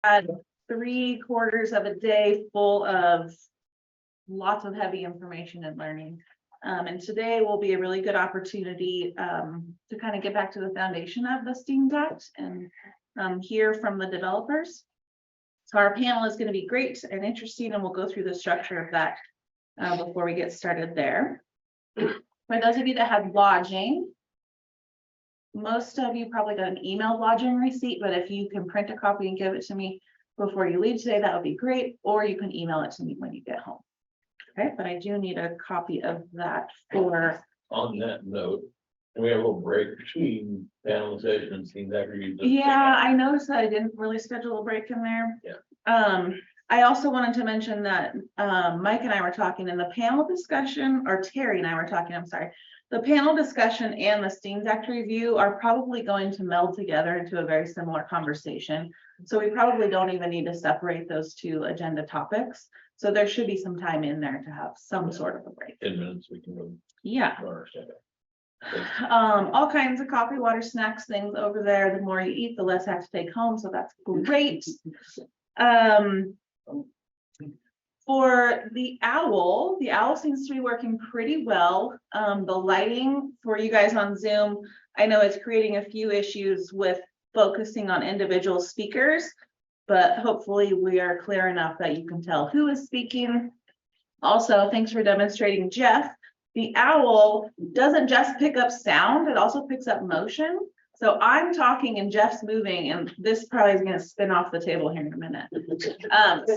had 3/4 of a day full of lots of heavy information and learning. And today will be a really good opportunity to kind of get back to the foundation of the STEAMS Act and hear from the developers. So our panel is going to be great and interesting, and we'll go through the structure of that before we get started there. For those of you that had lodging, most of you probably got an email lodging receipt, but if you can print a copy and give it to me before you leave today, that would be great, or you can email it to me when you get home. Okay, but I do need a copy of that for. On that note, we have a little break between panel session and STEAMS Act review. Yeah, I noticed that I didn't really schedule a break in there. Yeah. I also wanted to mention that Mike and I were talking in the panel discussion, or Terry and I were talking, I'm sorry. The panel discussion and the STEAMS Act review are probably going to meld together into a very similar conversation. So we probably don't even need to separate those two agenda topics. So there should be some time in there to have some sort of a break. 10 minutes, we can go. Yeah. Understand it. All kinds of coffee, water, snacks, things over there. The more you eat, the less have to take home. So that's great. For the owl seems to be working pretty well. The lighting for you guys on Zoom, I know it's creating a few issues with focusing on individual speakers, but hopefully we are clear enough that you can tell who is speaking. Also, thanks for demonstrating, Jeff. The owl doesn't just pick up sound, it also picks up motion. So I'm talking and Jeff's moving, and this probably is going to spin off the table here in a minute.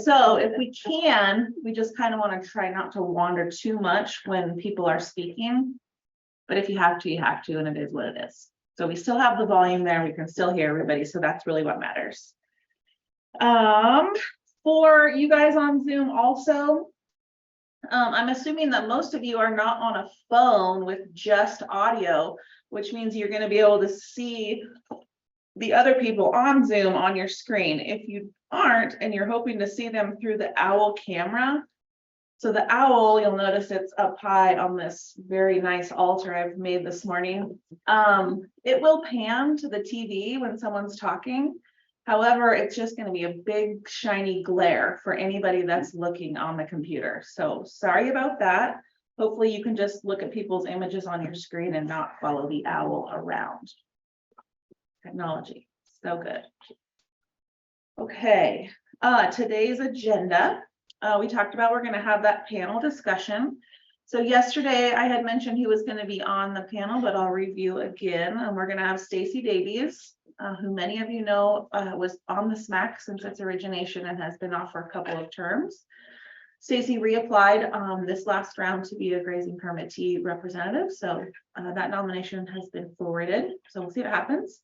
So if we can, we just kind of want to try not to wander too much when people are speaking. But if you have to, you have to, and it is what it is. So we still have the volume there, we can still hear everybody. So that's really what matters. For you guys on Zoom also, I'm assuming that most of you are not on a phone with just audio, which means you're going to be able to see the other people on Zoom on your screen. If you aren't, and you're hoping to see them through the owl camera. So the owl, you'll notice it's up high on this very nice altar I've made this morning. It will pan to the TV when someone's talking. However, it's just going to be a big shiny glare for anybody that's looking on the computer. So sorry about that. Hopefully you can just look at people's images on your screen and not follow the owl around. Technology, so good. Okay, today's agenda. We talked about we're going to have that panel discussion. So yesterday I had mentioned he was going to be on the panel, but I'll review again. And we're going to have Stacy Davies, who many of you know was on the SMAC since its origination and has been off for a couple of terms. Stacy reapplied this last round to be a grazing permittee representative. So that nomination has been forwarded. So we'll see what happens.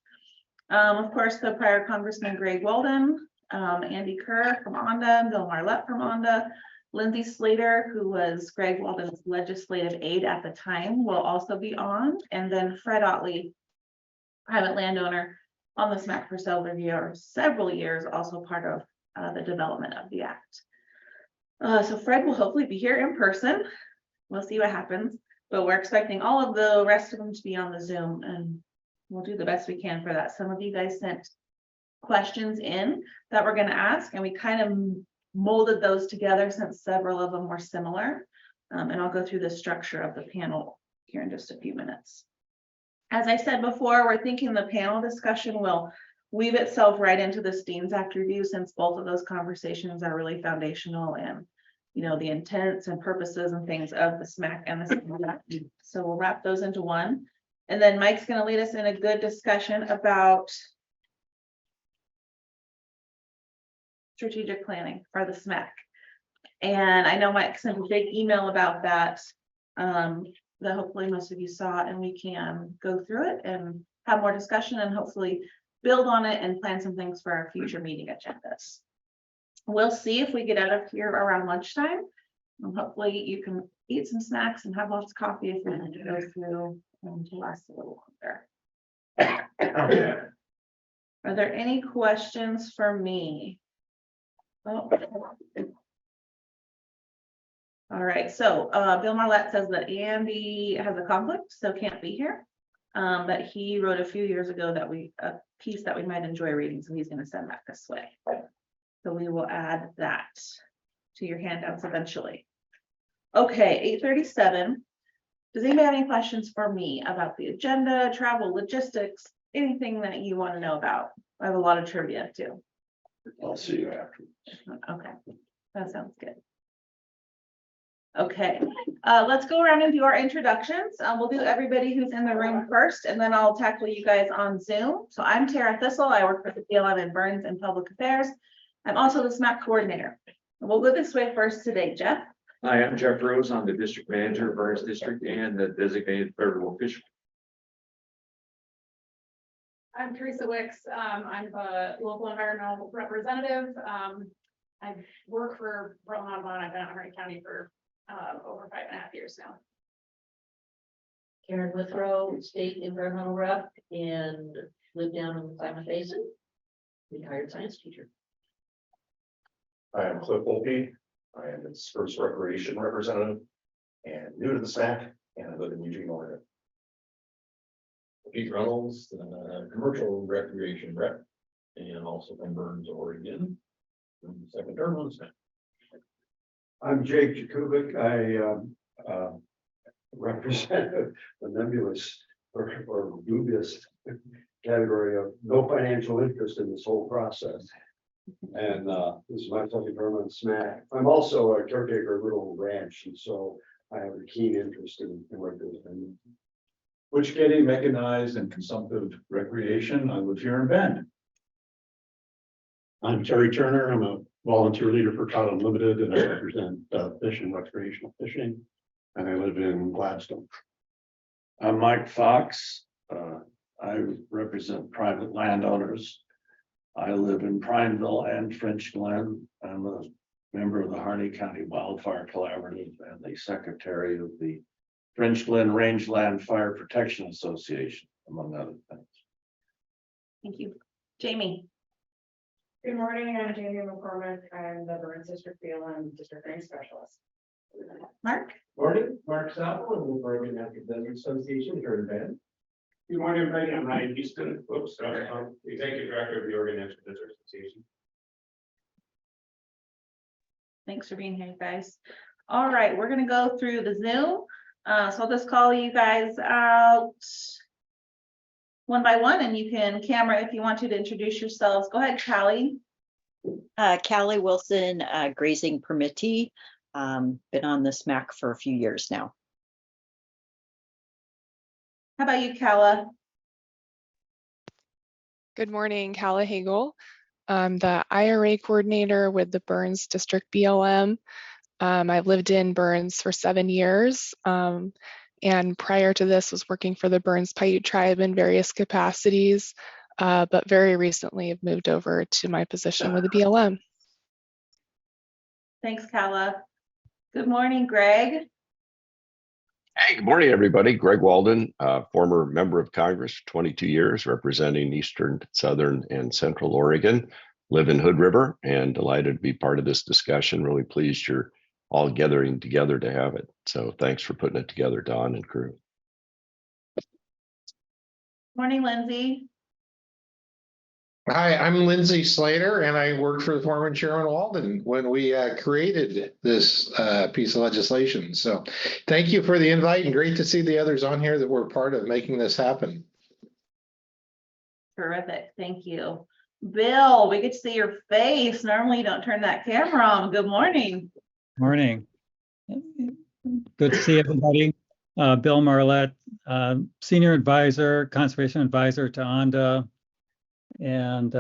Of course, the prior Congressman Greg Walden, Andy Kerr from ONDA, Bill Marlette from ONDA, Lindsay Slater, who was Greg Walden's legislative aide at the time, will also be on. And then Fred Otley, private landowner on the SMAC for several years, also part of the development of the act. So Fred will hopefully be here in person. We'll see what happens, but we're expecting all of the rest of them to be on the Zoom, and we'll do the best we can for that. Some of you guys sent questions in that we're going to ask, and we kind of molded those together since several of them were similar. And I'll go through the structure of the panel here in just a few minutes. As I said before, we're thinking the panel discussion will weave itself right into the STEAMS Act review, since both of those conversations are really foundational and, you know, the intents and purposes and things of the SMAC and the STEAMS Act. So we'll wrap those into one. And then Mike's going to lead us in a good discussion about strategic planning for the SMAC. And I know Mike sent a big email about that, that hopefully most of you saw, and we can go through it and have more discussion and hopefully build on it and plan some things for our future meeting agendas. We'll see if we get out of here around lunchtime. And hopefully you can eat some snacks and have lots of coffee if we want to go through and to last a little longer. Are there any questions for me? Oh. All right, so Bill Marlette says that Andy has a conflict, so can't be here. But he wrote a few years ago that a piece that we might enjoy reading, so he's going to send that this way. So we will add that to your handouts eventually. Okay, 8:37. Does anybody have any questions for me about the agenda, travel, logistics, anything that you want to know about? I have a lot of trivia too. I'll see you after. Okay, that sounds good. Okay, let's go around and do our introductions. We'll do everybody who's in the room first, and then I'll tackle you guys on Zoom. So I'm Tara Thistle. I work for the BLM in Burns and Public Affairs. I'm also the SMAC coordinator. We'll go this way first today, Jeff. Hi, I'm Jeff Rose. I'm the district manager of Burns District and the designated federal official. I'm Teresa Wicks. I'm the local environmental representative. I work for Portland Audubon. I've been in Hardin County for over 5.5 years now. Karen Withrow, state environmental rep, and live down in the Klamath Basin. Retired science teacher. I am Cliff Volpe. I am its first recreation representative and new to the SMAC, and I live in Eugene, Oregon. Pete Reynolds, commercial recreation rep, and also from Burns, Oregon. Second term on the SMAC. I'm Jake Jakubik. I represent the nebulous or dubious category of no financial interest in this whole process. And this is my second term on SMAC. I'm also a caretaker of Little Ranch, and so I have a keen interest in what goes on. Butch Getty, mechanized and consumptive recreation. I live here in Bend. I'm Terry Turner. I'm a volunteer leader for Trout Unlimited, and I represent fish and recreational fishing. And I live in Gladstone. I'm Mike Fox. I represent private landowners. I live in Prineville and French Glen. I'm a member of the Harney County Wildfire Collaborative and the secretary of the French Glen Rangeland Fire Protection Association, among other things. Thank you. Jamie. Good morning. I'm Jamie McCormick. I'm the Burns District BLM District Range Specialist. Mark. Morning, Mark Sappel, and the Oregon Natural Desert Association here in Bend. Good morning, everybody. I'm Ryan Houston, I'm the Executive Director of the Oregon Natural Desert Association. Thanks for being here, guys. All right, we're gonna go through the Zoom. So I'll just call you guys out one by one, and you can camera if you want to introduce yourselves. Go ahead, Callie. Callie Wilson, grazing permittee. Been on the SMAC for a few years now. How about you, Kala? Good morning, Kala Hagel. I'm the IRA coordinator with the Burns District BLM. I've lived in Burns for 7 years. And prior to this was working for the Burns Paiute tribe in various capacities, but very recently have moved over to my position with the BLM. Thanks, Kala. Good morning, Greg. Hey, good morning, everybody. Greg Walden, former member of Congress, 22 years, representing Eastern, Southern, and Central Oregon. Live in Hood River and delighted to be part of this discussion. Really pleased you're all gathering together to have it. So thanks for putting it together, Don and crew. Morning, Lindsay. Hi, I'm Lindsay Slater, and I worked for the former Chairman Walden when we created this piece of legislation. So thank you for the invite, and great to see the others on here that were part of making this happen. Terrific, thank you. Bill, we get to see your face. Normally you don't turn that camera on. Good morning. Morning. Good to see everybody. Bill Marlette, Senior Advisor, Conservation Advisor to ONDA, and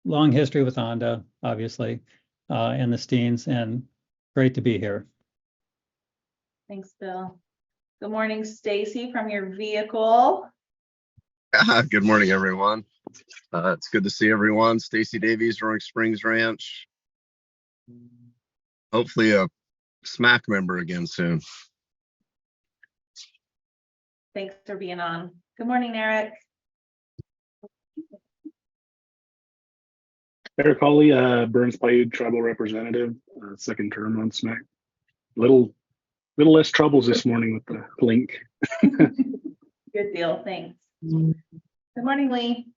long history with ONDA, obviously, and the Steens, and great to be here. Thanks, Bill. Good morning, Stacy, from your vehicle. Good morning, everyone. It's good to see everyone. Stacy Davies, Roaring Springs Ranch. Hopefully a SMAC member again soon. Thanks for being on. Good morning, Eric. Eric Hawley, Burns Paiute tribal representative, second term on SMAC. Little less troubles this morning with the link. Good deal, thanks. Good morning, Lee.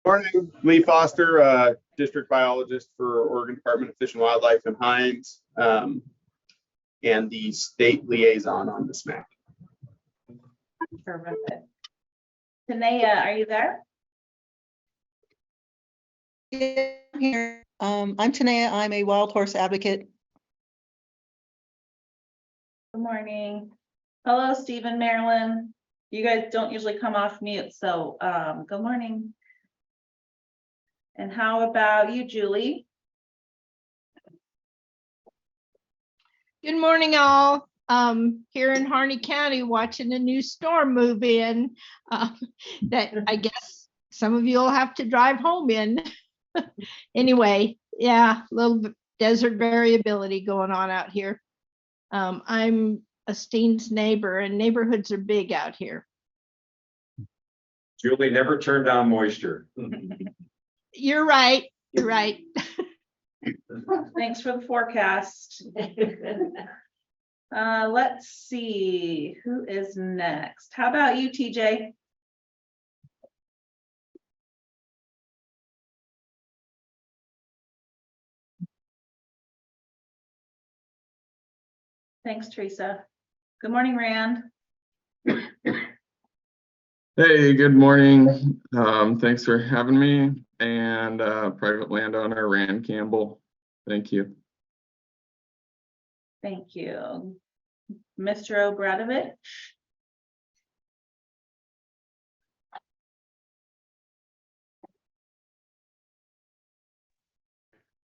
Morning, Lee Foster, district biologist for Oregon Department of Fish and Wildlife and Hines, and the state liaison on the SMAC. Perfect. Tanea, are you there? Yeah, I'm here. I'm Tanea. I'm a wild horse advocate. Good morning. Hello, Stephen, Marilyn. You guys don't usually come off mute, so good morning. And how about you, Julie? Good morning, all. Here in Harney County, watching a new storm move in that I guess some of you will have to drive home in. Anyway, yeah, a little bit desert variability going on out here. I'm a Steen's neighbor, and neighborhoods are big out here. Julie never turned down moisture. You're right. You're right. Thanks for the forecast. Let's see, who is next? How about you, TJ? Thanks, Teresa. Good morning, Rand. Hey, good morning. Thanks for having me, and private landowner Rand Campbell. Thank you. Thank you. Mr. Obradovich.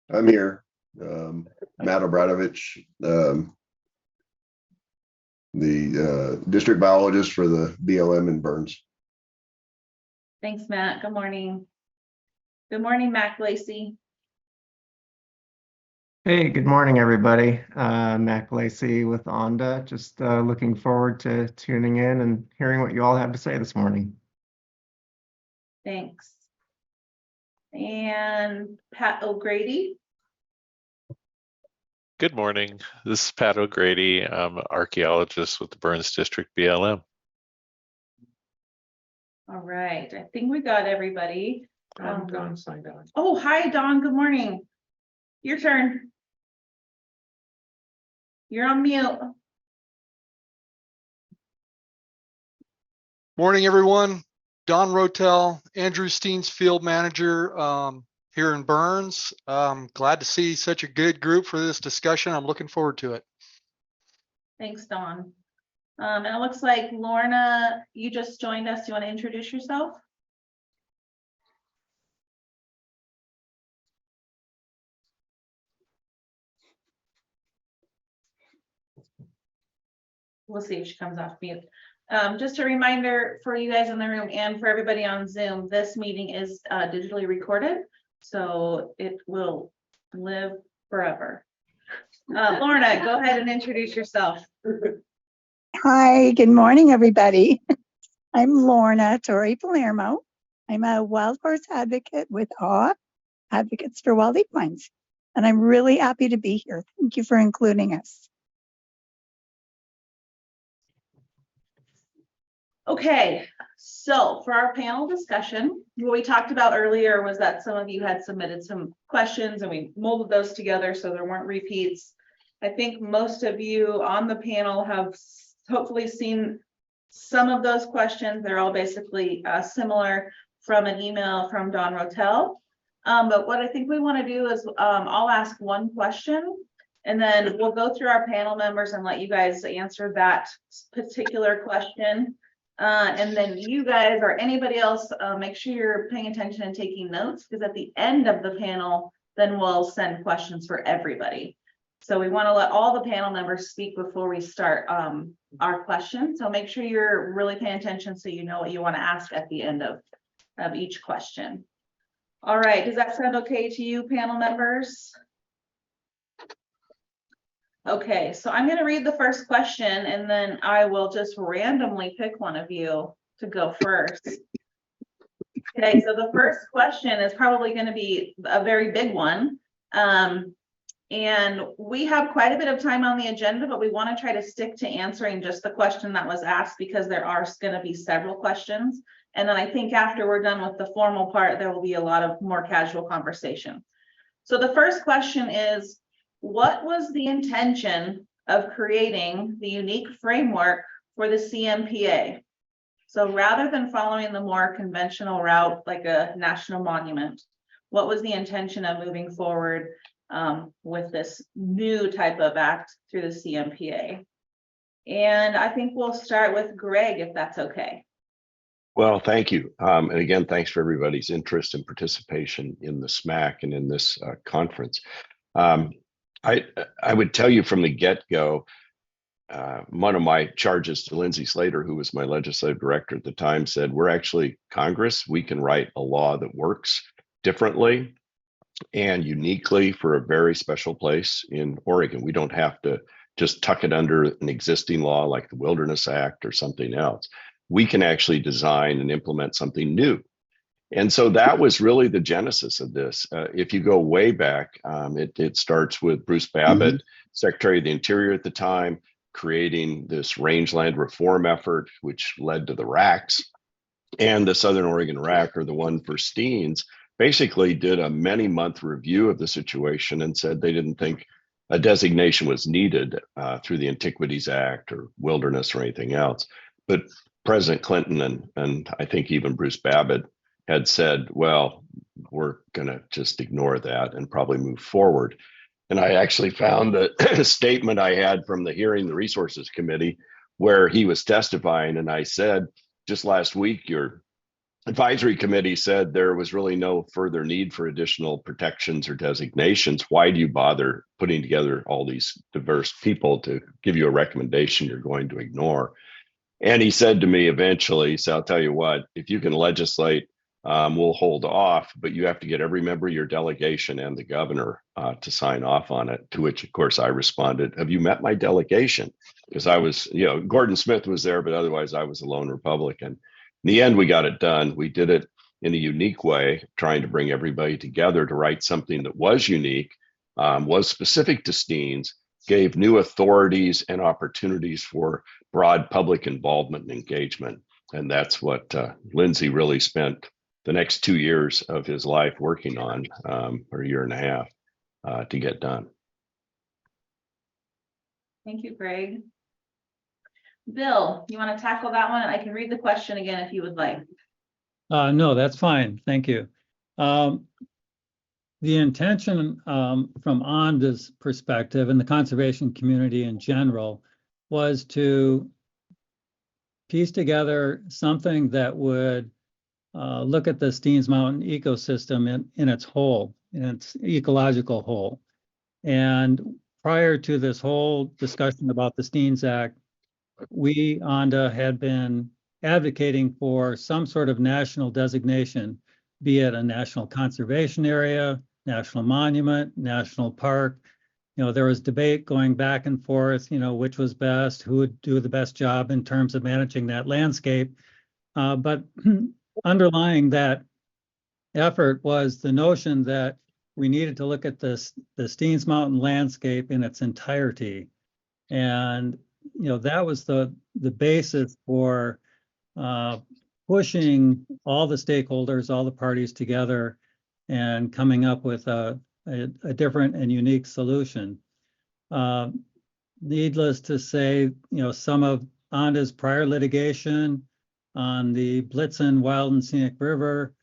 I'm here. Matt Obradovich, the district biologist for the BLM in Burns. Thanks, Matt. Good morning. Good morning, Mac Lacey. Hey, good morning, everybody. Mac Lacey with ONDA. Just looking forward to tuning in and hearing what you all have to say this morning. Thanks. And Pat O'Grady. Good morning. This is Pat O'Grady. I'm an archaeologist with the Burns District BLM. All right, I think we got everybody. Don signed on. Oh, hi, Dawn. Good morning. Your turn. You're on mute. Morning, everyone. Don Rotel, Andrew Steen's field manager here in Burns. Glad to see such a good group for this discussion. I'm looking forward to it. Thanks, Dawn. And it looks like Lorna, you just joined us. Do you want to introduce yourself? We'll see if she comes off mute. Just a reminder for you guys in the room and for everybody on Zoom, this meeting is digitally recorded, so it will live forever. Lorna, go ahead and introduce yourself. Hi, good morning, everybody. I'm Lorna Torrey Palermo. I'm a wild horse advocate with AWA, Advocates for Wild Equines, and I'm really happy to be here. Thank you for including us. Okay, so for our panel discussion, what we talked about earlier was that some of you had submitted some questions and we molded those together so there weren't repeats. I think most of you on the panel have hopefully seen some of those questions. They're all basically similar from an email from Don Rotel. But what I think we want to do is I'll ask one question and then we'll go through our panel members and let you guys answer that particular question. And then you guys or anybody else, make sure you're paying attention and taking notes, because at the end of the panel, then we'll send questions for everybody. So we want to let all the panel members speak before we start our question. So make sure you're really paying attention so you know what you want to ask at the end of each question. All right, does that sound okay to you, panel members? Okay, so I'm going to read the first question and then I will just randomly pick one of you to go first. Okay, so the first question is probably going to be a very big one. And we have quite a bit of time on the agenda, but we want to try to stick to answering just the question that was asked because there are going to be several questions. And then I think after we're done with the formal part, there will be a lot of more casual conversation. So the first question is, what was the intention of creating the unique framework for the CMPA? So rather than following the more conventional route, like a national monument, what was the intention of moving forward with this new type of act through the CMPA? And I think we'll start with Greg, if that's okay. Well, thank you. And again, thanks for everybody's interest and participation in the SMAC and in this conference. I would tell you from the get-go, one of my charges to Lindsay Slater, who was my legislative director at the time, said, we're actually Congress. We can write a law that works differently and uniquely for a very special place in Oregon. We don't have to just tuck it under an existing law like the Wilderness Act or something else. We can actually design and implement something new. And so that was really the genesis of this. If you go way back, it starts with Bruce Babbitt, Secretary of the Interior at the time, creating this rangeland reform effort, which led to the RACs. And the Southern Oregon RAC, or the one for Steens, basically did a many-month review of the situation and said they didn't think a designation was needed through the Antiquities Act or Wilderness or anything else. But President Clinton and I think even Bruce Babbitt had said, well, we're going to just ignore that and probably move forward. And I actually found the statement I had from the hearing, the Resources Committee, where he was testifying. And I said, just last week, your advisory committee said there was really no further need for additional protections or designations. Why do you bother putting together all these diverse people to give you a recommendation you're going to ignore? And he said to me eventually, so I'll tell you what, if you can legislate, we'll hold off, but you have to get every member of your delegation and the governor to sign off on it, to which, of course, I responded, have you met my delegation? Because I was, Gordon Smith was there, but otherwise I was a lone Republican. In the end, we got it done. We did it in a unique way, trying to bring everybody together to write something that was unique, was specific to Steens, gave new authorities and opportunities for broad public involvement and engagement. And that's what Lindsay really spent the next 2 years of his life working on, or a year and a half, to get done. Thank you, Greg. Bill, you want to tackle that one? I can read the question again if you would like. No, that's fine. Thank you. The intention from ONDA's perspective and the conservation community in general was to piece together something that would look at the Steens Mountain ecosystem in its whole, in its ecological whole. And prior to this whole discussion about the Steens Act, we, ONDA, had been advocating for some sort of national designation, be it a national conservation area, national monument, national park. There was debate going back and forth, which was best, who would do the best job in terms of managing that landscape. But underlying that effort was the notion that we needed to look at the Steens Mountain landscape in its entirety. And that was the basis for pushing all the stakeholders, all the parties together and coming up with a different and unique solution. Needless to say, some of ONDA's prior litigation on the Blitzen Wild and Scenic River,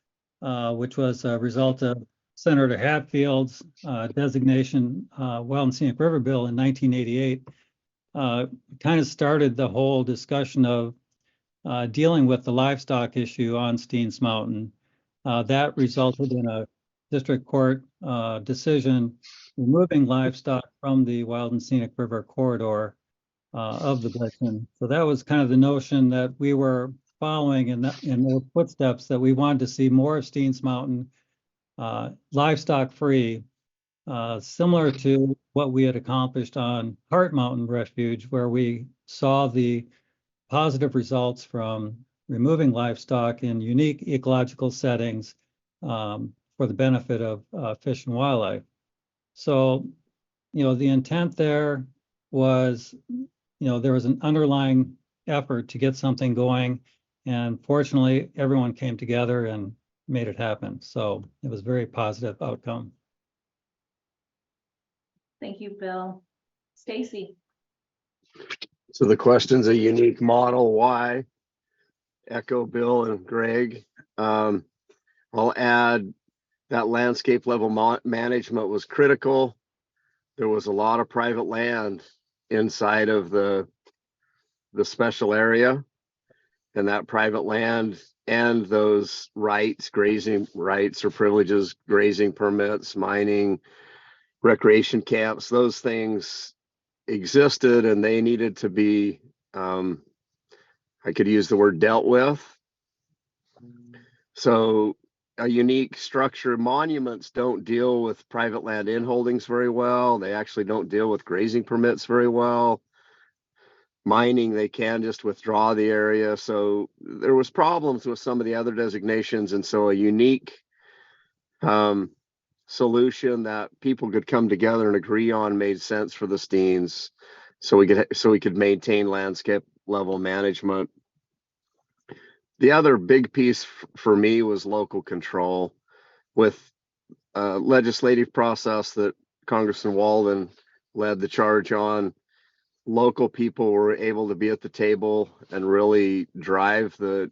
which was a result of Senator Hatfield's designation Wild and Scenic River Bill in 1988, kind of started the whole discussion of dealing with the livestock issue on Steens Mountain. That resulted in a district court decision removing livestock from the Wild and Scenic River corridor of the Blitzen. So that was kind of the notion that we were following in those footsteps, that we wanted to see more of Steens Mountain livestock free, similar to what we had accomplished on Hart Mountain Refuge, where we saw the positive results from removing livestock in unique ecological settings for the benefit of fish and wildlife. So the intent there was, there was an underlying effort to get something going. And fortunately, everyone came together and made it happen. So it was a very positive outcome. Thank you, Bill. Stacy. So the question's a unique model. Why? Echo Bill and Greg. I'll add that landscape level management was critical. There was a lot of private land inside of the special area, and that private land and those rights, grazing rights or privileges, grazing permits, mining, recreation camps, those things existed, and they needed to be, I could use the word dealt with. So a unique structure, monuments don't deal with private land inholdings very well. They actually don't deal with grazing permits very well. Mining, they can just withdraw the area. So there was problems with some of the other designations. And so a unique solution that people could come together and agree on made sense for the Steens. So we could maintain landscape level management. The other big piece for me was local control. With a legislative process that Congressman Walden led the charge on, local people were able to be at the table and really drive the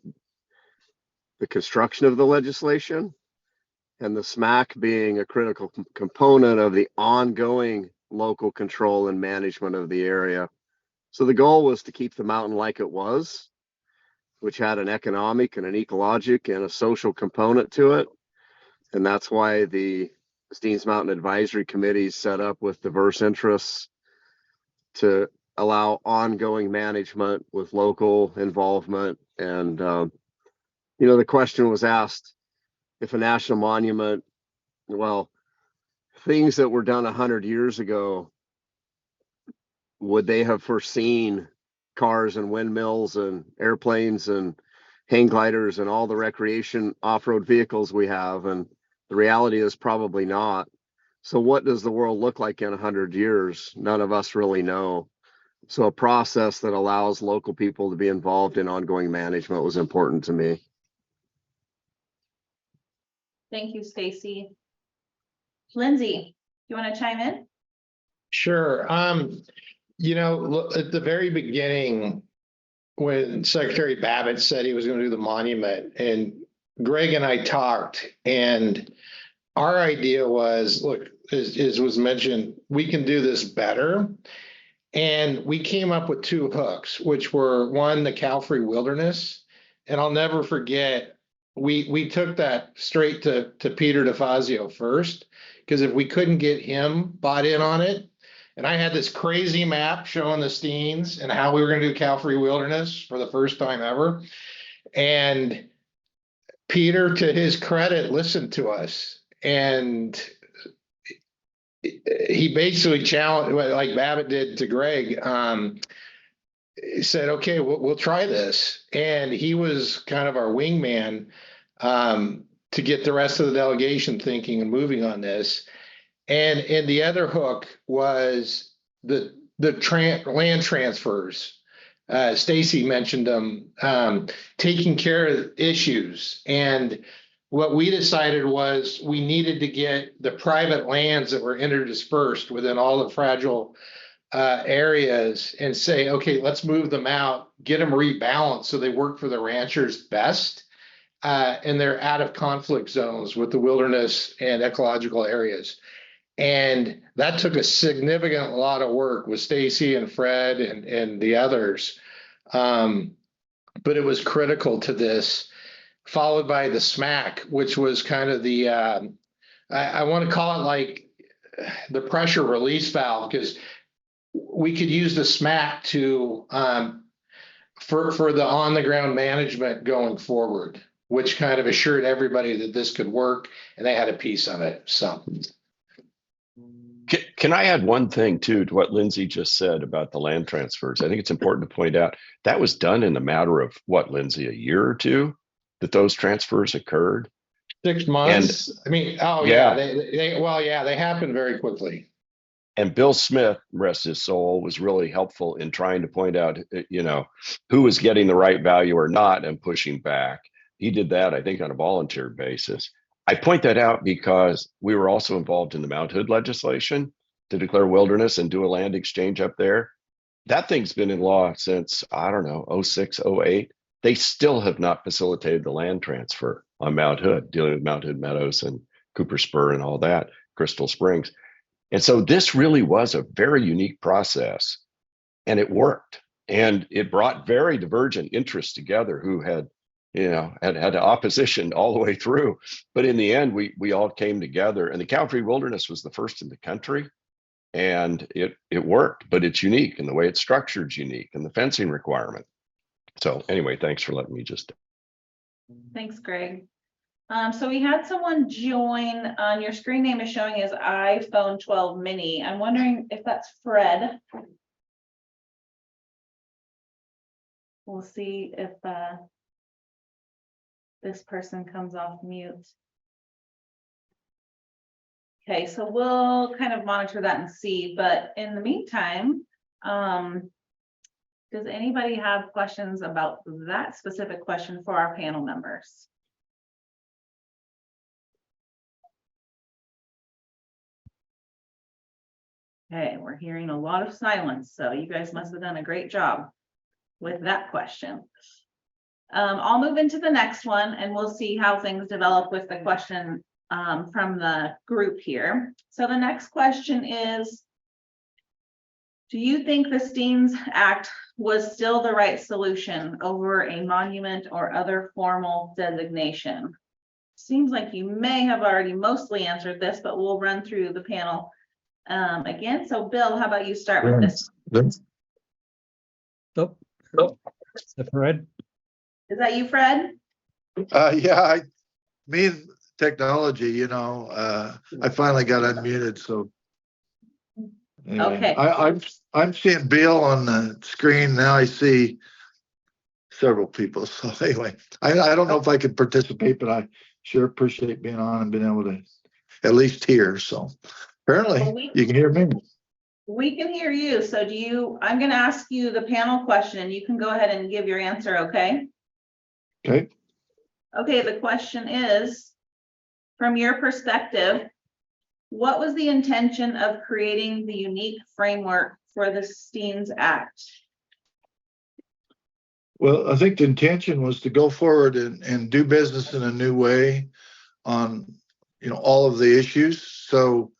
construction of the legislation, and the SMAC being a critical component of the ongoing local control and management of the area. So the goal was to keep the mountain like it was, which had an economic and an ecologic and a social component to it. And that's why the Steens Mountain Advisory Committee is set up with diverse interests to allow ongoing management with local involvement. And, the question was asked, if a national monument, well, things that were done 100 years ago, would they have foreseen cars and windmills and airplanes and hang gliders and all the recreation off-road vehicles we have? And the reality is probably not. So what does the world look like in 100 years? None of us really know. So a process that allows local people to be involved in ongoing management was important to me. Thank you, Stacy. Lindsay, you want to chime in? Sure. At the very beginning, when Secretary Babbitt said he was going to do the monument, and Greg and I talked, and our idea was, look, as was mentioned, we can do this better. And we came up with two hooks, which were, one, the Cal-Free Wilderness. And I'll never forget, we took that straight to Peter DeFazio first, because if we couldn't get him bought in on it, and I had this crazy map showing the Steens and how we were going to do Cal-Free Wilderness for the first time ever. And Peter, to his credit, listened to us. And he basically challenged, like Babbitt did to Greg, he said, okay, we'll try this. And he was kind of our wingman to get the rest of the delegation thinking and moving on this. And the other hook was the land transfers. Stacy mentioned them, taking care of issues. And what we decided was we needed to get the private lands that were interdispersed within all the fragile areas and say, okay, let's move them out, get them rebalanced so they work for the ranchers best. And they're out of conflict zones with the wilderness and ecological areas. And that took a significant lot of work with Stacy and Fred and the others. But it was critical to this, followed by the SMAC, which was kind of the, I want to call it like the pressure release valve, because we could use the SMAC to, for the on the ground management going forward, which kind of assured everybody that this could work and they had a piece of it. So. Can I add one thing too to what Lindsay just said about the land transfers? I think it's important to point out that was done in a matter of what, Lindsay, a year or two that those transfers occurred? 6 months. They happened very quickly. And Bill Smith, rest his soul, was really helpful in trying to point out, who was getting the right value or not and pushing back. He did that, I think, on a volunteer basis. I point that out because we were also involved in the Mount Hood legislation to declare wilderness and do a land exchange up there. That thing's been in law since, I don't know, 06, 08. They still have not facilitated the land transfer on Mount Hood, dealing with Mount Hood Meadows and Cooper Spur and all that, Crystal Springs. And so this really was a very unique process, and it worked. And it brought very divergent interests together who had opposition all the way through. But in the end, we all came together, and the Cow-Free Wilderness was the first in the country. And it worked, but it's unique, and the way it's structured is unique, and the fencing requirement. So anyway, thanks for letting me just. Thanks, Greg. So we had someone join on your screen name is showing as iPhone 12 mini. I'm wondering if that's Fred. We'll see if this person comes off mute. Okay, so we'll kind of monitor that and see, but in the meantime, does anybody have questions about that specific question for our panel members? Okay, we're hearing a lot of silence, so you guys must have done a great job with that question. I'll move into the next one and we'll see how things develop with the question from the group here. So the next question is, do you think the Steens Act was still the right solution over a monument or other formal designation? Seems like you may have already mostly answered this, but we'll run through the panel again. So Bill, how about you start with this? Oh, is that Fred? Is that you, Fred? Yeah, me and technology, I finally got unmuted, so. Anyway, Okay. I'm seeing Bill on the screen. Now I see several people. So anyway, I don't know if I could participate, but I sure appreciate being on and being able to at least hear. So apparently you can hear me. We can hear you. So I'm going to ask you the panel question. You can go ahead and give your answer, okay? Okay. Okay, the question is, from your perspective, what was the intention of creating the unique framework for the Steens Act? Well, I think the intention was to go forward and do business in a new way on, all of the issues. So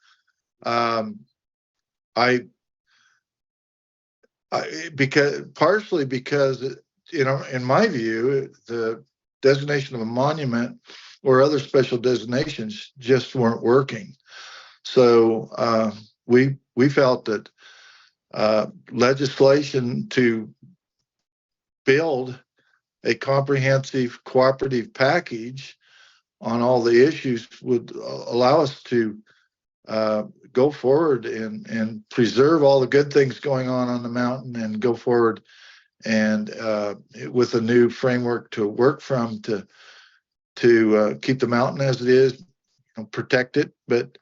partially because, in my view, the designation of a monument or other special designations just weren't working. So we felt that legislation to build a comprehensive cooperative package on all the issues would allow us to go forward and preserve all the good things going on the mountain and go forward and with a new framework to work from to keep the mountain as it is, protect it, but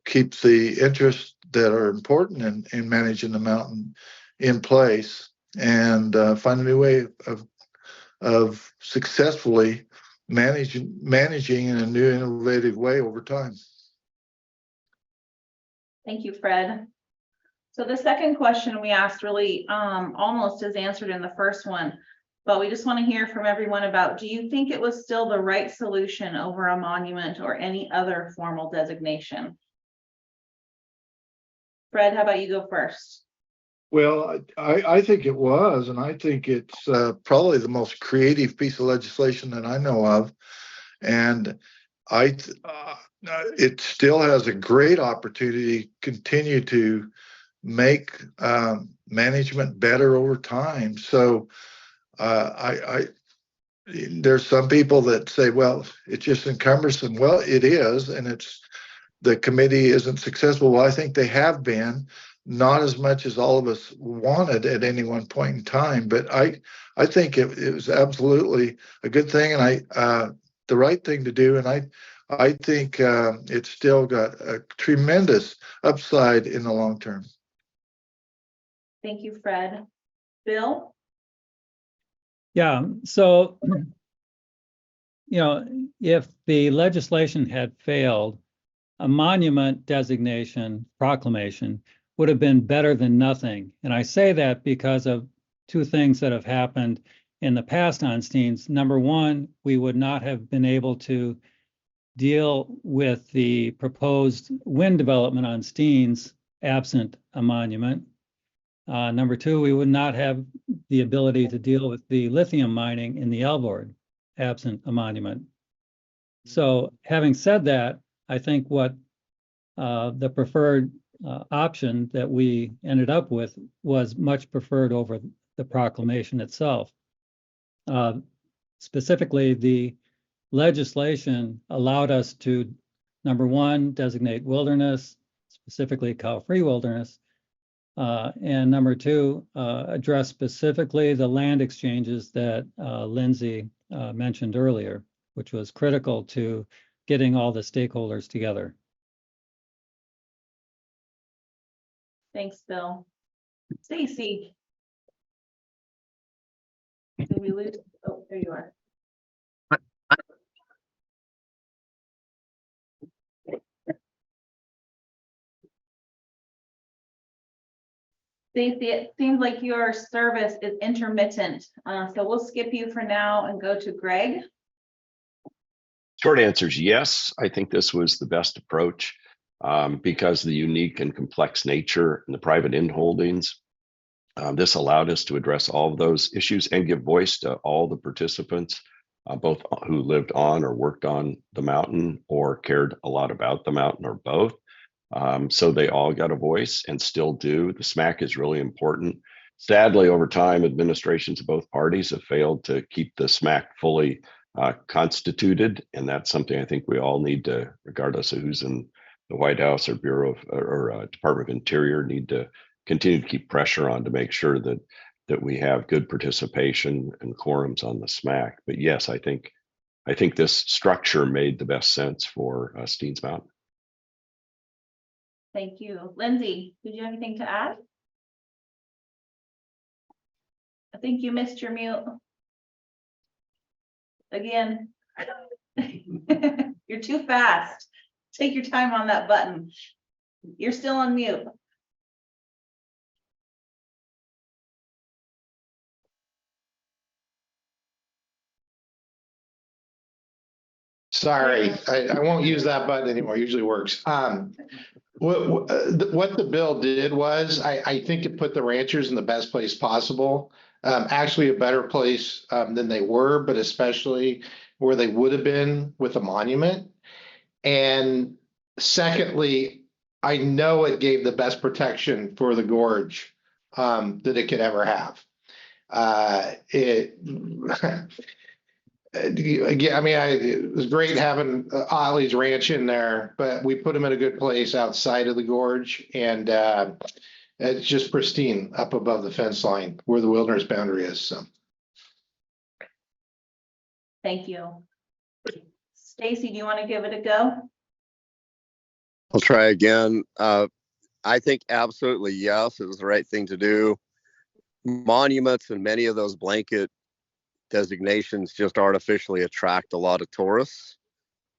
keep the interests that are important in managing the mountain in place and find a new way of successfully managing in a new innovative way over time. Thank you, Fred. So the second question we asked really almost is answered in the first one, but we just want to hear from everyone about, do you think it was still the right solution over a monument or any other formal designation? Fred, how about you go first? Well, I think it was, and I think it's probably the most creative piece of legislation that I know of. And it still has a great opportunity to continue to make management better over time. So there's some people that say, well, it's just cumbersome. Well, it is, and the committee isn't successful. Well, I think they have been, not as much as all of us wanted at any one point in time, but I think it was absolutely a good thing, and the right thing to do. And I think it's still got a tremendous upside in the long term. Thank you, Fred. Bill? Yeah, so, if the legislation had failed, a monument designation proclamation would have been better than nothing. And I say that because of two things that have happened in the past on Steens. Number one, we would not have been able to deal with the proposed wind development on Steens absent a monument. Number two, we would not have the ability to deal with the lithium mining in the Elbord absent a monument. So having said that, I think what the preferred option that we ended up with was much preferred over the proclamation itself. Specifically, the legislation allowed us to, number one, designate wilderness, specifically cow-free wilderness, and number two, address specifically the land exchanges that Lindsay mentioned earlier, which was critical to getting all the stakeholders together. Thanks, Bill. Stacy? Did we lose? Oh, there you are. Stacy, it seems like your service is intermittent, so we'll skip you for now and go to Greg. Short answer is yes. I think this was the best approach because of the unique and complex nature in the private in holdings. This allowed us to address all of those issues and give voice to all the participants, both who lived on or worked on the mountain or cared a lot about the mountain or both. So they all got a voice and still do. The SMAC is really important. Sadly, over time, administrations of both parties have failed to keep the SMAC fully constituted. And that's something I think we all need to, regardless of who's in the White House or Bureau of or Department of Interior, need to continue to keep pressure on to make sure that we have good participation and quorums on the SMAC. But yes, I think this structure made the best sense for Steens Mountain. Thank you. Lindsay, did you have anything to add? I think you missed your mute. Again. You're too fast. Take your time on that button. You're still on mute. Sorry, I won't use that button anymore. It usually works. What the bill did was, I think it put the ranchers in the best place possible. Actually a better place than they were, but especially where they would have been with a monument. And secondly, I know it gave the best protection for the gorge that it could ever have. Again, I mean, it was great having Ollie's Ranch in there, but we put them in a good place outside of the gorge, and it's just pristine up above the fence line where the wilderness boundary is. So, Thank you. Stacy, do you want to give it a go? I'll try again. I think absolutely yes, it was the right thing to do. Monuments and many of those blanket designations just artificially attract a lot of tourists,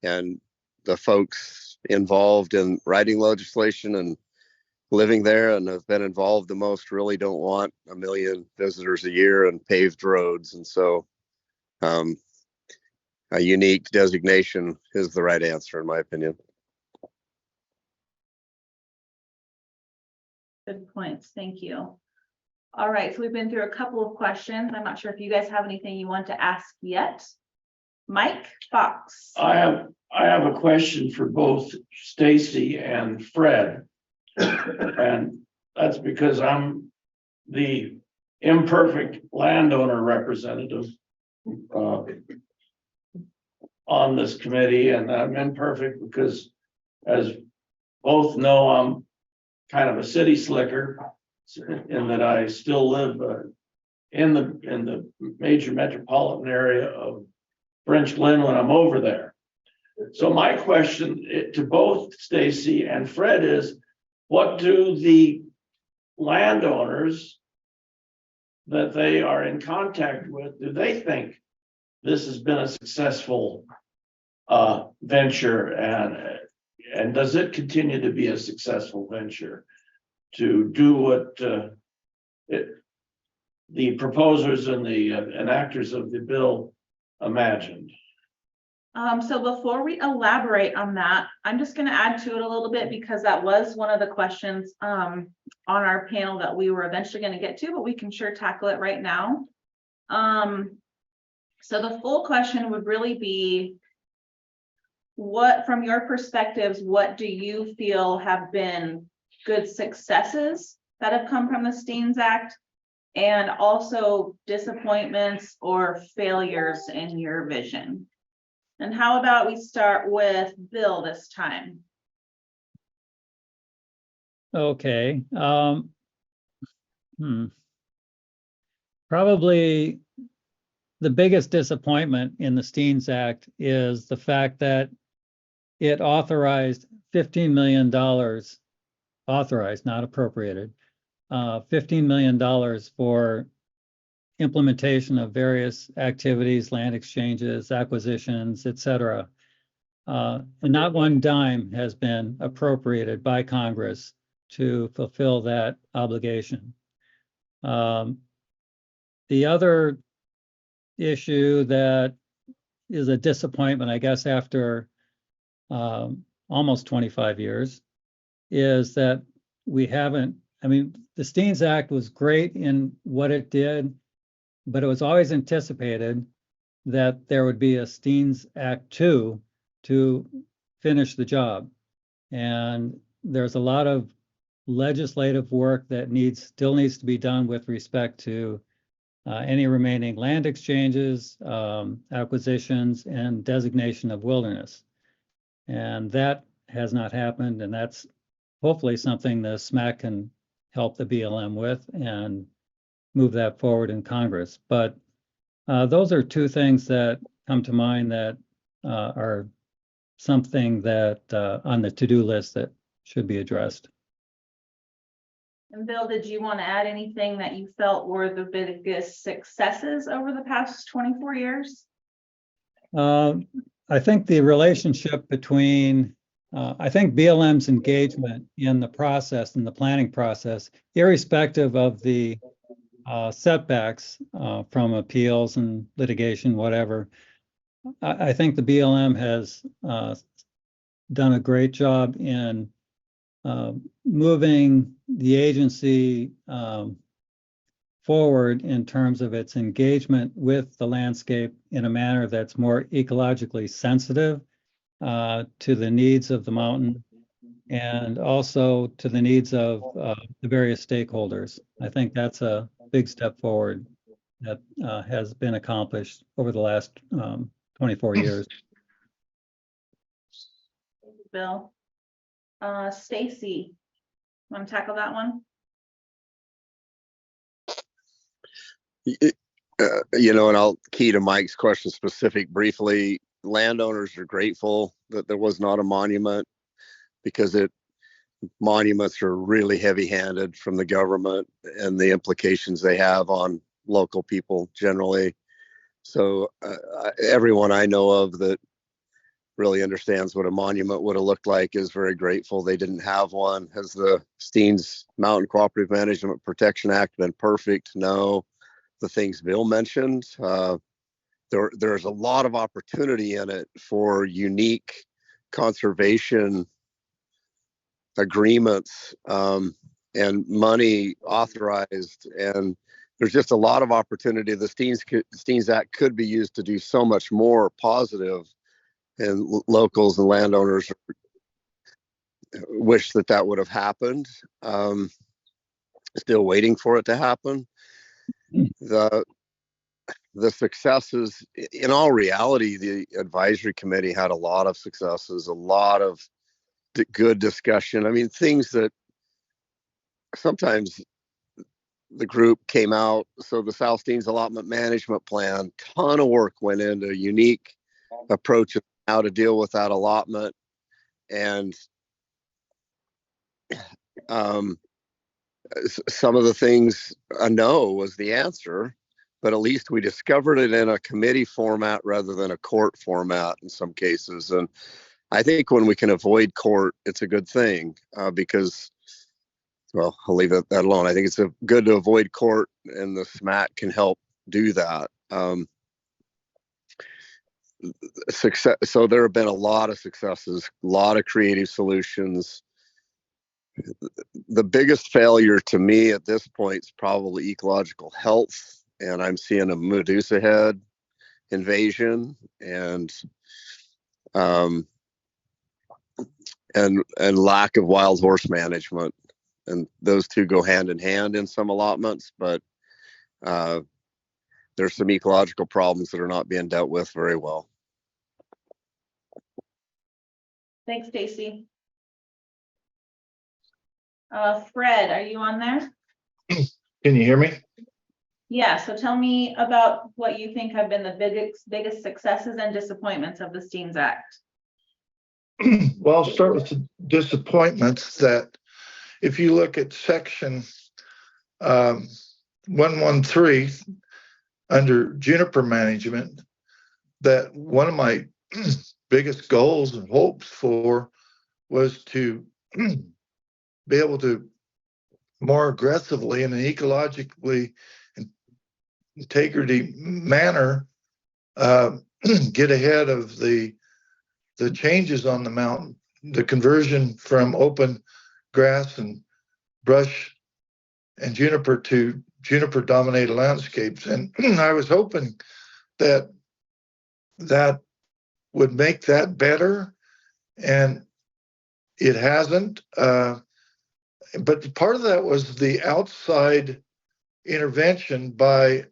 and the folks involved in writing legislation and living there and have been involved the most really don't want 1 million visitors a year and paved roads. And so a unique designation is the right answer, in my opinion. Good points. Thank you. All right, so we've been through a couple of questions. I'm not sure if you guys have anything you want to ask yet. Mike Fox. I have a question for both Stacy and Fred. And that's because I'm the imperfect landowner representative on this committee, and I'm imperfect because, as both know, I'm kind of a city slicker in that I still live in the major metropolitan area of French Glen when I'm over there. So my question to both Stacy and Fred is, what do the landowners that they are in contact with, do they think this has been a successful venture, and does it continue to be a successful venture to do what the proposers and the enactors of the bill imagined? So before we elaborate on that, I'm just going to add to it a little bit because that was one of the questions on our panel that we were eventually going to get to, but we can sure tackle it right now. So the full question would really be, what, from your perspectives, what do you feel have been good successes that have come from the Steens Act, and also disappointments or failures in your vision? And how about we start with Bill this time? Okay. Probably the biggest disappointment in the Steens Act is the fact that it authorized $15 million, authorized, not appropriated, $15 million for implementation of various activities, land exchanges, acquisitions, etc. And not one dime has been appropriated by Congress to fulfill that obligation. The other issue that is a disappointment, I guess, after almost 25 years, is that we haven't, I mean, the Steens Act was great in what it did, but it was always anticipated that there would be a Steens Act 2 to finish the job. And there's a lot of legislative work that still needs to be done with respect to any remaining land exchanges, acquisitions, and designation of wilderness. And that has not happened, and that's hopefully something the SMAC can help the BLM with and move that forward in Congress. But those are two things that come to mind that are something that on the to-do list that should be addressed. And Bill, did you want to add anything that you felt were the biggest successes over the past 24 years? I think the relationship between, I think BLM's engagement in the process, in the planning process, irrespective of the setbacks from appeals and litigation, whatever, I think the BLM has done a great job in moving the agency forward in terms of its engagement with the landscape in a manner that's more ecologically sensitive to the needs of the mountain and also to the needs of the various stakeholders. I think that's a big step forward that has been accomplished over the last 24 years. Thank you, Bill. Stacy, want to tackle that one? And I'll key to Mike's question specific briefly. Landowners are grateful that there was not a monument because monuments are really heavy-handed from the government and the implications they have on local people generally. So everyone I know of that really understands what a monument would have looked like is very grateful they didn't have one. Has the Steens Mountain Cooperative Management Protection Act been perfect? No. The things Bill mentioned, there's a lot of opportunity in it for unique conservation agreements and money authorized, and there's just a lot of opportunity. The Steens Act could be used to do so much more positive, and locals and landowners wish that would have happened. Still waiting for it to happen. The successes, in all reality, the advisory committee had a lot of successes, a lot of good discussion. I mean, things that sometimes the group came out. So the South Steens Allotment Management Plan, ton of work went into unique approach how to deal with that allotment. And some of the things a no was the answer, but at least we discovered it in a committee format rather than a court format in some cases. And I think when we can avoid court, it's a good thing because, well, I'll leave that alone. I think it's good to avoid court, and the SMAC can help do that. Success. So there have been a lot of successes, a lot of creative solutions. The biggest failure to me at this point is probably ecological health, and I'm seeing a Medusa head invasion and lack of wild horse management, and those two go hand in hand in some allotments, but there's some ecological problems that are not being dealt with very well. Thanks, Stacy. Fred, are you on there? Can you hear me? Yeah, so tell me about what you think have been the biggest successes and disappointments of the STEAMS Act. Well, I'll start with the disappointments. That if you look at section 113 under juniper management, that one of my biggest goals and hopes for was to be able to more aggressively in an ecologically integrity manner get ahead of the changes on the mountain, the conversion from open grass and brush and juniper to juniper dominated landscapes. And I was hoping that that would make that better, and it hasn't. But part of that was the outside intervention by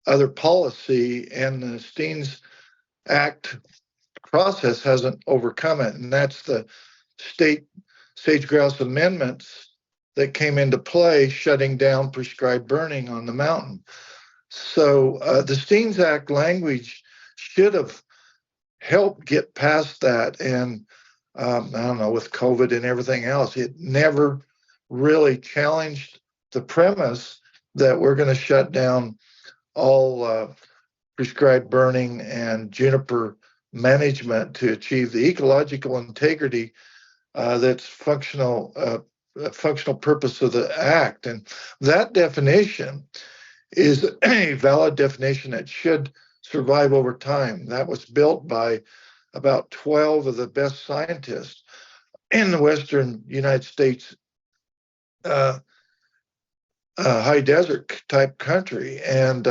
other policy, and the STEAMS Act process hasn't overcome it. And that's the state sage grouse amendments that came into play, shutting down prescribed burning on the mountain. So the STEAMS Act language should have helped get past that. And I don't know, with COVID and everything else, it never really challenged the premise that we're going to shut down all prescribed burning and juniper management to achieve the ecological integrity that's functional purpose of the act. And that definition is a valid definition that should survive over time. That was built by about 12 of the best scientists in the Western United States high desert type country. And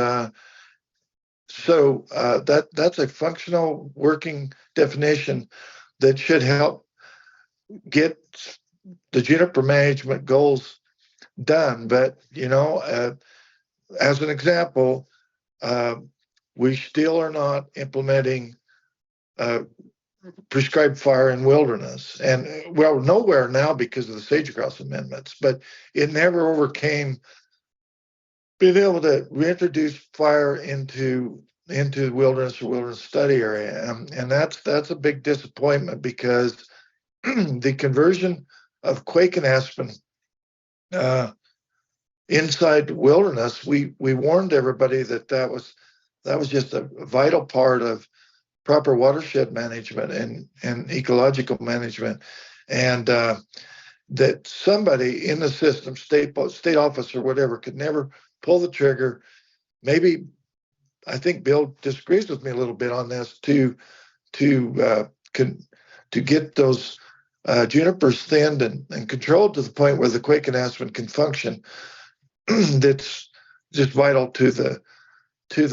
so that's a functional working definition that should help get the juniper management goals done. But, you know, as an example, we still are not implementing prescribed fire in wilderness. And well, nowhere now because of the sage grouse amendments, but it never overcame being able to reintroduce fire into wilderness or wilderness study area. And that's a big disappointment, because the conversion of quake and aspen inside wilderness, we warned everybody that was just a vital part of proper watershed management and ecological management, and that somebody in the system, state office or whatever, could never pull the trigger. Maybe I think Bill disagrees with me a little bit on this, to get those junipers thinned and controlled to the point where the quake and aspen can function. That's just vital to the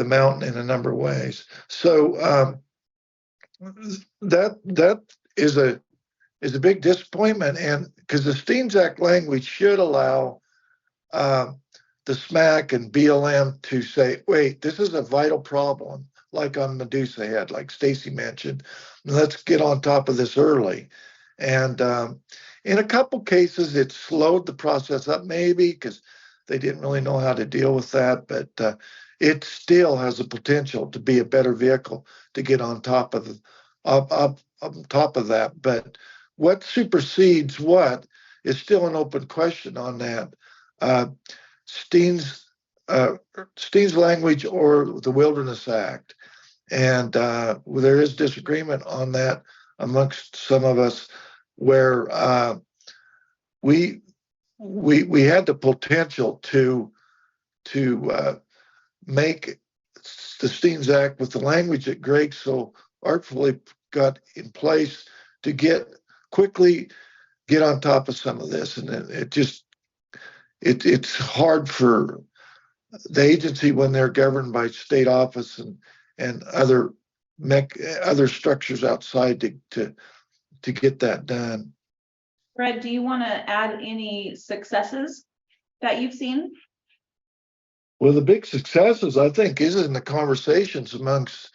mountain in a number of ways. So that is a big disappointment, and because the STEAMS Act language should allow the SMAC and BLM to say, wait, this is a vital problem, like on Medusa Head, like Stacy mentioned. Let's get on top of this early. And in a couple cases, it slowed the process up, maybe because they didn't really know how to deal with that, but it still has the potential to be a better vehicle to get on top of up on top of that. But what supersedes what is still an open question on that. Steen's language or the Wilderness Act. And there is disagreement on that amongst some of us, where we had the potential to make the Steens Act with the language that Greg so artfully got in place to quickly get on top of some of this. And it's hard for the agency when they're governed by state office and other structures outside to get that done. Fred, do you want to add any successes that you've seen? Well, the big successes, I think, is in the conversations amongst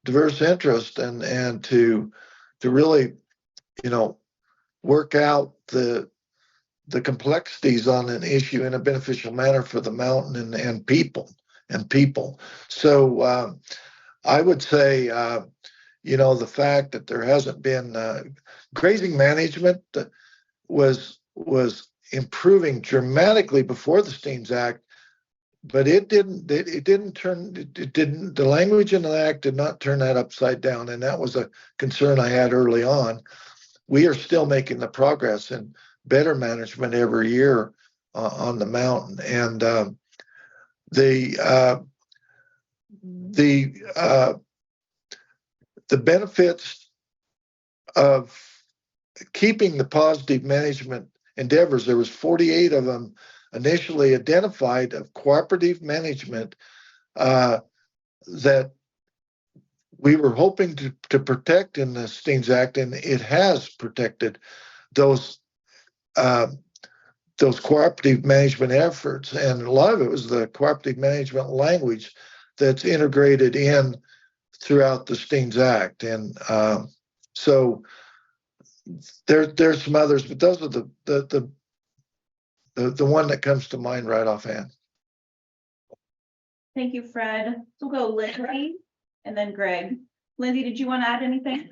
diverse interest and to really, work out the complexities on an issue in a beneficial manner for the mountain and people. So I would say, the fact that there hasn't been grazing management was improving dramatically before the Steens Act, but the language in the act did not turn that upside down. And that was a concern I had early on. We are still making the progress and better management every year on the mountain. And the benefits of keeping the positive management endeavors, there was 48 of them initially identified of cooperative management that we were hoping to protect in the Steens Act, and it has protected those cooperative management efforts. And a lot of it was the cooperative management language that's integrated in throughout the Steens Act. And so there's some others, but those are the one that comes to mind right offhand. Thank you, Fred. So we'll go Lindsay and then Greg. Lindsay, did you want to add anything?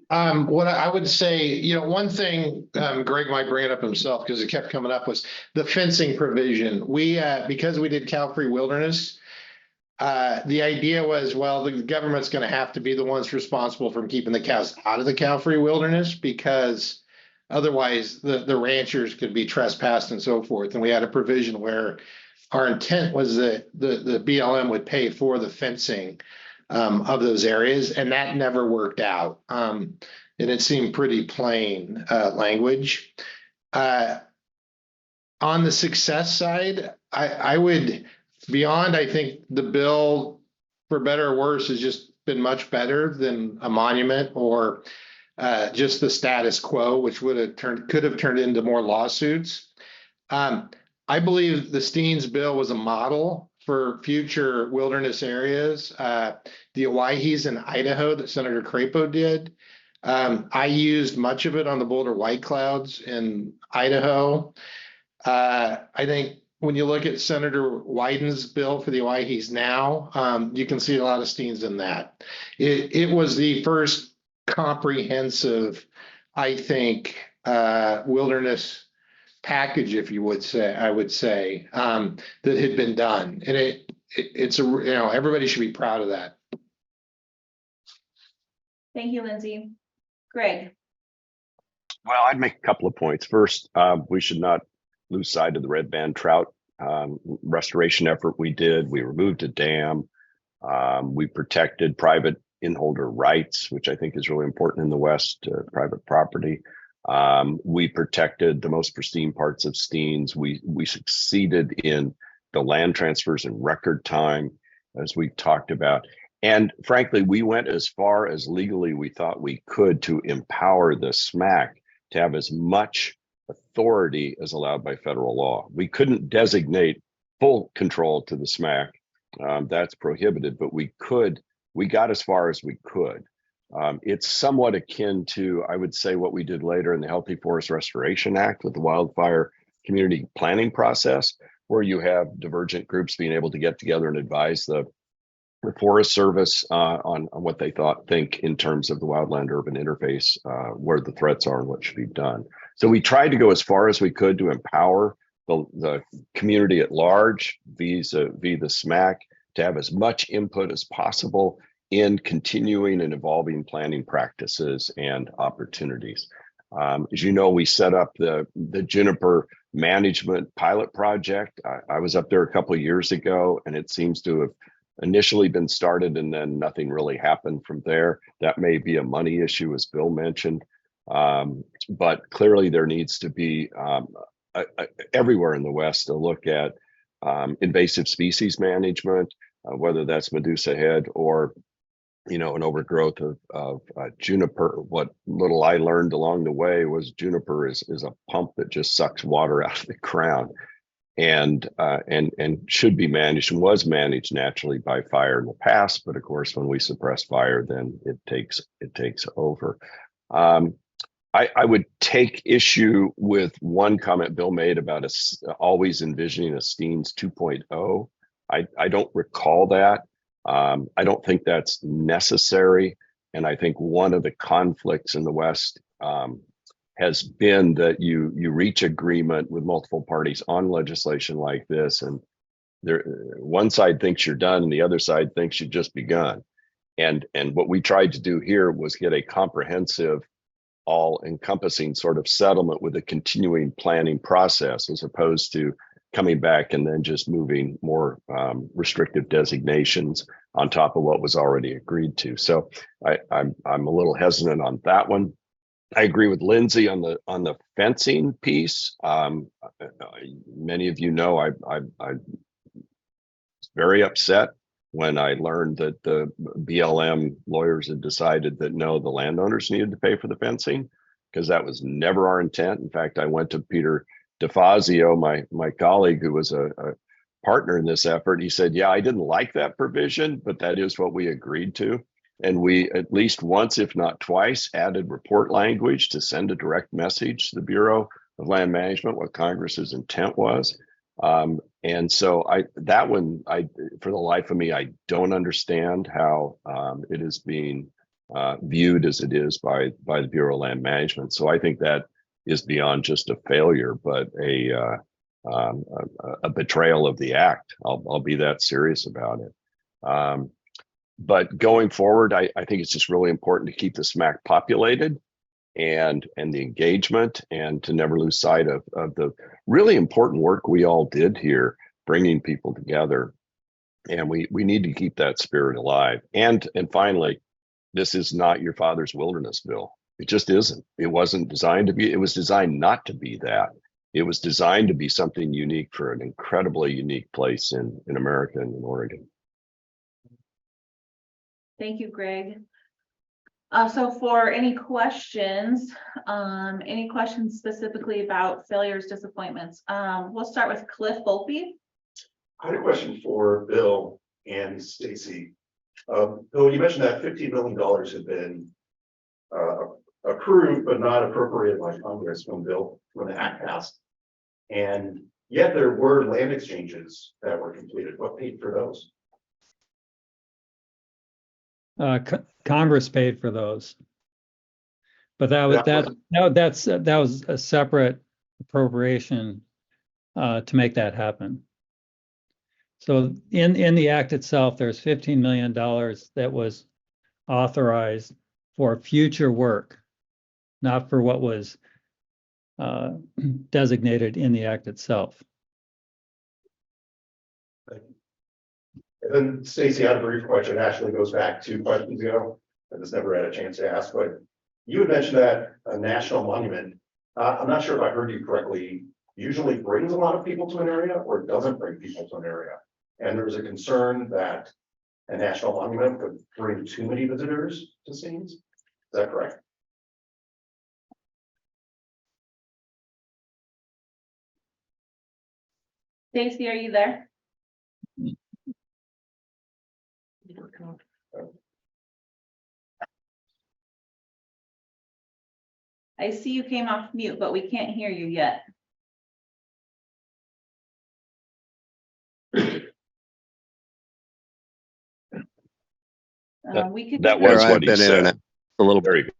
What I would say, one thing Greg might bring it up himself because it kept coming up was the fencing provision. We, because we did cow-free wilderness, the idea was, well, the government's going to have to be the ones responsible for keeping the cows out of the cow-free wilderness, because otherwise the ranchers could be trespassed and so forth. And we had a provision where our intent was that the BLM would pay for the fencing of those areas, and that never worked out. And it seemed pretty plain language. On the success side, I would, beyond, I think the bill, for better or worse, has just been much better than a monument or just the status quo, which could have turned into more lawsuits. I believe the Steens bill was a model for future wilderness areas. The Owyhees in Idaho that Senator Crapo did. I used much of it on the Boulder White Clouds in Idaho. I think when you look at Senator Wyden's bill for the Owyhees now, you can see a lot of Steens in that. It was the first comprehensive, I think, wilderness package, if you would say, I would say, that had been done. And it's everybody should be proud of that. Thank you, Lindsay. Greg. Well, I'd make a couple of points. First, we should not lose sight of the red band trout restoration effort we did. We removed a dam. We protected private inholder rights, which I think is really important in the West, private property. We protected the most pristine parts of Steens. We succeeded in the land transfers in record time, as we talked about. And frankly, we went as far as legally we thought we could to empower the SMAC to have as much authority as allowed by federal law. We couldn't designate full control to the SMAC. That's prohibited, but we got as far as we could. It's somewhat akin to, I would say, what we did later in the Healthy Forest Restoration Act with the Wildfire Community Planning process, where you have divergent groups being able to get together and advise the Forest Service on what they think in terms of the wildland urban interface, where the threats are and what should be done. So we tried to go as far as we could to empower the community at large, vis-a-vis the SMAC, to have as much input as possible in continuing and evolving planning practices and opportunities. As you know, we set up the Juniper Management Pilot Project. I was up there a couple of years ago, and it seems to have initially been started and then nothing really happened from there. That may be a money issue, as Bill mentioned, but clearly there needs to be everywhere in the West to look at invasive species management, whether that's Medusa head or an overgrowth of juniper. What little I learned along the way was juniper is a pump that just sucks water out of the ground, and should be managed and was managed naturally by fire in the past. But of course, when we suppress fire, then it takes over. I would take issue with one comment Bill made about us always envisioning a Steens 2.0. I don't recall that. I don't think that's necessary. And I think one of the conflicts in the West has been that you reach agreement with multiple parties on legislation like this, and one side thinks you're done and the other side thinks you've just begun. And what we tried to do here was get a comprehensive, all-encompassing sort of settlement with a continuing planning process, as opposed to coming back and then just moving more restrictive designations on top of what was already agreed to. So I'm a little hesitant on that one. I agree with Lindsay on the fencing piece. Many of you know I was very upset when I learned that the BLM lawyers had decided that no, the landowners needed to pay for the fencing, because that was never our intent. In fact, I went to Peter DeFazio, my colleague who was a partner in this effort. He said, yeah, I didn't like that provision, but that is what we agreed to. And we at least once, if not twice, added report language to send a direct message to the Bureau of Land Management what Congress's intent was. And so that one, for the life of me, I don't understand how it is being viewed as it is by the Bureau of Land Management. So I think that is beyond just a failure, but a betrayal of the act. I'll be that serious about it. But going forward, I think it's just really important to keep the SMAC populated and the engagement, and to never lose sight of the really important work we all did here, bringing people together. And we need to keep that spirit alive. And finally, this is not your father's wilderness bill. It just isn't. It wasn't designed to be. It was designed not to be that. It was designed to be something unique for an incredibly unique place in America and in Oregon. Thank you, Greg. So for any questions specifically about failures, disappointments, we'll start with Cliff Volpe. I had a question for Bill and Stacy. Bill, you mentioned that $15 million had been approved but not appropriated by Congress when the act passed, and yet there were land exchanges that were completed. What paid for those? Congress paid for those, but that was a separate appropriation to make that happen. So in the act itself, there's $15 million that was authorized for future work, not for what was designated in the act itself. And then Stacy, I had a brief question, actually goes back 2 questions ago. I just never had a chance to ask, but you had mentioned that a national monument, I'm not sure if I heard you correctly, usually brings a lot of people to an area or doesn't bring people to an area. And there's a concern that a national monument could bring too many visitors to scenes. Is that correct? Stacy, are you there? I see you came off mute, but we can't hear you yet. We can. That was There, what I've he been in and said. out a little Very bit.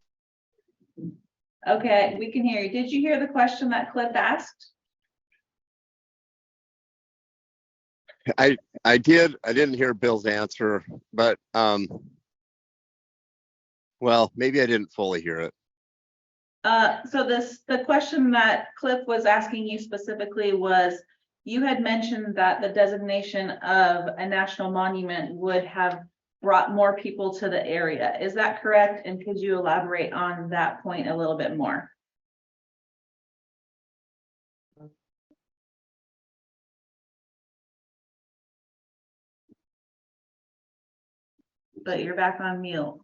good. Okay, we can hear you. Did you hear the question that Cliff asked? I did. I didn't hear Bill's answer, but well, maybe I didn't fully hear it. So the question that Cliff was asking you specifically was, you had mentioned that the designation of a national monument would have brought more people to the area. Is that correct? And could you elaborate on that point a little bit more? But you're back on mute.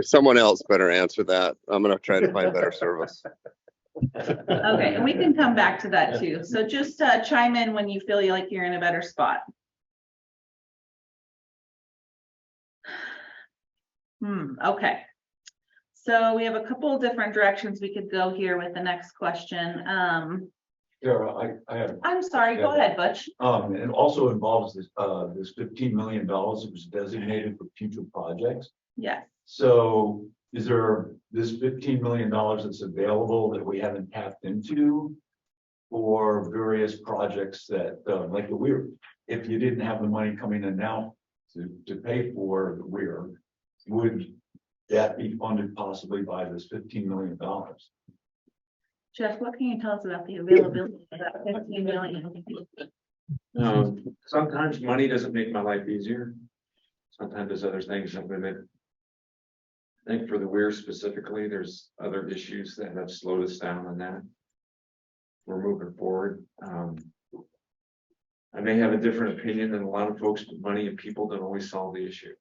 Someone else better answer that. I'm gonna try to find better service. Okay, and we can come back to that too. So just chime in when you feel like you're in a better spot. Okay. So we have a couple of different directions we could go here with the next question. Sarah, I have. I'm sorry, go ahead, Butch. It also involves this $15 million that was designated for future projects. Yes. So is there this $15 million that's available that we haven't tapped into for various projects that, like the weir? If you didn't have the money coming in now to pay for the weir, would that be funded possibly by this $15 million? Jeff, what can you tell us about the availability of that 15 million? Sometimes money doesn't make my life easier. Sometimes there's other things that limit. I think for the weir specifically, there's other issues that have slowed us down on that. We're moving forward. I may have a different opinion than a lot of folks, but money and people don't always solve the issue.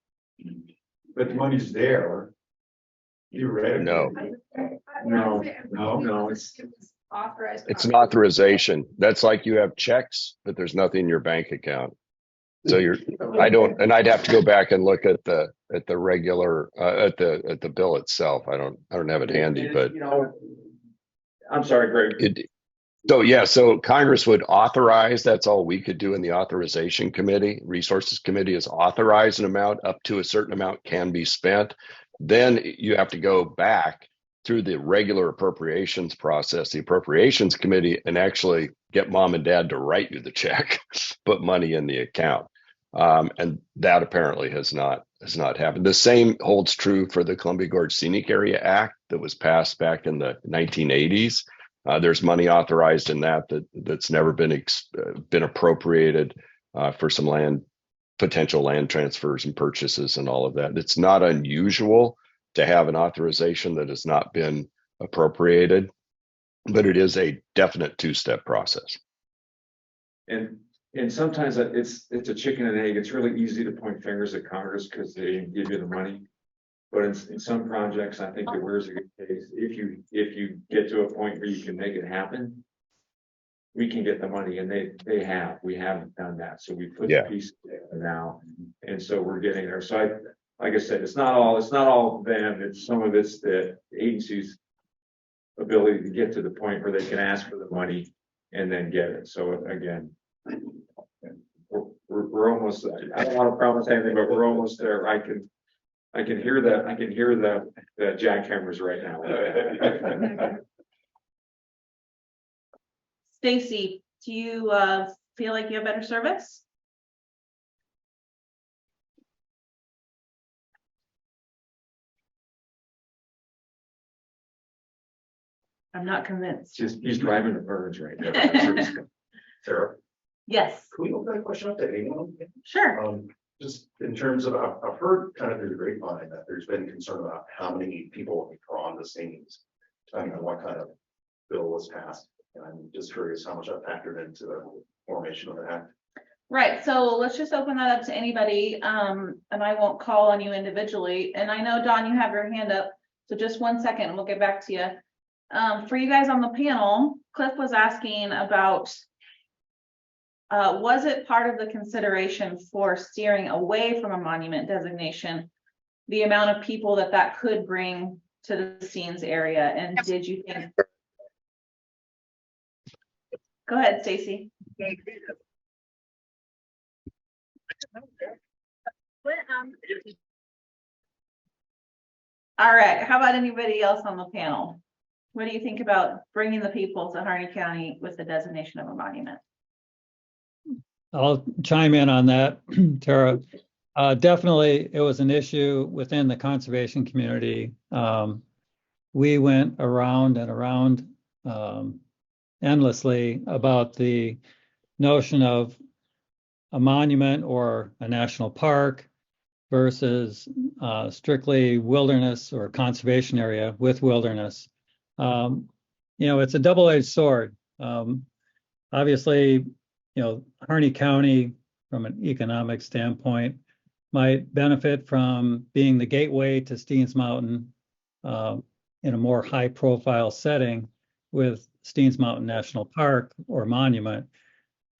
But the money's there. No, No, Authorized. it's an authorization. That's like you have checks, but there's nothing in your bank account. So and I'd have to go back and look at the regular, at the bill itself. I don't have it handy, but. I'm sorry, Greg. So Congress would authorize, that's all we could do in the authorization committee. Resources committee is authorize an amount, up to a certain amount can be spent. Then you have to go back through the regular appropriations process, the appropriations committee, and actually get mom and dad to write you the check, put money in the account. And that apparently has not happened. The same holds true for the Columbia Gorge Scenic Area Act that was passed back in the 1980s. There's money authorized in that's never been appropriated for some potential land transfers and purchases and all of that. It's not unusual to have an authorization that has not been appropriated, but it is a definite two-step process. And sometimes it's a chicken and egg. It's really easy to point fingers at Congress because they give you the money. But in some projects, I think the weirs a good case. If you get to a point where you can make it happen, we can get the money, and we haven't done that. So we put the pieces together now, and so we're getting there. So like I said, it's not all them. It's some of it's the agency's ability to get to the point where they can ask for the money and then get it. So again, we're almost. I don't want to promise anything, but we're almost there. I can hear that. I can hear the jackhammers right now. Stacy, do you feel like you have better service? I'm not convinced. He's driving the birds right now. Sarah? Yes. Can we open that question up to anyone? Sure. Just in terms of, I've heard kind of through the grapevine that there's been concern about how many people will be drawn to scenes, depending on what kind of bill was passed. And I'm just curious how much that factored into the formation of the act. Right, so let's just open that up to anybody, and I won't call on you individually. And I know, Dawn, you have your hand up, so just 1 second and we'll get back to you. For you guys on the panel, Cliff was asking about, was it part of the consideration for steering away from a monument designation, the amount of people that could bring to the scenes area? And did you think? Go ahead, Stacy. All right, how about anybody else on the panel? What do you think about bringing the people to Harney County with the designation of a monument? I'll chime in on that, Tara. Definitely, it was an issue within the conservation community. We went around and around endlessly about the notion of a monument or a national park versus strictly wilderness or conservation area with wilderness. It's a double-edged sword. Obviously, Harney County, from an economic standpoint, might benefit from being the gateway to Steens Mountain in a more high-profile setting with Steens Mountain National Park or monument.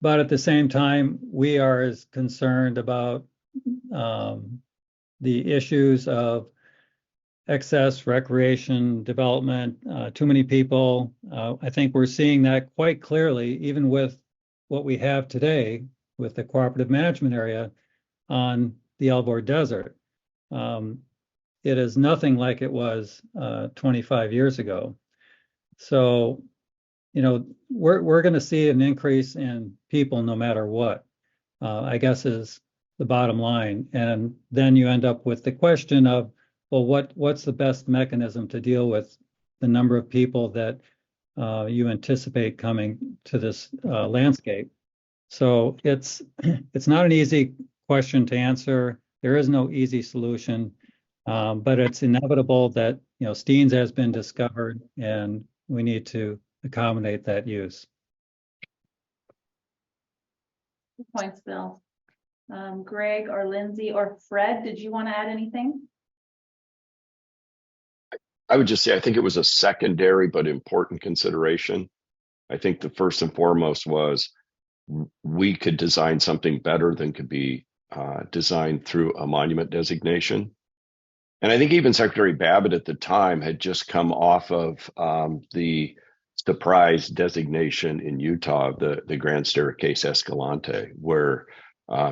But at the same time, we are as concerned about the issues of excess recreation development, too many people. I think we're seeing that quite clearly, even with what we have today with the cooperative management area on the Elbor Desert. It is nothing like it was 25 years ago. So, we're going to see an increase in people no matter what, I guess is the bottom line. And then you end up with the question of, well, what's the best mechanism to deal with the number of people that you anticipate coming to this landscape? So it's not an easy question to answer. There is no easy solution, but it's inevitable that Steens has been discovered, and we need to accommodate that use. Good points, Bill. Greg or Lindsay or Fred, did you want to add anything? I would just say I think it was a secondary but important consideration. I think the first and foremost was we could design something better than could be designed through a monument designation. And I think even Secretary Babbitt at the time had just come off of the surprise designation in Utah, the Grand Staircase Escalante, where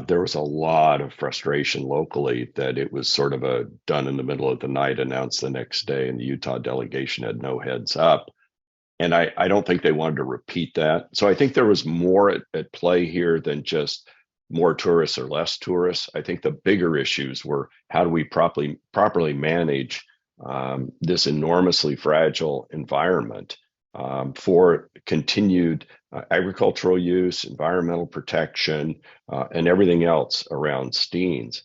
there was a lot of frustration locally that it was sort of a done in the middle of the night, announced the next day, and the Utah delegation had no heads up. And I don't think they wanted to repeat that. So I think there was more at play here than just more tourists or less tourists. I think the bigger issues were how do we properly manage this enormously fragile environment for continued agricultural use, environmental protection, and everything else around Steens.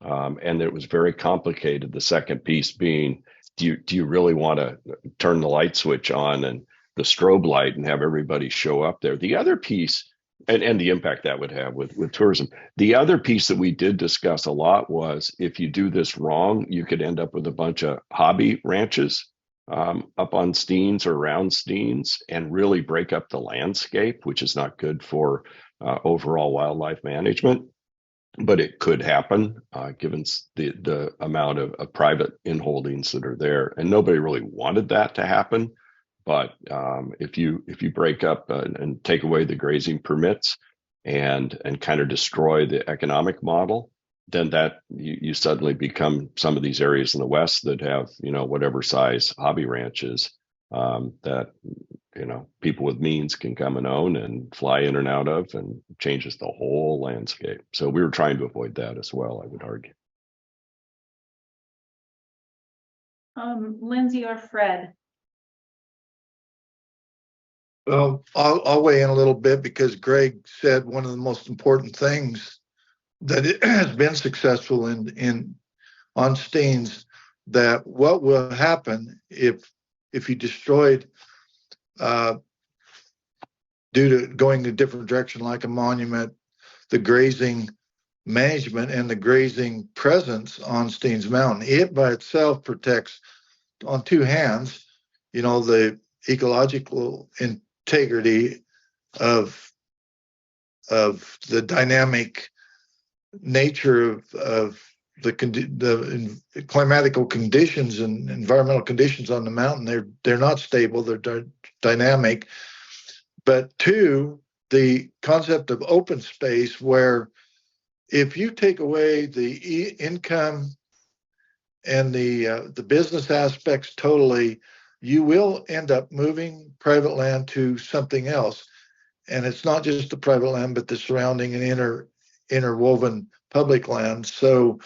And it was very complicated. The second piece being, do you really want to turn the light switch on and the strobe light and have everybody show up there? The other piece, and the impact that would have with tourism. The other piece that we did discuss a lot was if you do this wrong, you could end up with a bunch of hobby ranches up on Steens or around Steens and really break up the landscape, which is not good for overall wildlife management. But it could happen given the amount of private inholdings that are there, and nobody really wanted that to happen. But if you break up and take away the grazing permits and kind of destroy the economic model, then that you suddenly become some of these areas in the West that have whatever size hobby ranches that people with means can come and own and fly in and out of, and changes the whole landscape. So we were trying to avoid that as well, I would argue. Lindsay or Fred? Well, I'll weigh in a little bit because Greg said one of the most important things that it has been successful on Steens, that what will happen if you destroyed due to going a different direction like a monument, the grazing management and the grazing presence on Steens Mountain, it by itself protects on two hands, the ecological integrity of the dynamic nature of the climatical conditions and environmental conditions on the mountain. They're not stable, they're dynamic. But two, the concept of open space where if you take away the income and the business aspects totally, you will end up moving private land to something else. And it's not just the private land, but the surrounding and interwoven public land. So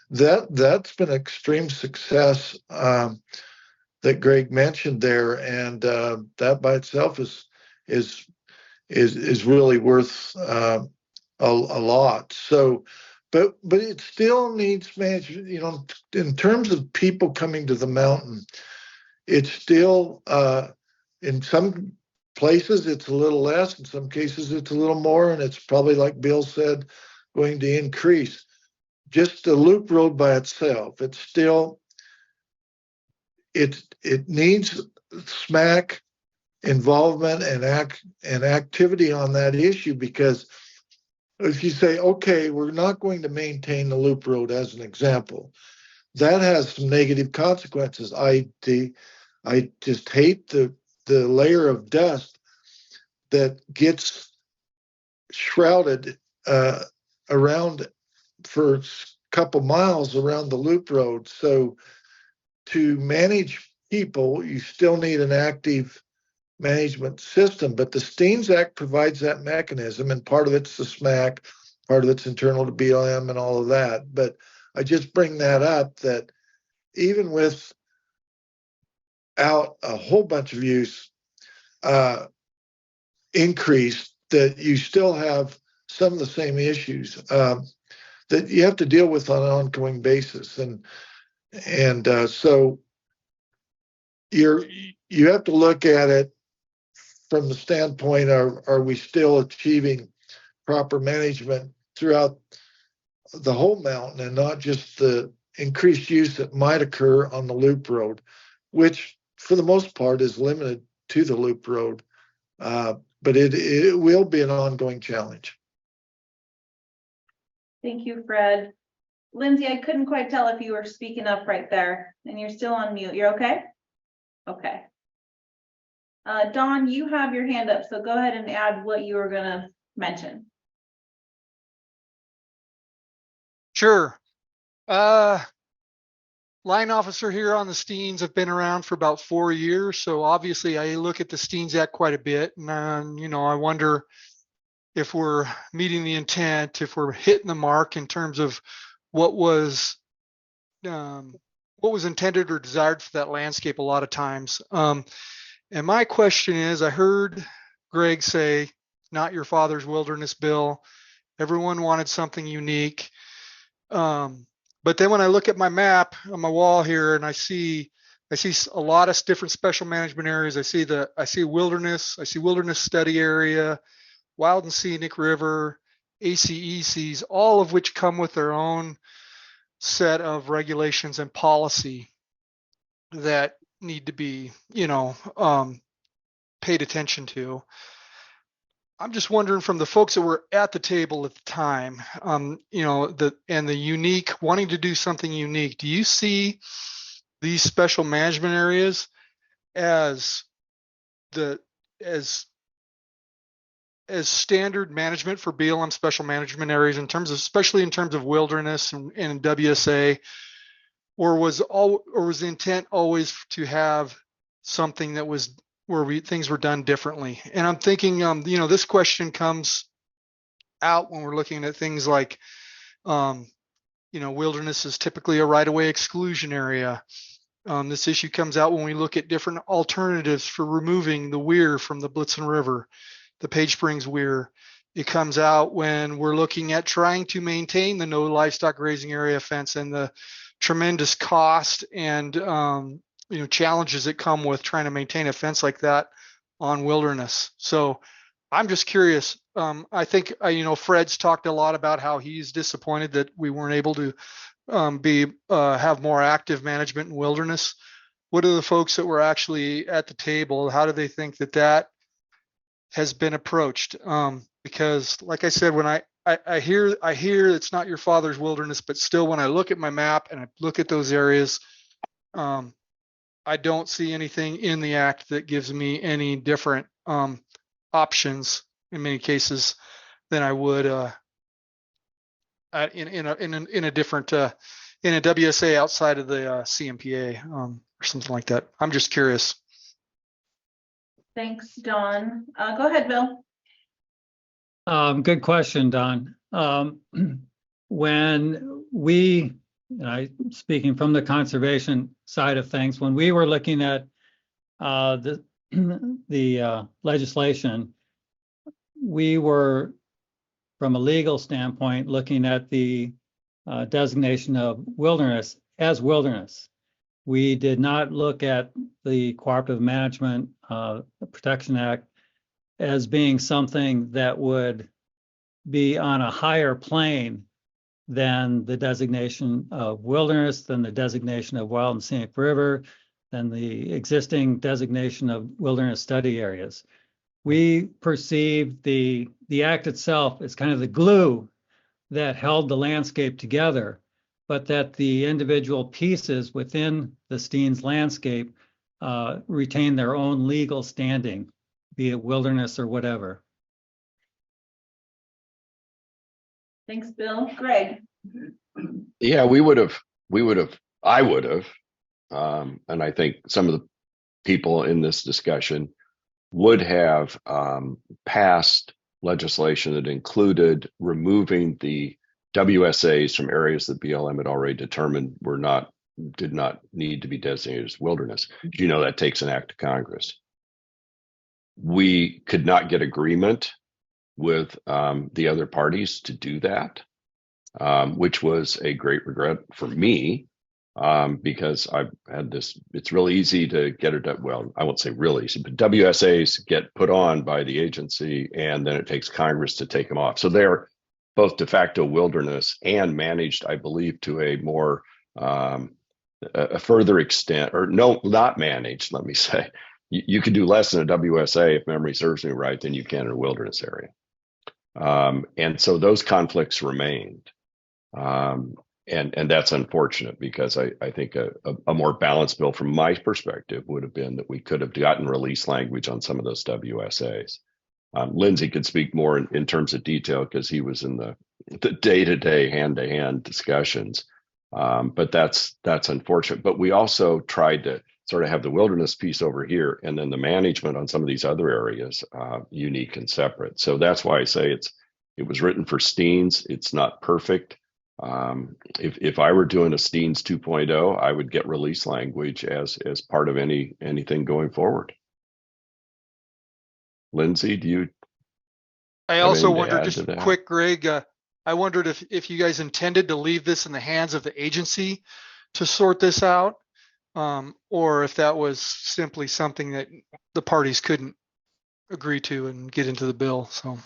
that's been extreme success that Greg mentioned there, and that by itself is really worth a lot. So, but it still needs management. You know, in terms of people coming to the mountain, it's still in some places it's a little less, in some cases it's a little more, and it's probably, like Bill said, going to increase. Just the loop road by itself, it's still it needs SMAC involvement and activity on that issue, because if you say, okay, we're not going to maintain the loop road as an example, that has some negative consequences. I just hate the layer of dust that gets shrouded around for a couple miles around the loop road. So to manage people, you still need an active management system, but the Steens Act provides that mechanism, and part of it's the SMAC, part of it's internal to BLM and all of that. But I just bring that up, that even without a whole bunch of use increase, that you still have some of the same issues that you have to deal with on an ongoing basis. And so you have to look at it from the standpoint of, are we still achieving proper management throughout the whole mountain, and not just the increased use that might occur on the loop road, which for the most part is limited to the loop road. But it will be an ongoing challenge. Thank you, Fred. Lindsay, I couldn't quite tell if you were speaking up right there, and you're still on mute. You're okay? Okay. Dawn, you have your hand up, so go ahead and add what you were gonna mention. Sure. Line officer here on the Steens. Have been around for about 4 years, so obviously I look at the Steens Act quite a bit, and you know, I wonder if we're meeting the intent, if we're hitting the mark in terms of what was intended or desired for that landscape a lot of times. And my question is, I heard Greg say, not your father's wilderness bill. Everyone wanted something unique. But then when I look at my map on my wall here, and I see a lot of different special management areas. I see wilderness, study area, wild and scenic river, ACECs, all of which come with their own set of regulations and policy that need to be, paid attention to. I'm just wondering, from the folks that were at the table at the time, the unique, wanting to do something unique, do you see these special management areas as standard management for BLM special management areas, especially in terms of wilderness and WSA, or was the intent always to have something that was where things were done differently? And I'm thinking, this question comes out when we're looking at things like, wilderness is typically a right-of-way exclusion area. This issue comes out when we look at different alternatives for removing the weir from the Blitzen River, the Page Springs weir. It comes out when we're looking at trying to maintain the no livestock grazing area fence, and the tremendous cost and challenges that come with trying to maintain a fence like that on wilderness. So I'm just curious. I think Fred's talked a lot about how he's disappointed that we weren't able to have more active management in wilderness. What are the folks that were actually at the table? How do they think that has been approached? Because like I said, when I hear it's not your father's wilderness, but still, when I look at my map and I look at those areas, I don't see anything in the act that gives me any different options in many cases than I would in a different in a WSA outside of the CMPA or something like that. I'm just curious. Thanks, Don. Go ahead, Bill. Good question, Don. When we, speaking from the conservation side of things, when we were looking at the legislation, we were, from a legal standpoint, looking at the designation of wilderness as wilderness. We did not look at the Cooperative Management Protection Act as being something that would be on a higher plane than the designation of wilderness, than the designation of wild and scenic river, than the existing designation of wilderness study areas. We perceived the act itself as kind of the glue that held the landscape together, but that the individual pieces within the Steens landscape retain their own legal standing, be it wilderness or whatever. Thanks, Bill. Greg. Yeah, I would have, and I think some of the people in this discussion would have passed legislation that included removing the WSAs from areas that BLM had already determined did not need to be designated as wilderness. You know, that takes an act of Congress. We could not get agreement with the other parties to do that, which was a great regret for me, because I've had this. It's really easy to get it. Well, I won't say really easy, but WSAs get put on by the agency, and then it takes Congress to take them off. So they're both de facto wilderness and managed, I believe, to a more a further extent, or no, not managed. Let me say, you could do less in a WSA, if memory serves me right, than you can in a wilderness area. And so those conflicts remained. And that's unfortunate, because I think a more balanced bill from my perspective would have been that we could have gotten release language on some of those WSAs. Lindsay could speak more in terms of detail, because he was in the day-to-day, hand-to-hand discussions. But that's unfortunate. But we also tried to sort of have the wilderness piece over here, and then the management on some of these other areas unique and separate. So that's why I say it was written for Steens. It's not perfect. If I were doing a Steens 2.0, I would get release language as part of anything going forward. Lindsay, do you? I also wondered, just quick, Greg, I wondered if you guys intended to leave this in the hands of the agency to sort this out, or if that was simply something that the parties couldn't agree to and get into the bill. So.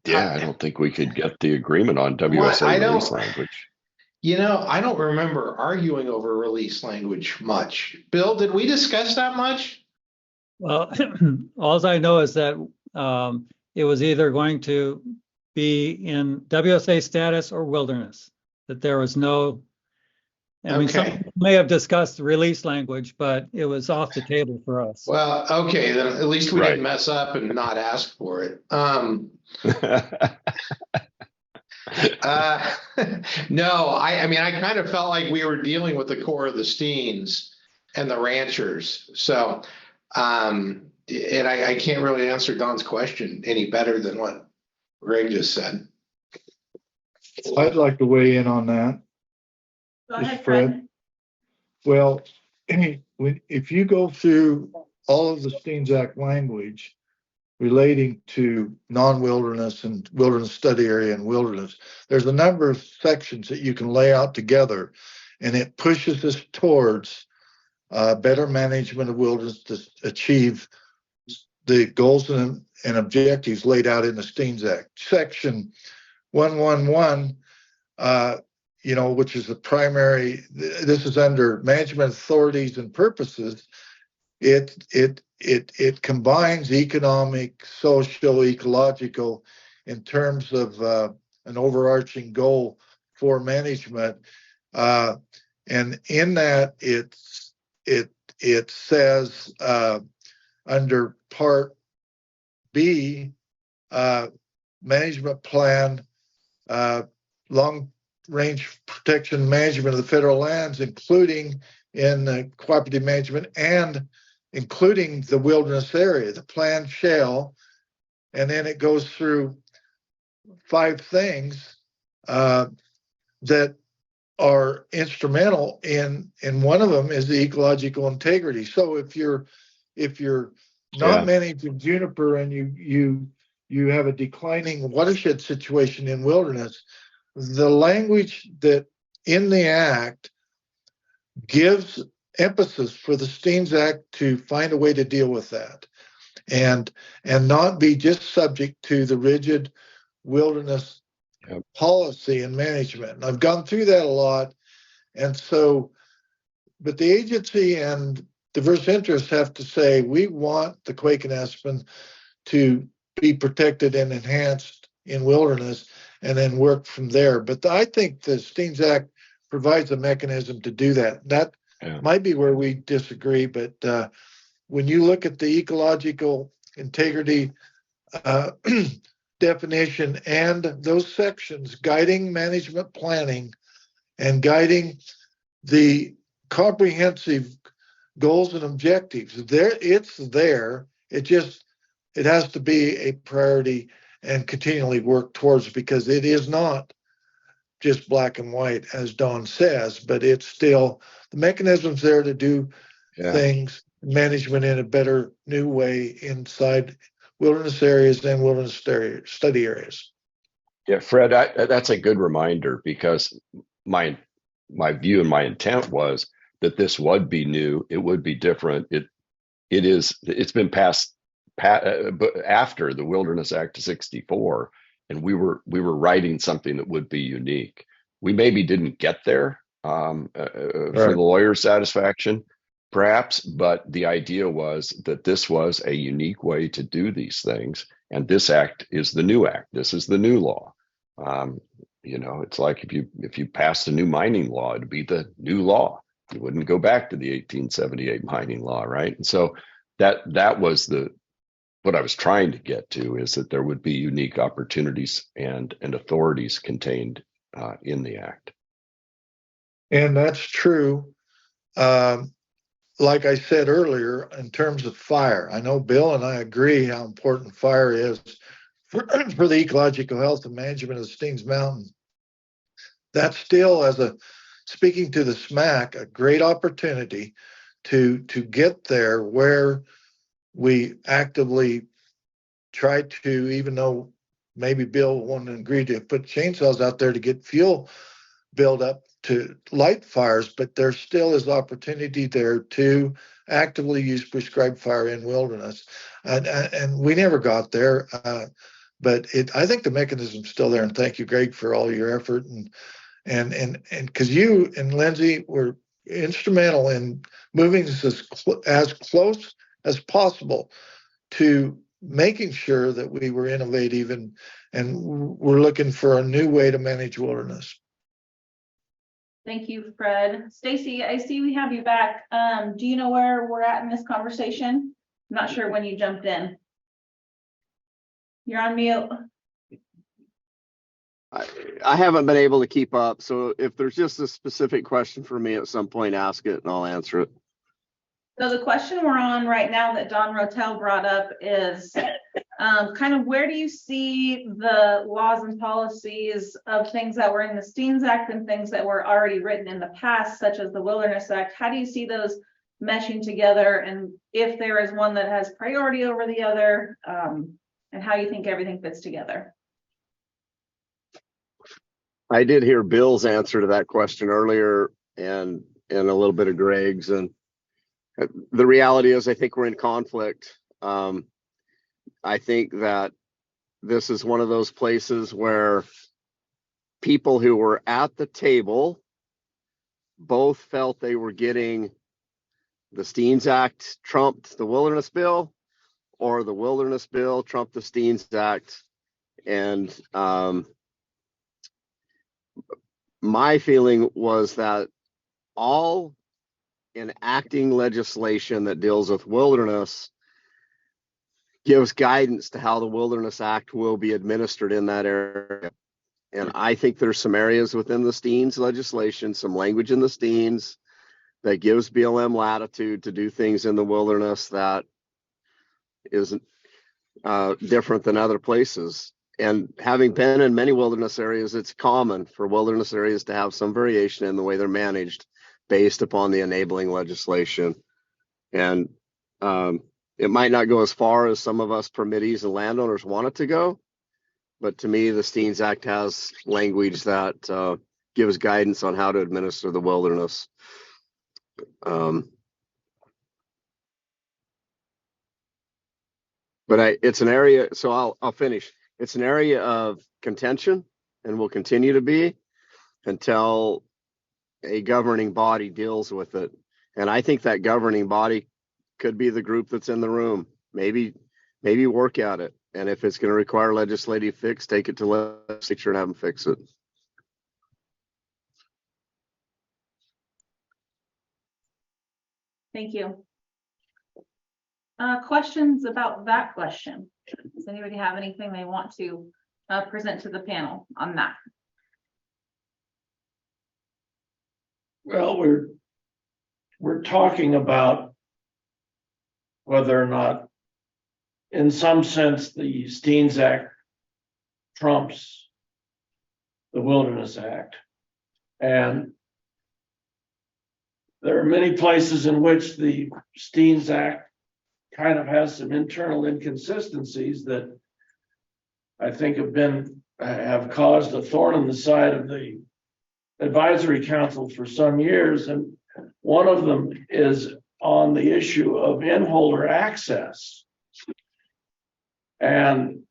Yeah, I don't think we could get the agreement on WSA release language. You know, I don't remember arguing over release language much. Bill, did we discuss that much? Well, all I know is that it was either going to be in WSA status or wilderness, that there was no, I mean, some people may have discussed the release language, but it was off the table for us. Well, okay, then at least we didn't mess up and not ask for it. No, I mean, I kind of felt like we were dealing with the core of the Steens and the ranchers. So, and I can't really answer Don's question any better than what Greg just said. I'd like to weigh in on that. Go ahead, Fred. Well, if you go through all of the Steens Act language relating to non-wilderness and wilderness study area and wilderness, there's a number of sections that you can lay out together, and it pushes us towards better management of wilderness to achieve the goals and objectives laid out in the Steens Act. Section 111, which is the primary, this is under management authorities and purposes. It combines economic, social, ecological in terms of an overarching goal for management. And in that, it says under Part B, management plan long-range protection management of the federal lands, including in cooperative management and including the wilderness area. The plan shall, and then it goes through 5 things that are instrumental in one of them is the ecological integrity. So if you're not managing juniper and you have a declining watershed situation in wilderness, the language that in the act gives emphasis for the Steens Act to find a way to deal with that and not be just subject to the rigid wilderness policy and management. And I've gone through that a lot. And so, but the agency and diverse interests have to say, we want the quake and aspen to be protected and enhanced in wilderness and then work from there. But I think the Steens Act provides a mechanism to do that. That might be where we disagree, but when you look at the ecological integrity definition and those sections guiding management planning and guiding the comprehensive goals and objectives, it's there. It has to be a priority and continually work towards, because it is not just black and white, as Don says, but it's still the mechanisms there to do things, management in a better new way inside wilderness areas and wilderness study areas. Yeah, Fred, that's a good reminder, because my view and my intent was that this would be new. It would be different. It's been passed after the Wilderness Act of 64, and we were writing something that would be unique. We maybe didn't get there for the lawyer's satisfaction, perhaps, but the idea was that this was a unique way to do these things, and this act is the new act. This is the new law. It's like if you passed a new mining law, it'd be the new law. You wouldn't go back to the 1878 mining law, right? And so that was what I was trying to get to, is that there would be unique opportunities and authorities contained in the act. And that's true. Like I said earlier, in terms of fire, I know Bill and I agree how important fire is for the ecological health and management of the Steens Mountain. That's still, speaking to the SMAC, a great opportunity to get there, where we actively try to, even though maybe Bill won't agree to put chainsaws out there to get fuel build up to light fires, but there still is opportunity there to actively use prescribed fire in wilderness. And we never got there, but I think the mechanism's still there. And thank you, Greg, for all your effort. And because you and Lindsay were instrumental in moving this as close as possible to making sure that we were innovative and we're looking for a new way to manage wilderness. Thank you, Fred. Stacy, I see we have you back. Do you know where we're at in this conversation? I'm not sure when you jumped in. You're on mute. I haven't been able to keep up. So if there's just a specific question for me at some point, ask it and I'll answer it. So the question we're on right now that Don Rotel brought up is kind of, where do you see the laws and policies of things that were in the Steens Act and things that were already written in the past, such as the Wilderness Act? How do you see those meshing together, and if there is one that has priority over the other, and how you think everything fits together? I did hear Bill's answer to that question earlier, and a little bit of Greg's, and the reality is I think we're in conflict. I think that this is one of those places where people who were at the table both felt they were getting the Steens Act trumped the Wilderness Bill, or the Wilderness Bill trumped the Steens Act. And my feeling was that all enacting legislation that deals with wilderness gives guidance to how the Wilderness Act will be administered in that area. And I think there's some areas within the Steens legislation, some language in the Steens that gives BLM latitude to do things in the wilderness that isn't different than other places. And having been in many wilderness areas, it's common for wilderness areas to have some variation in the way they're managed based upon the enabling legislation. And it might not go as far as some of us permittees and landowners want it to go, but to me, the Steens Act has language that gives guidance on how to administer the wilderness. But it's an area, so I'll finish. It's an area of contention and will continue to be until a governing body deals with it. And I think that governing body could be the group that's in the room. Maybe work at it. And if it's going to require legislative fix, take it to legislature and have them fix it. Thank you. Questions about that question? Does anybody have anything they want to present to the panel on that? Well, we're talking about whether or not, in some sense, the Steens Act trumps the Wilderness Act. And there are many places in which the Steens Act kind of has some internal inconsistencies that I think have caused a thorn in the side of the advisory council for some years. And one of them is on the issue of inholder access. And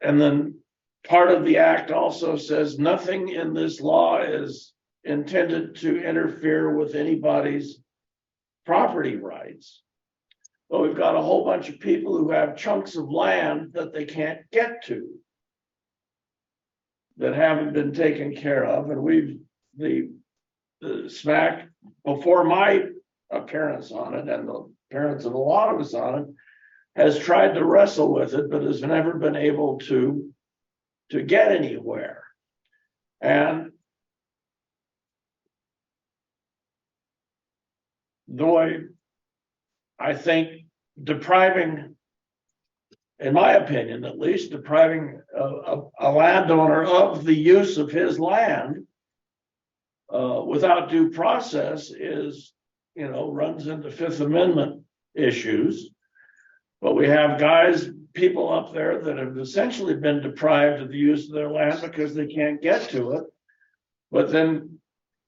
then part of the act also says nothing in this law is intended to interfere with anybody's property rights. But we've got a whole bunch of people who have chunks of land that they can't get to, that haven't been taken care of. And the SMAC, before my appearance on it and the appearance of a lot of us on it, has tried to wrestle with it, but has never been able to get anywhere. And though I think depriving, in my opinion at least, depriving a landowner of the use of his land without due process is, runs into Fifth Amendment issues. But we have people up there that have essentially been deprived of the use of their land because they can't get to it. But then,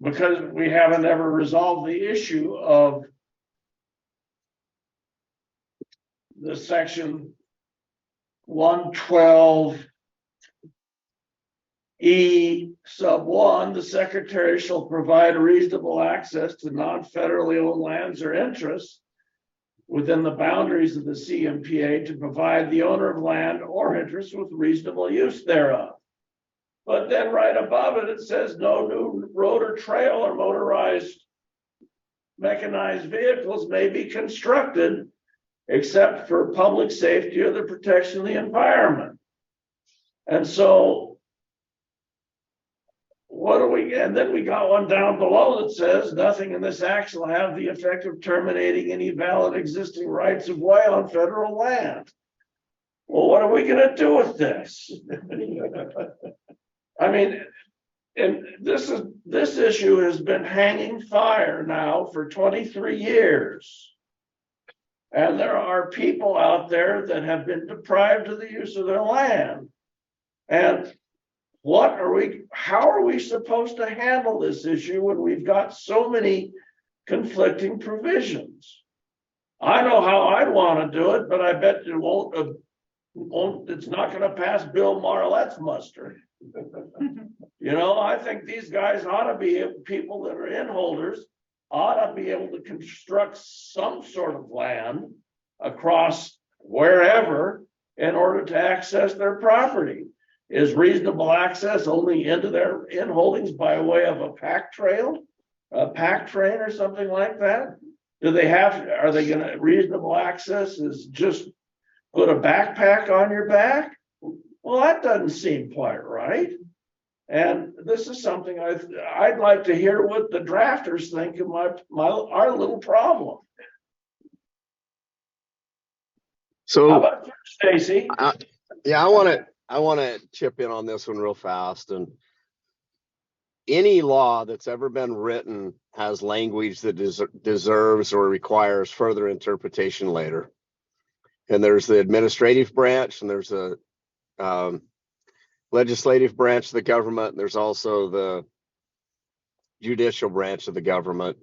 because we haven't ever resolved the issue of the section 112E sub 1, the secretary shall provide reasonable access to non-federally owned lands or interests within the boundaries of the CMPA to provide the owner of land or interest with reasonable use thereof. But then right above it, it says no new road or trail or motorized mechanized vehicles may be constructed except for public safety or the protection of the environment. And so and then we got one down below that says nothing in this act shall have the effect of terminating any valid existing rights of way on federal land. Well, what are we going to do with this? I mean, and this issue has been hanging fire now for 23 years. And there are people out there that have been deprived of the use of their land. And how are we supposed to handle this issue when we've got so many conflicting provisions? I know how I'd want to do it, but I bet it it's not going to pass Bill Marlette's muster. I think these guys ought to be, people that are in holders ought to be able to construct some sort of land across wherever in order to access their property. Is reasonable access only into their in holdings by way of a pack trail, a pack train or something like that? Are they going to, reasonable access is just put a backpack on your back? Well, that doesn't seem quite right. And this is something I'd like to hear what the drafters think of our little problem. So, How about you, Stacy? yeah, I want to chip in on this one real fast. And any law that's ever been written has language that deserves or requires further interpretation later. And there's the administrative branch, and there's a legislative branch of the government, and there's also the judicial branch of the government.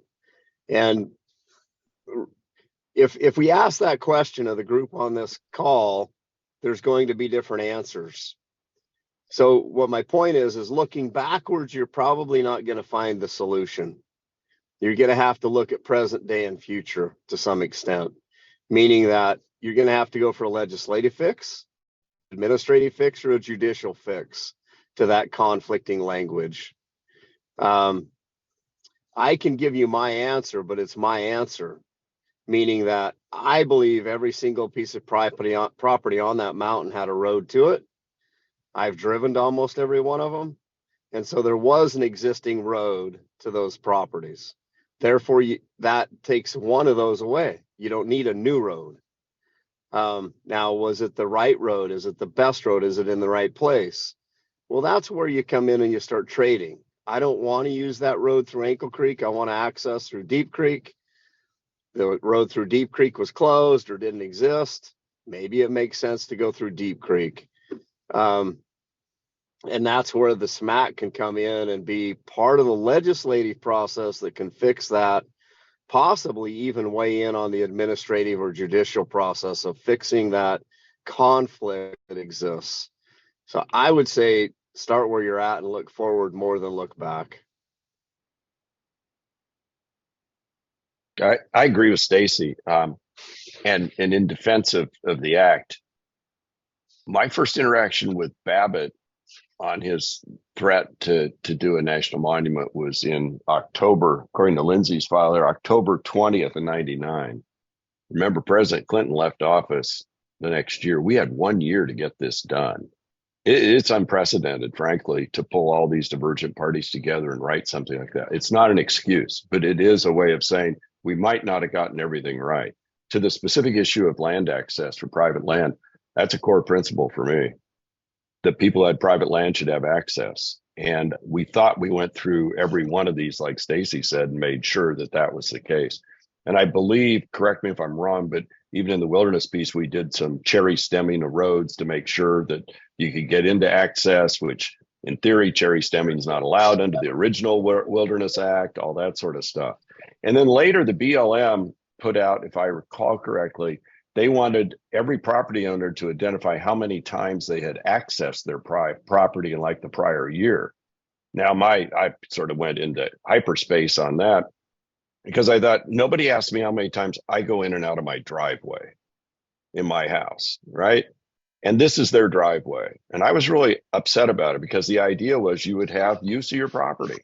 And if we ask that question of the group on this call, there's going to be different answers. So what my point is looking backwards, you're probably not going to find the solution. You're going to have to look at present day and future to some extent, meaning that you're going to have to go for a legislative fix, administrative fix, or a judicial fix to that conflicting language. I can give you my answer, but it's my answer, meaning that I believe every single piece of property on that mountain had a road to it. I've driven to almost every one of them. And so there was an existing road to those properties. Therefore, that takes one of those away. You don't need a new road. Now, was it the right road? Is it the best road? Is it in the right place? Well, that's where you come in and you start trading. I don't want to use that road through Ankle Creek. I want to access through Deep Creek. The road through Deep Creek was closed or didn't exist. Maybe it makes sense to go through Deep Creek. And that's where the SMAC can come in and be part of the legislative process that can fix that, possibly even weigh in on the administrative or judicial process of fixing that conflict that exists. So I would say start where you're at and look forward more than look back. I agree with Stacy. And in defense of the act, my first interaction with Babbitt on his threat to do a national monument was in October, according to Lindsay's file there, October 20th of 99. Remember, President Clinton left office the next year. We had 1 year to get this done. It's unprecedented, frankly, to pull all these divergent parties together and write something like that. It's not an excuse, but it is a way of saying we might not have gotten everything right. To the specific issue of land access for private land, that's a core principle for me. That people who had private land should have access. And we thought we went through every one of these, like Stacy said, and made sure that that was the case. And I believe, correct me if I'm wrong, but even in the wilderness piece, we did some cherry stemming of roads to make sure that you could get into access, which in theory, cherry stemming is not allowed under the original Wilderness Act, all that sort of stuff. And then later, the BLM put out, if I recall correctly, they wanted every property owner to identify how many times they had accessed their property in like the prior year. Now, I sort of went into hyperspace on that because I thought nobody asked me how many times I go in and out of my driveway in my house, right? And this is their driveway. And I was really upset about it because the idea was you would have use of your property.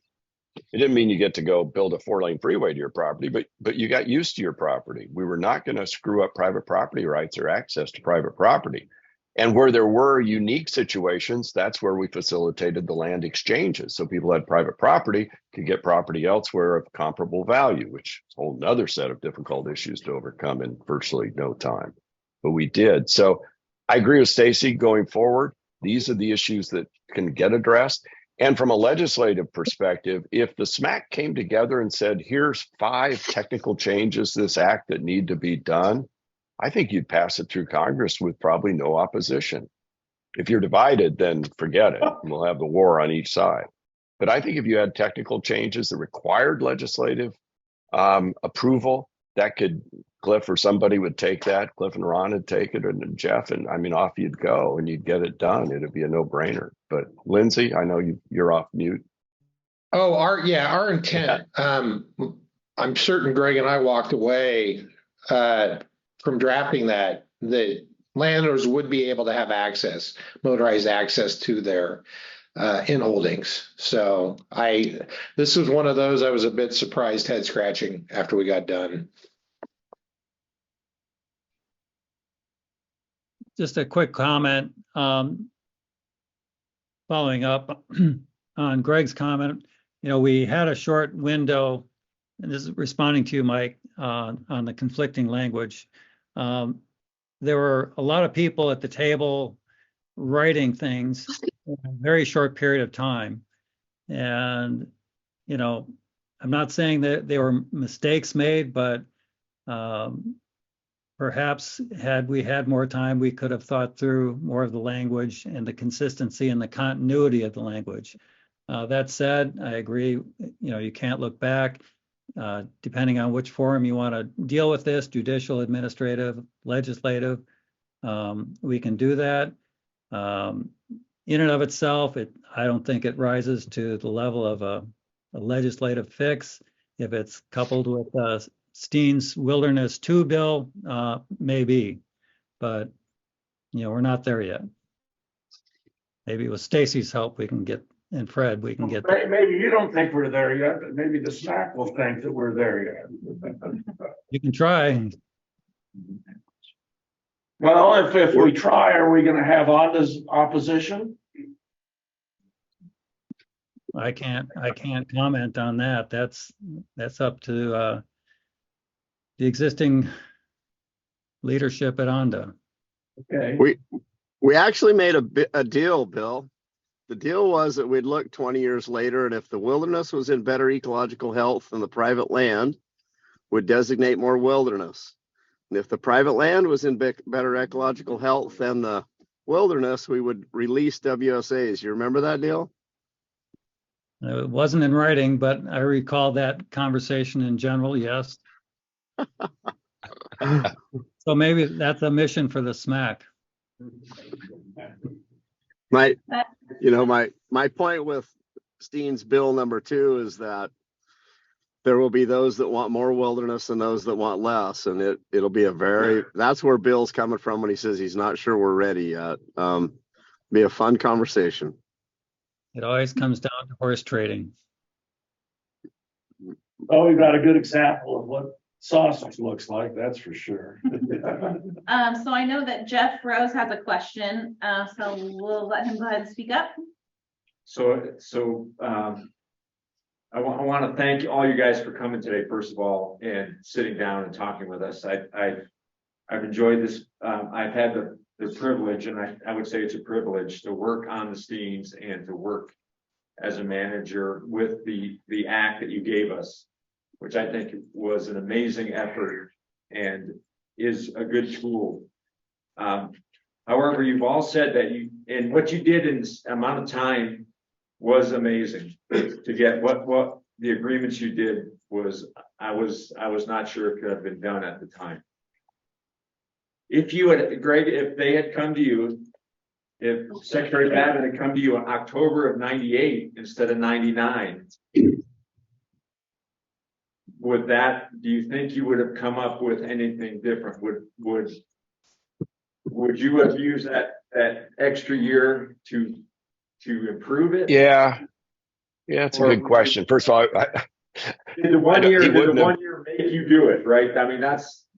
It didn't mean you get to go build a 4-lane freeway to your property, but you got used to your property. We were not going to screw up private property rights or access to private property. And where there were unique situations, that's where we facilitated the land exchanges. So people had private property could get property elsewhere of comparable value, which is a whole nother set of difficult issues to overcome in virtually no time. But we did. So I agree with Stacy going forward. These are the issues that can get addressed. And from a legislative perspective, if the SMAC came together and said, here's 5 technical changes to this act that need to be done, I think you'd pass it through Congress with probably no opposition. If you're divided, then forget it. We'll have the war on each side. But I think if you had technical changes that required legislative approval, that could, Cliff or somebody would take that. Cliff and Ron would take it, and Jeff, and I mean, off you'd go and you'd get it done. It'd be a no-brainer. But Lindsay, I know you're off mute. Oh, our intent, I'm certain Greg and I walked away from drafting that landowners would be able to have access, motorized access to their in holdings. So this was one of those I was a bit surprised, head scratching after we got done. Just a quick comment. following up on Greg's comment, we had a short window, and this is responding to you, Mike, on the conflicting language. There were a lot of people at the table writing things in a very short period of time. And, I'm not saying that there were mistakes made, but perhaps had we had more time, we could have thought through more of the language and the consistency and the continuity of the language. That said, I agree, you can't look back. Depending on which forum you want to deal with this, judicial, administrative, legislative, we can do that. In and of itself, I don't think it rises to the level of a legislative fix. If it's coupled with Steen's Wilderness 2 bill, maybe, but we're not there yet. Maybe with Stacy's help, we can get, and Fred, we can get there. Maybe you don't think we're there yet, but maybe the SMAC will think that we're there yet. You can try. Well, if we try, are we going to have ONDA's opposition? I can't comment on that. That's up to the existing leadership at ONDA. Okay. We actually made a deal, Bill. The deal was that we'd look 20 years later, and if the wilderness was in better ecological health than the private land, would designate more wilderness. And if the private land was in better ecological health than the wilderness, we would release WSAs. You remember that deal? It wasn't in writing, but I recall that conversation in general, yes. So maybe that's a mission for the SMAC. My point with Steen's bill number 2 is that there will be those that want more wilderness and those that want less. And it'll be that's where Bill's coming from when he says he's not sure we're ready yet. Be a fun conversation. It always comes down to horse trading. Oh, we've got a good example of what sausage looks like, that's for sure. So I know that Jeff Rose has a question, so we'll let him go ahead and speak up. I want to thank all you guys for coming today, first of all, and sitting down and talking with us. I've enjoyed this. I've had the privilege, and I would say it's a privilege to work on the Steens and to work as a manager with the act that you gave us, which I think was an amazing effort and is a good tool. However, you've all said that and what you did in this amount of time was amazing. To get what the agreements you did was, I was not sure it could have been done at the time. If you had, Greg, if they had come to you, if Secretary Babbitt had come to you in October of '98 instead of '99, do you think you would have come up with anything different? Would you have used that extra year to improve it? Yeah, it's a good question. First of all, did the 1 year make you do it, right? I mean,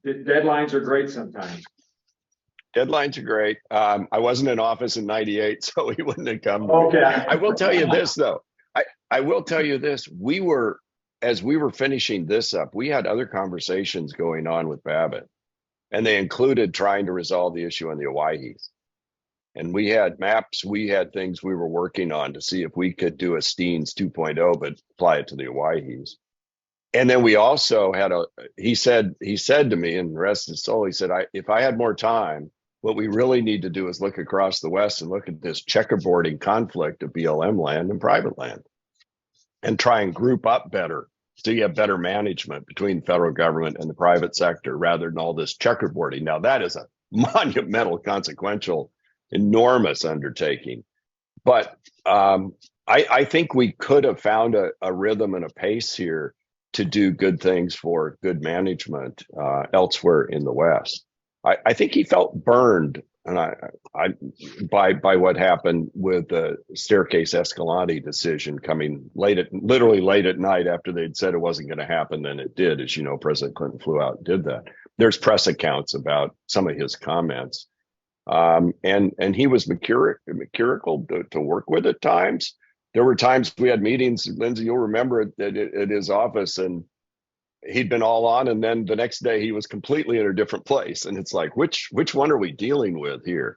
deadlines are great sometimes. Deadlines are great. I wasn't in office in '98, so he wouldn't have come. Okay. I will tell you this, though. I will tell you this. As we were finishing this up, we had other conversations going on with Babbitt, and they included trying to resolve the issue on the Owyhees. And we had maps, we had things we were working on to see if we could do a Steens 2.0, but apply it to the Owyhees. And then we also had he said to me, and the rest of his soul, he said, if I had more time, what we really need to do is look across the West and look at this checkerboarding conflict of BLM land and private land and try and group up better so you have better management between the federal government and the private sector rather than all this checkerboarding. Now, that is a monumental, consequential, enormous undertaking. But I think we could have found a rhythm and a pace here to do good things for good management elsewhere in the West. I think he felt burned by what happened with the Staircase Escalante decision coming literally late at night after they'd said it wasn't going to happen. Then it did. As you know, President Clinton flew out and did that. There's press accounts about some of his comments. And he was mercurical to work with at times. There were times we had meetings, Lindsay, you'll remember it, at his office, and he'd been all on, and then the next day he was completely in a different place. And it's like, which one are we dealing with here?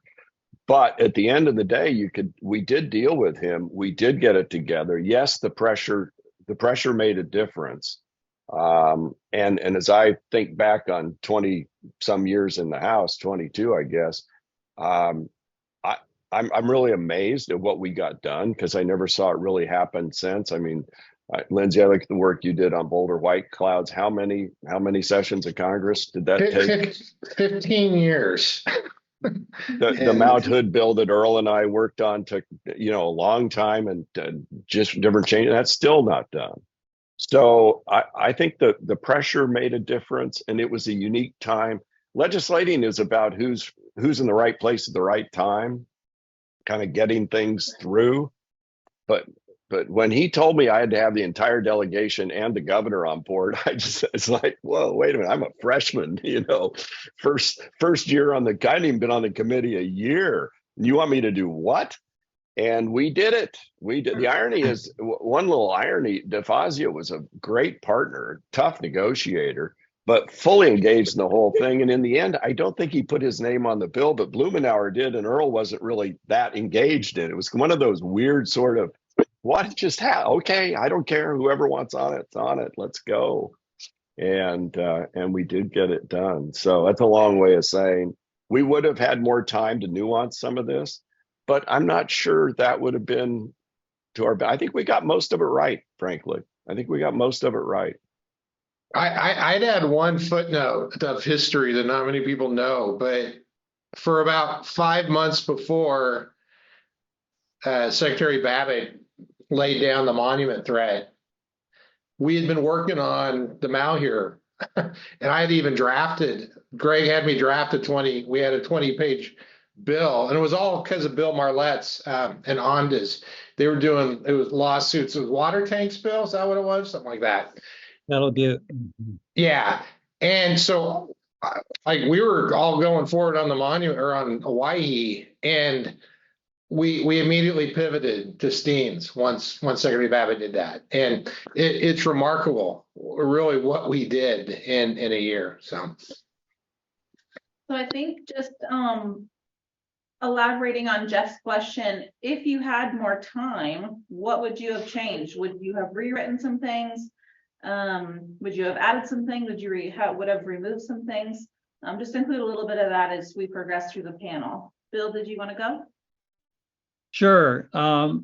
But at the end of the day, we did deal with him. We did get it together. Yes, the pressure made a difference. And as I think back on 20 some years in the House, 22, I guess, I'm really amazed at what we got done, because I never saw it really happen since. I mean, Lindsay, I look at the work you did on Boulder White Clouds. How many sessions of Congress did that take? 15 years. The Mount Hood bill that Earl and I worked on took, a long time, and just different changes. That's still not done. So I think the pressure made a difference, and it was a unique time. Legislating is about who's in the right place at the right time, kind of getting things through. But when he told me I had to have the entire delegation and the governor on board, it's like, whoa, wait a minute, I'm a freshman, first year on I hadn't even been on the committee a year. And you want me to do what? And we did it. We did. The irony is, one little irony, DeFazio was a great partner, tough negotiator, but fully engaged in the whole thing. And in the end, I don't think he put his name on the bill, but Blumenauer did, and Earl wasn't really that engaged in it. It was one of those weird sort of, what just happened? Okay, I don't care. Whoever wants on it's on it. Let's go. And we did get it done. So that's a long way of saying we would have had more time to nuance some of this, but I'm not sure that would have been to our. I think we got most of it right, frankly. I think we got most of it right. I'd add one footnote of history that not many people know, but for about 5 months before Secretary Babbitt laid down the monument threat, we had been working on the Malheur, and I had even Greg had me draft we had a 20-page bill, and it was all because of Bill Marlette's and Onda's. It was lawsuits with water tanks, Bill, is that what it was? Something like that. That'll be it. Yeah. And so we were all going forward on the monument or on Hawaii, and we immediately pivoted to Steens once Secretary Babbitt did that. And it's remarkable, really, what we did in a year. So I think just elaborating on Jeff's question, if you had more time, what would you have changed? Would you have rewritten some things? Would you have added some things? Would you would have removed some things? Just include a little bit of that as we progress through the panel. Bill, did you want to go? Sure. To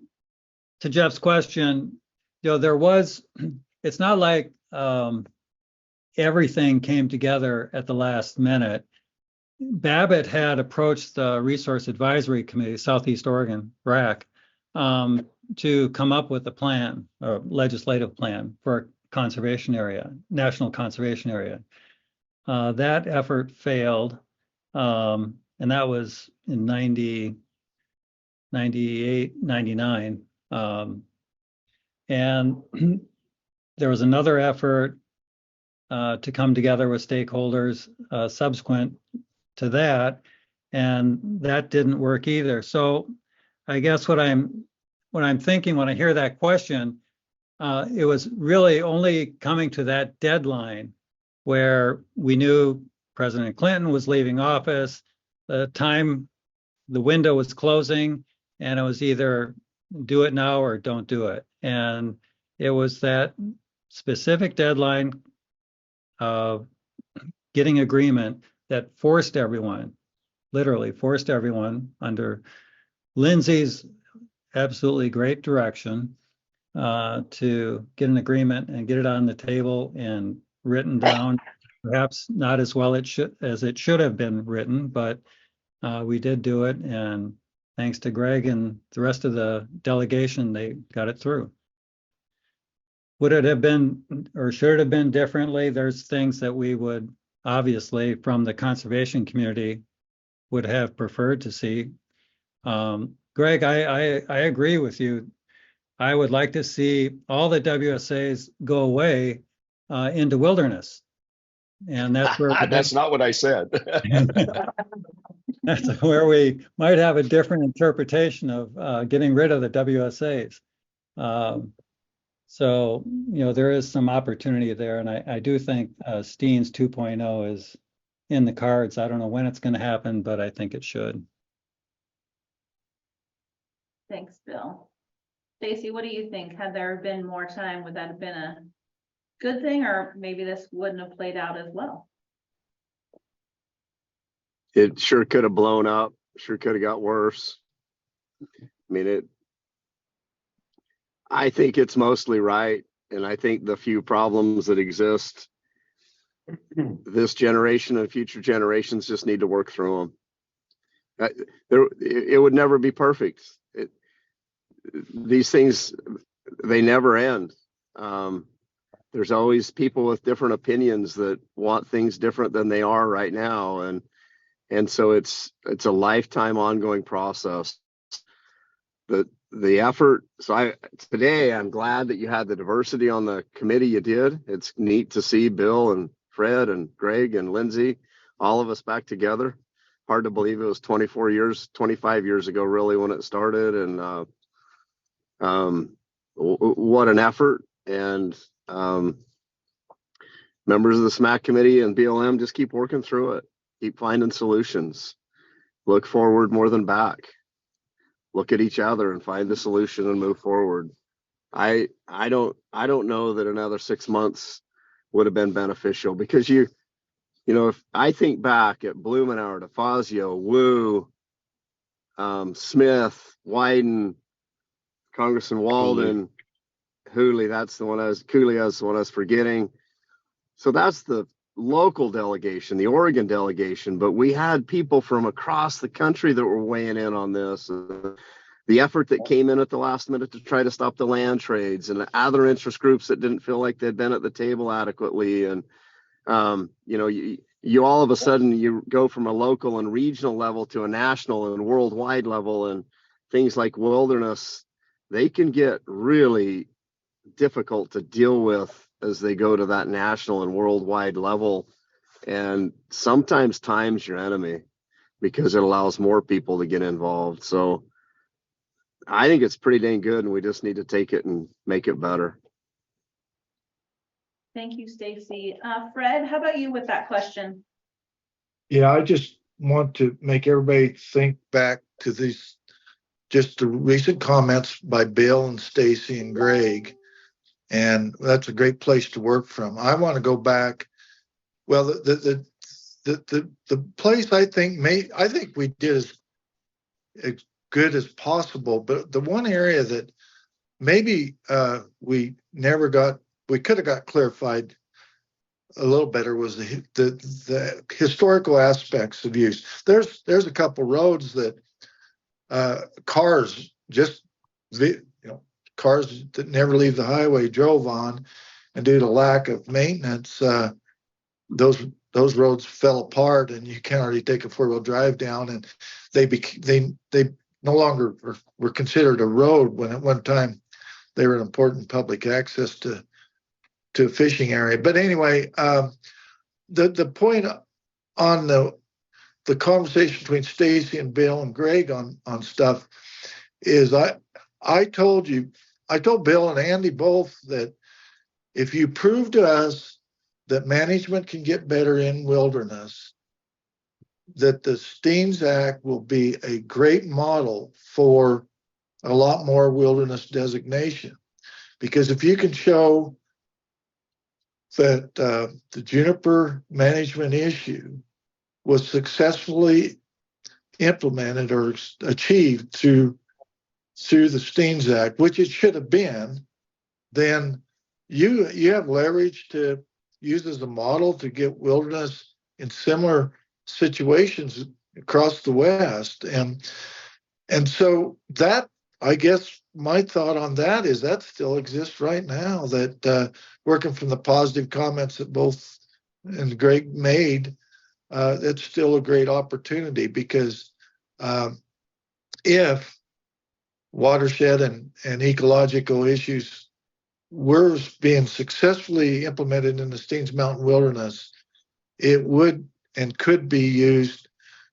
Jeff's question, it's not like everything came together at the last minute. Babbitt had approached the Resource Advisory Committee, Southeast Oregon, RAC, to come up with a plan, a legislative plan for a conservation area, national conservation area. That effort failed, and that was in 98, 99. And there was another effort to come together with stakeholders subsequent to that, and that didn't work either. So I guess what I'm thinking when I hear that question, it was really only coming to that deadline where we knew President Clinton was leaving office, the window was closing, and it was either do it now or don't do it. And it was that specific deadline of getting agreement that literally forced everyone under Lindsay's absolutely great direction to get an agreement and get it on the table and written down, perhaps not as well as it should have been written, but we did do it. And thanks to Greg and the rest of the delegation, they got it through. Would it have been, or should it have been differently? There's things that we would obviously from the conservation community would have preferred to see. Greg, I agree with you. I would like to see all the WSAs go away into wilderness. And that's where that's not what I said. That's where we might have a different interpretation of getting rid of the WSAs. So, there is some opportunity there, and I do think Steens 2.0 is in the cards. I don't know when it's going to happen, but I think it should. Thanks, Bill. Stacy, what do you think? Had there been more time, would that have been a good thing, or maybe this wouldn't have played out as well? It sure could have blown up, sure could have got worse. I mean, I think it's mostly right. And I think the few problems that exist, this generation and future generations just need to work through them. It would never be perfect. These things, they never end. There's always people with different opinions that want things different than they are right now. And so it's a lifetime ongoing process. The effort. So today I'm glad that you had the diversity on the committee you did. It's neat to see Bill and Fred and Greg and Lindsay, all of us back together. Hard to believe it was 25 years ago really when it started. And what an effort. And members of the SMAC committee and BLM, just keep working through it. Keep finding solutions. Look forward more than back. Look at each other and find the solution and move forward. I don't know that another 6 months would have been beneficial, because if I think back at Blumenauer, DeFazio, Wu, Smith, Wyden, Congressman Walden, Cooley, that's the one I was forgetting. So that's the local delegation, the Oregon delegation, but we had people from across the country that were weighing in on this. The effort that came in at the last minute to try to stop the land trades, and the other interest groups that didn't feel like they'd been at the table adequately. And, you all of a sudden, you go from a local and regional level to a national and worldwide level, and things like wilderness, they can get really difficult to deal with as they go to that national and worldwide level. And sometimes time's your enemy because it allows more people to get involved. So I think it's pretty dang good, and we just need to take it and make it better. Thank you, Stacy. Fred, how about you with that question? Yeah, I just want to make everybody think back to the recent comments by Bill and Stacy and Greg. And that's a great place to work from. I want to go back. Well, the place I think we did as good as possible, but the one area that maybe we could have got clarified a little better was the historical aspects of use. There's a couple roads that cars that never leave the highway drove on, and due to lack of maintenance, those roads fell apart, and you can't hardly take a 4-wheel drive down, and they no longer were considered a road when at one time they were an important public access to a fishing area. But anyway, the point on the conversation between Stacy and Bill and Greg on stuff is I told Bill and Andy both that if you prove to us that management can get better in wilderness, that the Steens Act will be a great model for a lot more wilderness designation. Because if you can show that the juniper management issue was successfully implemented or achieved through the Steens Act, which it should have been, then you have leverage to use as a model to get wilderness in similar situations across the West. And so that, I guess my thought on that is that still exists right now, that working from the positive comments that both and Greg made, it's still a great opportunity, because if watershed and ecological issues were being successfully implemented in the Steens Mountain Wilderness, it would and could be used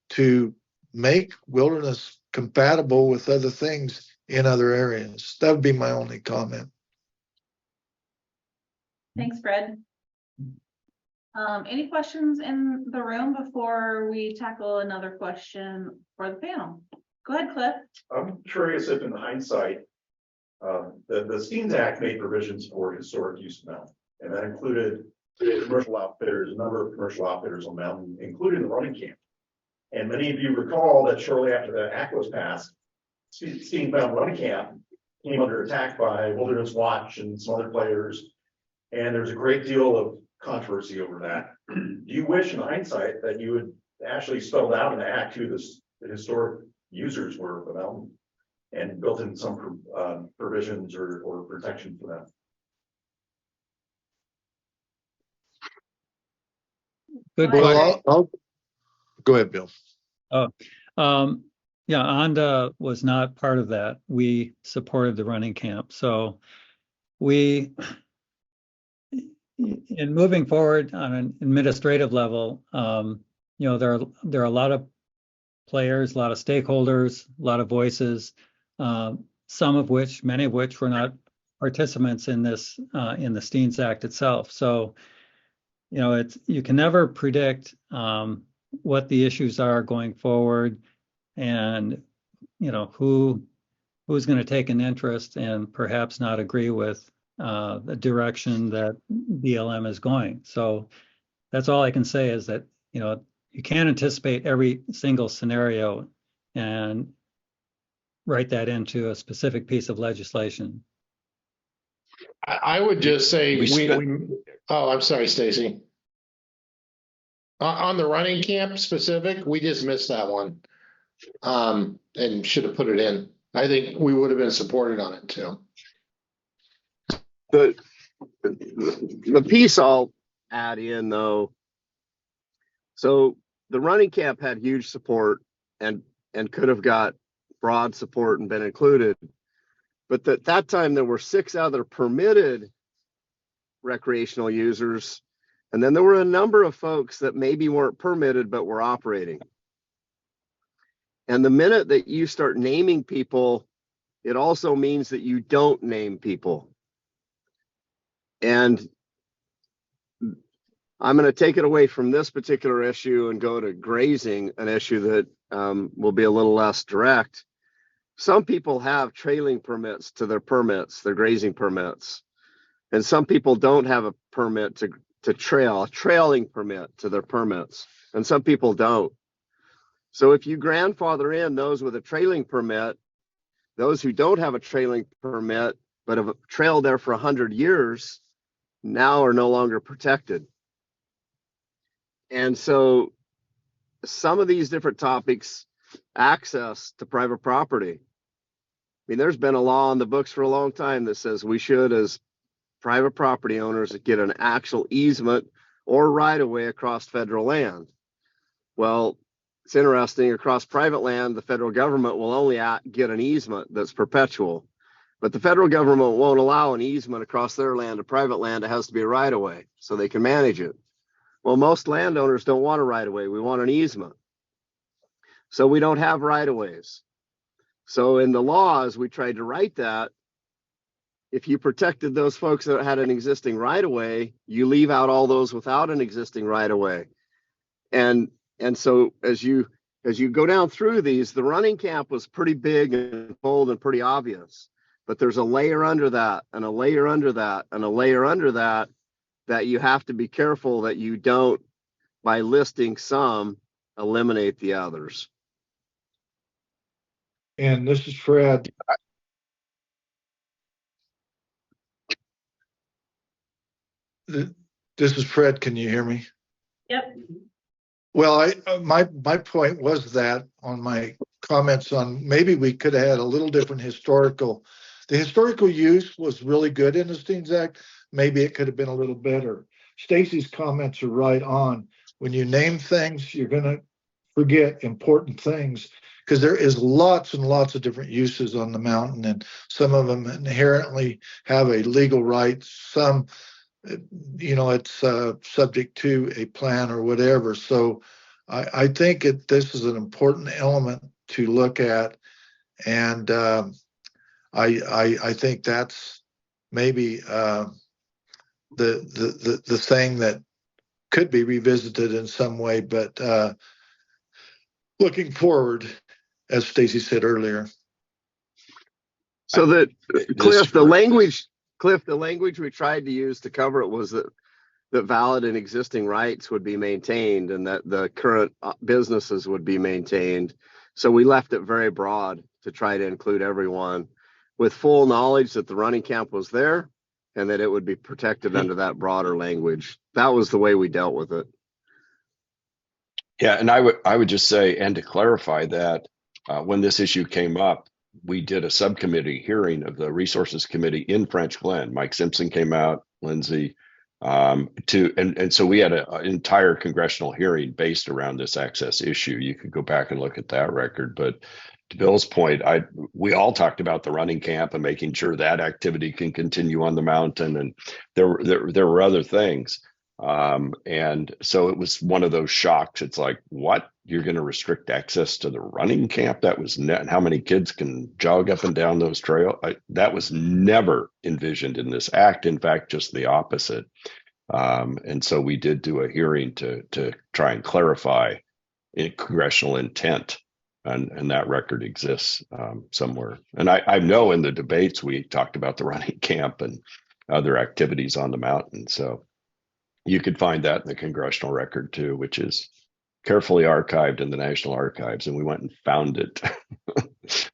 to make wilderness compatible with other things in other areas. That would be my only comment. Thanks, Fred. Any questions in the room before we tackle another question for the panel? Go ahead, Cliff. I'm curious if in hindsight, the Steens Act made provisions for historic use of mountain, and that included commercial outfitters, a number of commercial outfitters on mountain, including the running camp. And many of you recall that shortly after the act was passed, Steens Mountain Running Camp came under attack by Wilderness Watch and some other players. And there's a great deal of controversy over that. Do you wish in hindsight that you had actually spelled out in the act who the historic users were of the mountain and built in some provisions or protection for them? Good Well, I'll go ahead, Bill. Yeah, ONDA was not part of that. We supported the running camp. So we, in moving forward on an administrative level, you know, there are a lot of players, a lot of stakeholders, a lot of voices, some of which, many of which were not participants in this, in the Steens Act itself. So, you know, you can never predict what the issues are going forward, and you know who's going to take an interest and perhaps not agree with the direction that BLM is going. So that's all I can say, is that you know you can't anticipate every single scenario and write that into a specific piece of legislation. I would just say oh, I'm sorry, Stacy. On the running camp specific, we just missed that one. And should have put it in. I think we would have been supported on it too. The piece I'll add in though, so the running camp had huge support and could have got broad support and been included. But at that time, there were 6 other permitted recreational users. And then there were a number of folks that maybe weren't permitted, but were operating. And the minute that you start naming people, it also means that you don't name people. And I'm going to take it away from this particular issue and go to grazing, an issue that will be a little less direct. Some people have trailing permits to their permits, their grazing permits. And some people don't have a permit to trail, a trailing permit to their permits. And some people don't. So if you grandfather in those with a trailing permit, those who don't have a trailing permit but have trailed there for 100 years now are no longer protected. And so some of these different topics, access to private property. I mean, there's been a law on the books for a long time that says we should, as private property owners, get an actual easement or right of way across federal land. Well, it's interesting, across private land, the federal government will only get an easement that's perpetual, but the federal government won't allow an easement across their land to private land. It has to be a right of way so they can manage it. Well, most landowners don't want a right of way. We want an easement. So we don't have right of ways. So in the laws, we tried to write that if you protected those folks that had an existing right of way, you leave out all those without an existing right of way. And so as you go down through these, the running camp was pretty big and bold and pretty obvious, but there's a layer under that and a layer under that and a layer under that that you have to be careful that you don't, by listing some, eliminate the others. And this is Fred. This is Fred. Can you hear me? Yep. Well, my point was that on my comments on maybe we could have had a little different historical. The historical use was really good in the Steens Act. Maybe it could have been a little better. Stacy's comments are right on. When you name things, you're going to forget important things, because there is lots and lots of different uses on the mountain, and some of them inherently have a legal right. Some, you know, it's subject to a plan or whatever. So I think this is an important element to look at. And I think that's maybe the thing that could be revisited in some way, but looking forward, as Stacy said earlier. So that This- Cliff, the language we tried to use to cover it was that valid and existing rights would be maintained and that the current businesses would be maintained. So we left it very broad to try to include everyone with full knowledge that the running camp was there and that it would be protected under that broader language. That was the way we dealt with it. Yeah, and I would just say, and to clarify that, when this issue came up, we did a subcommittee hearing of the Resources Committee in French Glen. Mike Simpson came out, Lindsay, and so we had an entire congressional hearing based around this access issue. You could go back and look at that record, but to Bill's point, we all talked about the running camp and making sure that activity can continue on the mountain, and there were other things. And so it was one of those shocks. It's like, what? You're going to restrict access to the running camp? That was how many kids can jog up and down those trails? That was never envisioned in this act. In fact, just the opposite. And so we did do a hearing to try and clarify congressional intent, and that record exists somewhere. And I know in the debates we talked about the running camp and other activities on the mountain. So you could find that in the congressional record too, which is carefully archived in the National Archives, and we went and found it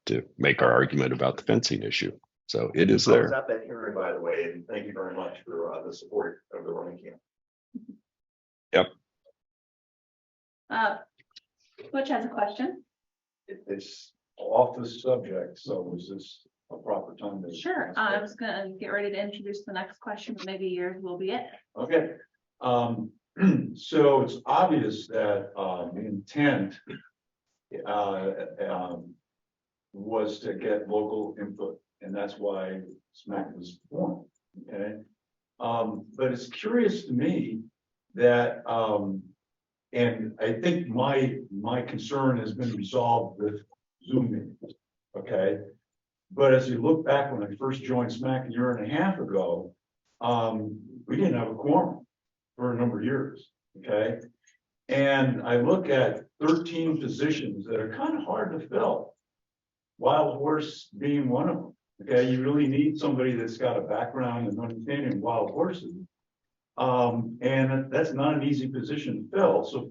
to make our argument about the fencing issue. So it is I was Oh, at that hearing, by the way, and thank you very much for the support of the running camp. Yep. Butch has a question. It's off the subject, so is this a proper time to? Sure, I was gonna get ready to introduce the next question, but maybe yours will be it. Okay, so it's obvious that the intent was to get local input, and that's why SMAC was formed. Okay, but it's curious to me that, and I think my concern has been resolved with Zoom meetings. Okay, but as you look back when I first joined SMAC a year and a half ago, we didn't have a quorum for a number of years, okay? And I look at 13 positions that are kind of hard to fill, wild horse being one of them, okay? You really need somebody that's got a background and understanding of wild horses. And that's not an easy position to fill. So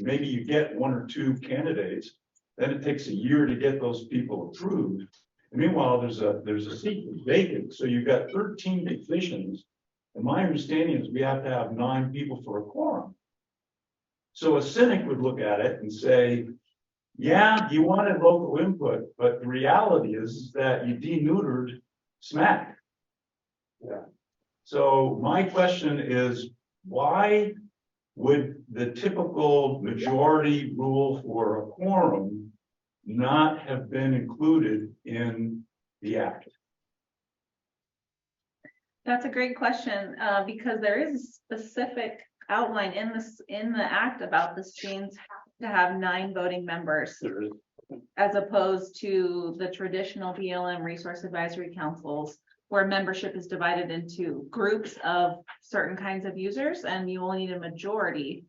maybe you get one or two candidates, then it takes a year to get those people approved. And meanwhile, there's a seat vacant, so you've got 13 positions. And my understanding is we have to have 9 people for a quorum. So a cynic would look at it and say, yeah, you wanted local input, but the reality is that you deneutered SMAC. Yeah. So my question is, why would the typical majority rule for a quorum not have been included in the act? That's a great question, because there is a specific outline in the act about the Scenes have to have 9 voting members, as opposed to the traditional BLM resource advisory councils, where membership is divided into groups of certain kinds of users, and you only need a majority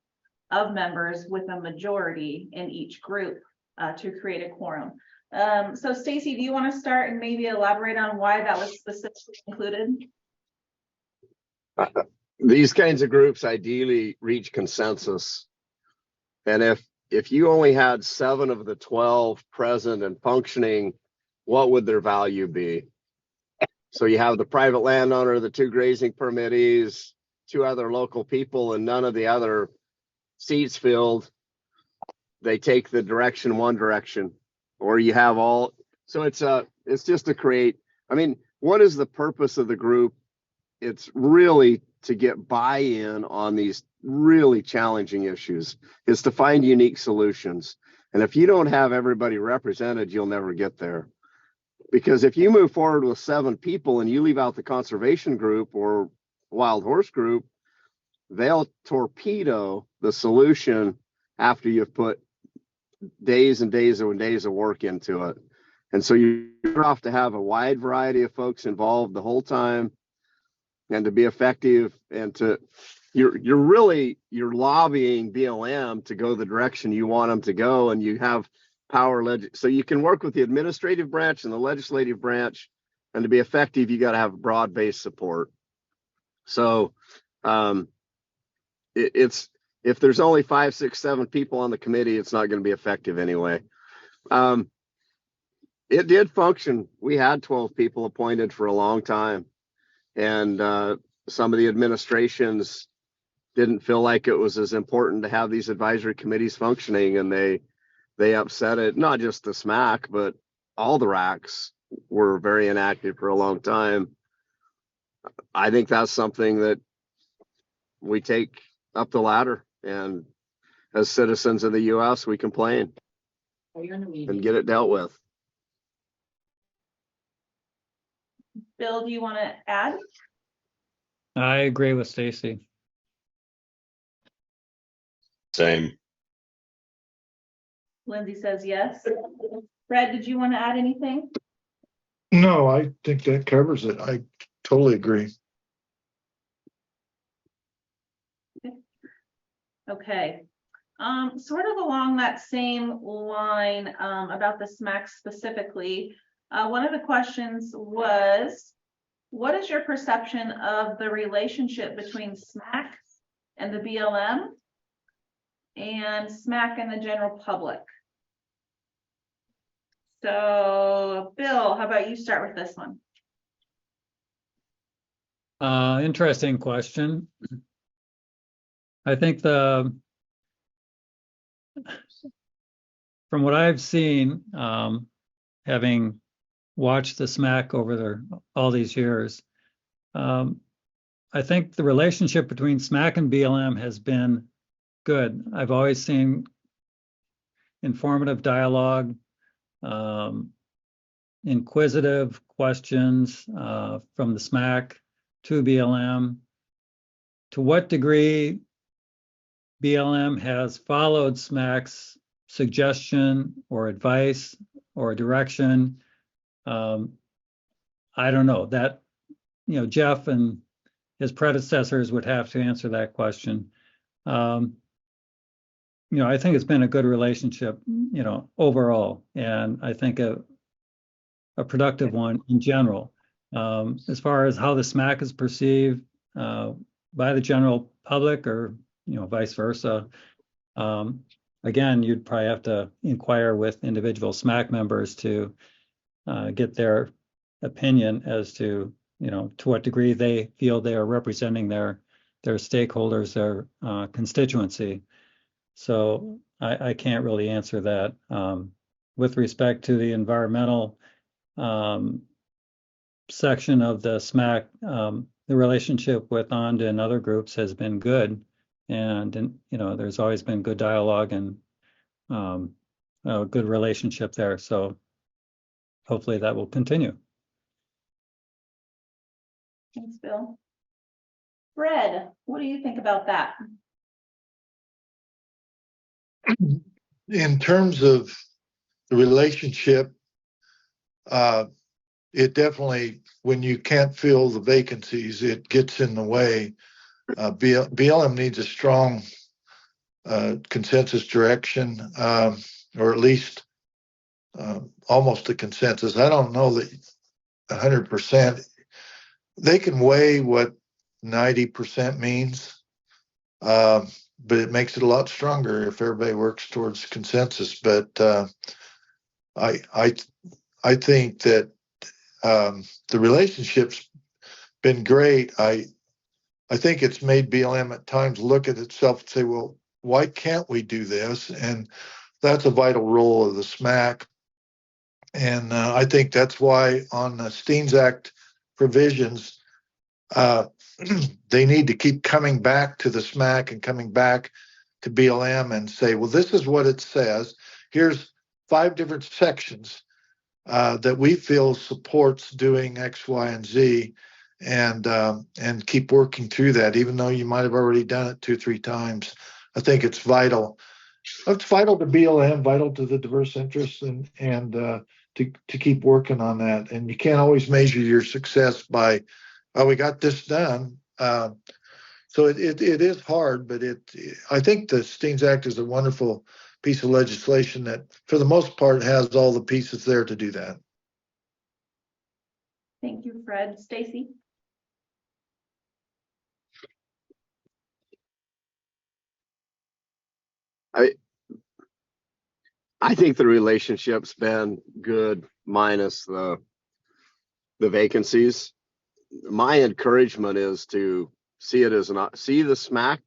of members with a majority in each group to create a quorum. So Stacy, do you want to start and maybe elaborate on why that was specifically included? These kinds of groups ideally reach consensus. And if you only had 7 of the 12 present and functioning, what would their value be? So you have the private landowner, the 2 grazing permittees, 2 other local people, and none of the other seats filled. They take the one direction, or you have all. So it's just to create. I mean, what is the purpose of the group? It's really to get buy-in on these really challenging issues. It's to find unique solutions. And if you don't have everybody represented, you'll never get there. Because if you move forward with 7 people and you leave out the conservation group or wild horse group, they'll torpedo the solution after you've put days and days and days of work into it. And so you have to have a wide variety of folks involved the whole time, and to be effective, and to you're lobbying BLM to go the direction you want them to go, and you have so you can work with the administrative branch and the legislative branch, and to be effective, you got to have broad-based support. So it's if there's only 5, 6, 7 people on the committee, it's not going to be effective anyway. It did function. We had 12 people appointed for a long time, and some of the administrations didn't feel like it was as important to have these advisory committees functioning, and they upset it. Not just the SMAC, but all the RACs were very inactive for a long time. I think that's something that we take up the ladder, and as citizens of the U.S., we complain and get it dealt with. Bill, do you want to add? I agree with Stacy. Same. Lindsay says yes. Fred, did you want to add anything? No, I think that covers it. I totally agree. Okay. Sort of along that same line, about the SMAC specifically, one of the questions was, what is your perception of the relationship between SMAC and the BLM and SMAC and the general public? So, Bill, how about you start with this one? Interesting question. I think from what I've seen, having watched the SMAC over all these years, I think the relationship between SMAC and BLM has been good. I've always seen informative dialogue, inquisitive questions from the SMAC to BLM. To what degree BLM has followed SMAC's suggestion or advice or direction, I don't know. That, Jeff and his predecessors would have to answer that question. I think it's been a good relationship, overall, and I think a productive one in general. As far as how the SMAC is perceived by the general public, or vice versa, again, you'd probably have to inquire with individual SMAC members to get their opinion as to what degree they feel they are representing their stakeholders, their constituency. So I can't really answer that. With respect to the environmental section of the SMAC, the relationship with ONDA and other groups has been good, and there's always been good dialogue and a good relationship there. So hopefully that will continue. Thanks, Bill. Fred, what do you think about that? In terms of the relationship, it definitely, when you can't fill the vacancies, it gets in the way. BLM needs a strong consensus direction, or at least almost a consensus. I don't know that 100%. They can weigh what 90% means, but it makes it a lot stronger if everybody works towards consensus. But I think that the relationship's been great. I think it's made BLM at times look at itself and say, well, why can't we do this? And that's a vital role of the SMAC. And I think that's why on the Steens Act provisions, they need to keep coming back to the SMAC and coming back to BLM and say, well, this is what it says. Here's 5 different sections that we feel supports doing X, Y, and Z, and keep working through that, even though you might have already done it 2 or 3 times. I think it's vital. That's vital to BLM, vital to the diverse interests and to keep working on that. And you can't always measure your success by, oh, we got this done. So it is hard, but I think the Steens Act is a wonderful piece of legislation that for the most part has all the pieces there to do that. Thank you, Fred. Stacy? I think the relationship's been good minus the vacancies. My encouragement is to see it as see the SMAC.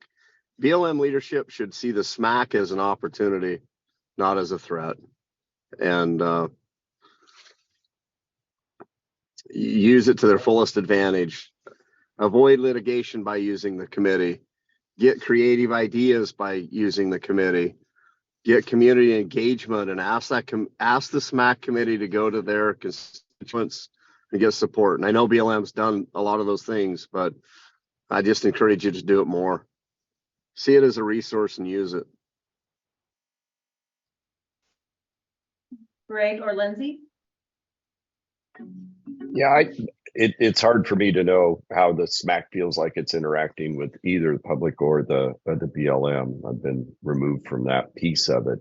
BLM leadership should see the SMAC as an opportunity, not as a threat. And use it to their fullest advantage. Avoid litigation by using the committee. Get creative ideas by using the committee. Get community engagement and ask the SMAC committee to go to their constituents and get support. And I know BLM's done a lot of those things, but I just encourage you to do it more. See it as a resource and use it. Greg or Lindsay? Yeah, it's hard for me to know how the SMAC feels like it's interacting with either the public or the BLM. I've been removed from that piece of it,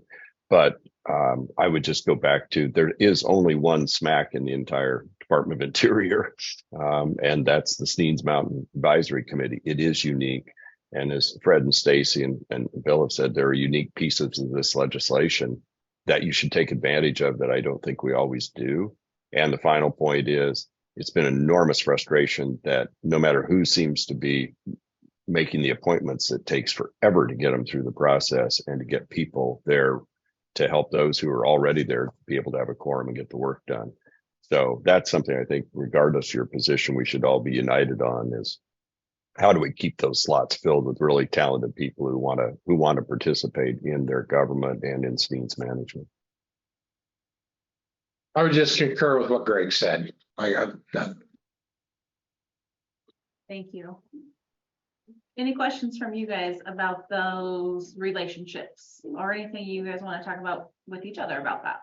but I would just go back to there is only one SMAC in the entire Department of Interior, and that's the Steens Mountain Advisory Committee. It is unique, and as Fred and Stacy and Bill have said, there are unique pieces of this legislation that you should take advantage of that I don't think we always do. And the final point is, it's been enormous frustration that no matter who seems to be making the appointments, it takes forever to get them through the process and to get people there to help those who are already there to be able to have a quorum and get the work done. So that's something I think, regardless of your position, we should all be united on is how do we keep those slots filled with really talented people who want to participate in their government and in Steens management. I would just concur with what Greg said. Thank you. Any questions from you guys about those relationships or anything you guys want to talk about with each other about that?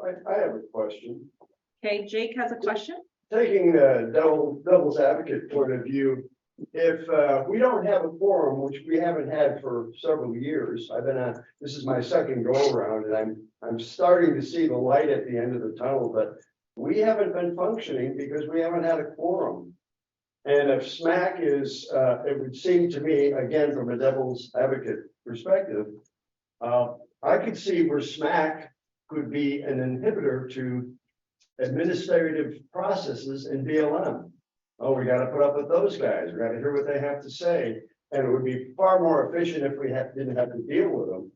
I have a question. Okay, Jake has a question. Taking the devil's advocate point of view, if we don't have a quorum, which we haven't had for several years, this is my second go around, and I'm starting to see the light at the end of the tunnel, but we haven't been functioning because we haven't had a quorum. And if SMAC is, it would seem to me, again, from a devil's advocate perspective, I could see where SMAC could be an inhibitor to administrative processes in BLM. Oh, we got to put up with those guys. We got to hear what they have to say. And it would be far more efficient if we didn't have to deal with them.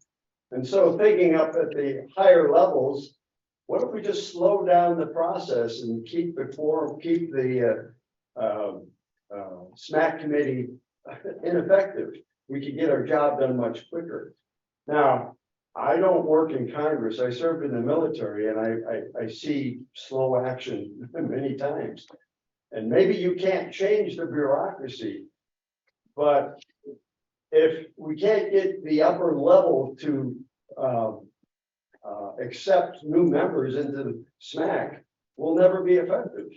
And so thinking up at the higher levels, what if we just slow down the process and keep the quorum, keep the SMAC committee ineffective? We could get our job done much quicker. Now, I don't work in Congress. I served in the military, and I see slow action many times. And maybe you can't change the bureaucracy, but if we can't get the upper level to accept new members into the SMAC, we'll never be effective.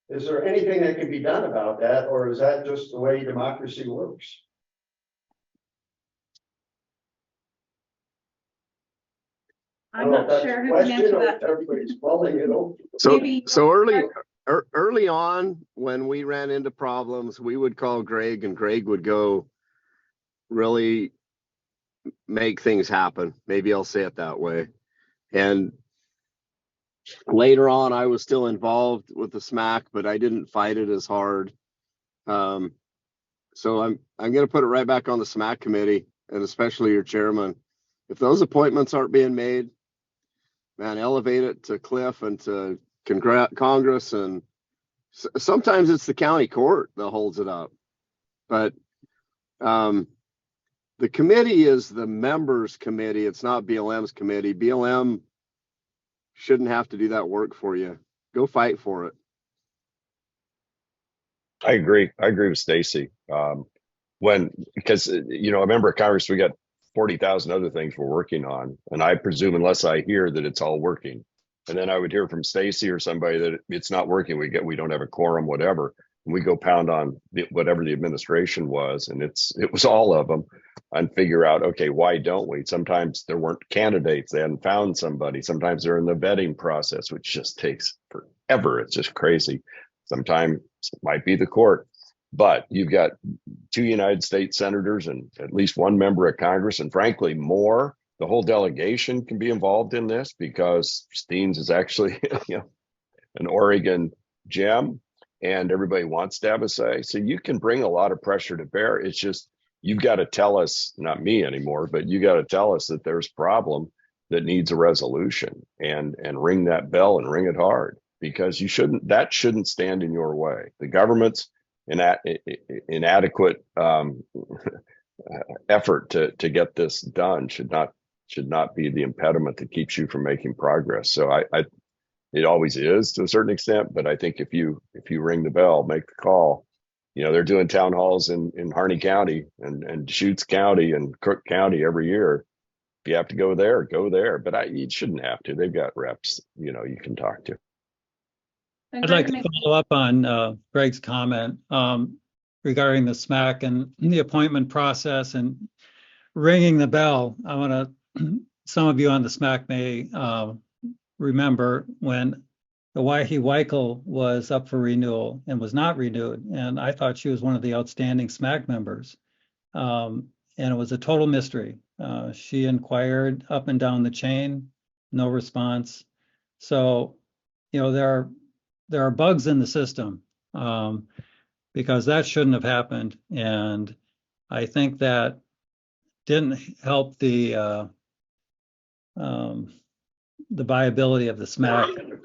Is there anything that can be done about that, or is that just the way democracy works? I'm not sure who can answer that. Everybody's falling it over. So early on, when we ran into problems, we would call Greg, and Greg would go really make things happen. Maybe I'll say it that way. And later on, I was still involved with the SMAC, but I didn't fight it as hard. So I'm going to put it right back on the SMAC committee, and especially your chairman. If those appointments aren't being made, man, elevate it to Cliff and to Congress, and sometimes it's the county court that holds it up. But the committee is the members' committee. It's not BLM's committee. BLM shouldn't have to do that work for you. Go fight for it. I agree with Stacy. Because a member of Congress, we got 40,000 other things we're working on. And I presume unless I hear that it's all working, and then I would hear from Stacy or somebody that it's not working, we don't have a quorum, whatever. And we go pound on whatever the administration was, and it was all of them, and figure out, okay, why don't we? Sometimes there weren't candidates, they hadn't found somebody. Sometimes they're in the vetting process, which just takes forever. It's just crazy. Sometimes it might be the court, but you've got 2 United States senators and at least 1 member of Congress, and frankly more. The whole delegation can be involved in this because Steens is actually an Oregon gem, and everybody wants to have a say. So you can bring a lot of pressure to bear. It's just, you've got to tell us, not me anymore, but you got to tell us that there's a problem that needs a resolution, and ring that bell and ring it hard, because that shouldn't stand in your way. The government's inadequate effort to get this done should not be the impediment that keeps you from making progress. So it always is to a certain extent, but I think if you ring the bell, make the call. They're doing town halls in Harney County and Deschutes County and Cook County every year. If you have to go there, go there. But you shouldn't have to. They've got reps, you can talk to. I'd like to follow up on Greg's comment regarding the SMAC and the appointment process and ringing the bell. Some of you on the SMAC may remember when the Weichel was up for renewal and was not renewed. And I thought she was one of the outstanding SMAC members. And it was a total mystery. She inquired up and down the chain, no response. So, there are bugs in the system because that shouldn't have happened. And I think that didn't help the viability of the SMAC.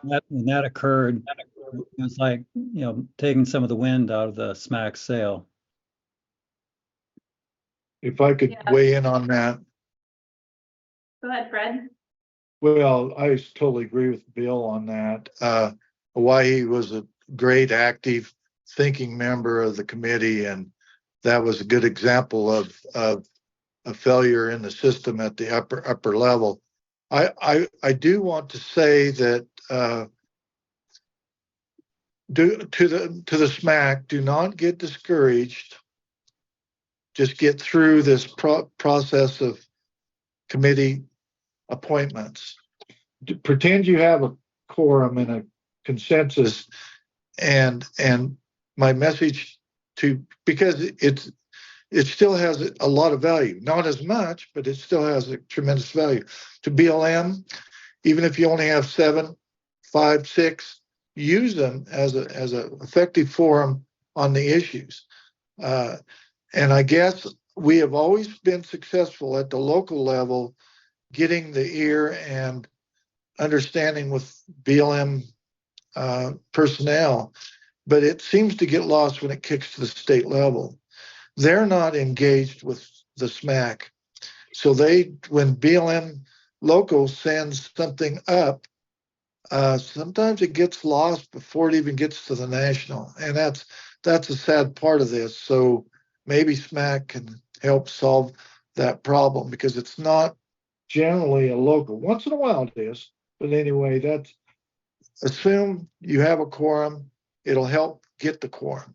When that occurred, it was like, taking some of the wind out of the SMAC sail. If I could weigh in on that. Go ahead, Fred. Well, I totally agree with Bill on that. Hawaii was a great, active, thinking member of the committee, and that was a good example of a failure in the system at the upper level. I do want to say that to the SMAC, do not get discouraged. Just get through this process of committee appointments. Pretend you have a quorum and a consensus, and my message because it still has a lot of value, not as much, but it still has a tremendous value to BLM. Even if you only have 7, 5, 6, use them as a effective forum on the issues. And I guess we have always been successful at the local level, getting the ear and understanding with BLM personnel, but it seems to get lost when it kicks to the state level. They're not engaged with the SMAC. So when BLM local sends something up, sometimes it gets lost before it even gets to the national. And that's a sad part of this. So maybe SMAC can help solve that problem, because it's not generally a local. Once in a while it is. But anyway, assume you have a quorum. It'll help get the quorum.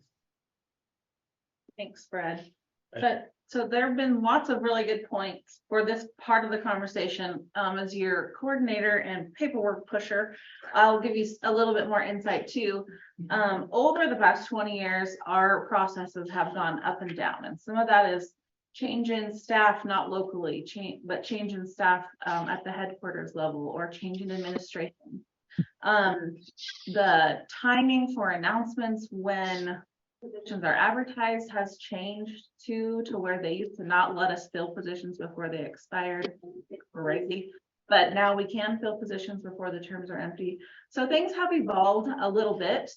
Thanks, Fred. But so there have been lots of really good points for this part of the conversation. As your coordinator and paperwork pusher, I'll give you a little bit more insight too. Over the past 20 years, our processes have gone up and down, and some of that is change in staff, not locally, but change in staff at the headquarters level, or change in administration. The timing for announcements when positions are advertised has changed to where they used to not let us fill positions before they expired. Crazy. But now we can fill positions before the terms are empty. So things have evolved a little bit.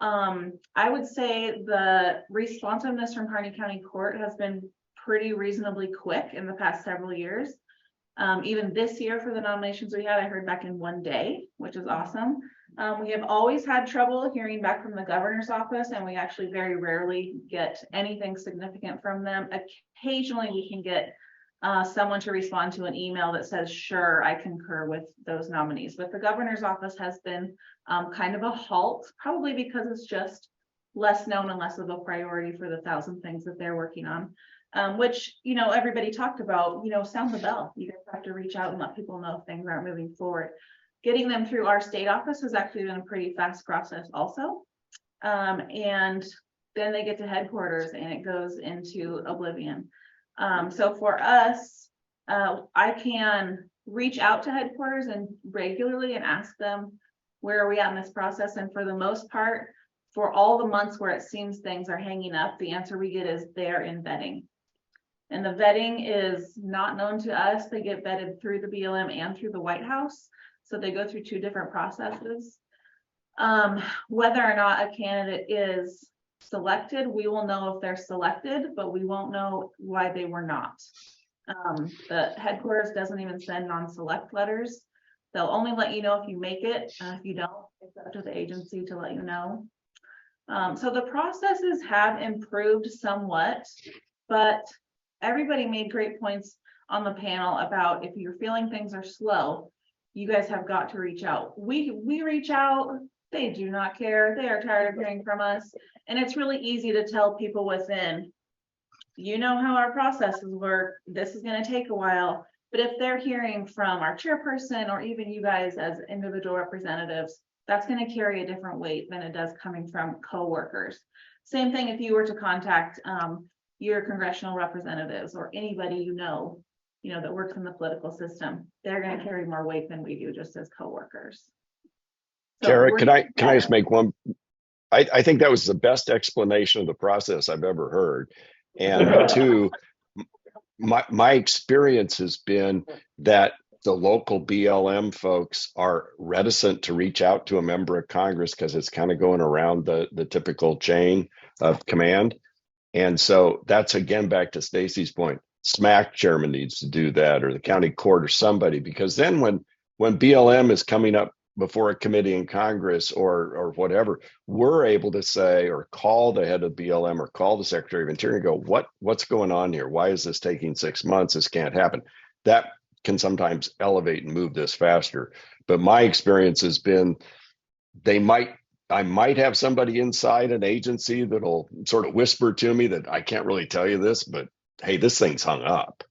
I would say the responsiveness from Harney County Court has been pretty reasonably quick in the past several years. Even this year for the nominations we had, I heard back in 1 day, which is awesome. We have always had trouble hearing back from the governor's office, and we actually very rarely get anything significant from them. Occasionally we can get someone to respond to an email that says, sure, I concur with those nominees. But the governor's office has been kind of a halt, probably because it's just less known and less of a priority for the 1,000 things that they're working on. Which, you know, everybody talked about, you know, sound the bell. You guys have to reach out and let people know if things aren't moving forward. Getting them through our state office has actually been a pretty fast process also. And then they get to headquarters and it goes into oblivion. So for us, I can reach out to headquarters and regularly and ask them, where are we at in this process? And for the most part, for all the months where it seems things are hanging up, the answer we get is they're in vetting. And the vetting is not known to us. They get vetted through the BLM and through the White House. So they go through two different processes. Whether or not a candidate is selected, we will know if they're selected, but we won't know why they were not. The headquarters doesn't even send non-select letters. They'll only let you know if you make it. If you don't, it's up to the agency to let you know. So the processes have improved somewhat, but everybody made great points on the panel about if you're feeling things are slow, you guys have got to reach out. We reach out, they do not care. They are tired of hearing from us. And it's really easy to tell people within, you know how our processes work, this is going to take a while. But if they're hearing from our chairperson or even you guys as individual representatives, that's going to carry a different weight than it does coming from coworkers. Same thing if you were to contact your congressional representatives or anybody you know that works in the political system. They're going to carry more weight than we do just as coworkers. So Tara, can I just make one? I think that was the best explanation of the process I've ever heard. And two, my experience has been that the local BLM folks are reticent to reach out to a member of Congress because it's kind of going around the typical chain of command. And so that's again back to Stacy's point. SMAC chairman needs to do that, or the county court or somebody, because then when BLM is coming up before a committee in Congress or whatever, we're able to say or call the head of BLM or call the Secretary of Interior and go, what's going on here? Why is this taking 6 months? This can't happen. That can sometimes elevate and move this faster. But my experience has been I might have somebody inside an agency that'll sort of whisper to me that I can't really tell you this, but hey, this thing's hung up.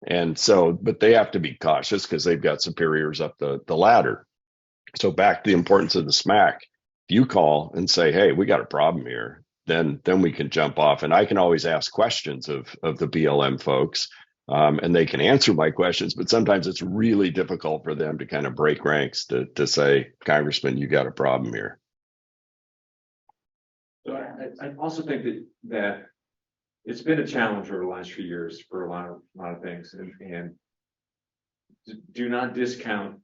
And so, but they have to be cautious because they've got superiors up the ladder. So back to the importance of the SMAC. If you call and say, hey, we got a problem here, then we can jump off. And I can always ask questions of the BLM folks, and they can answer my questions, but sometimes it's really difficult for them to kind of break ranks to say, Congressman, you got a problem here. So I also think that it's been a challenge over the last few years for a lot of things, and do not discount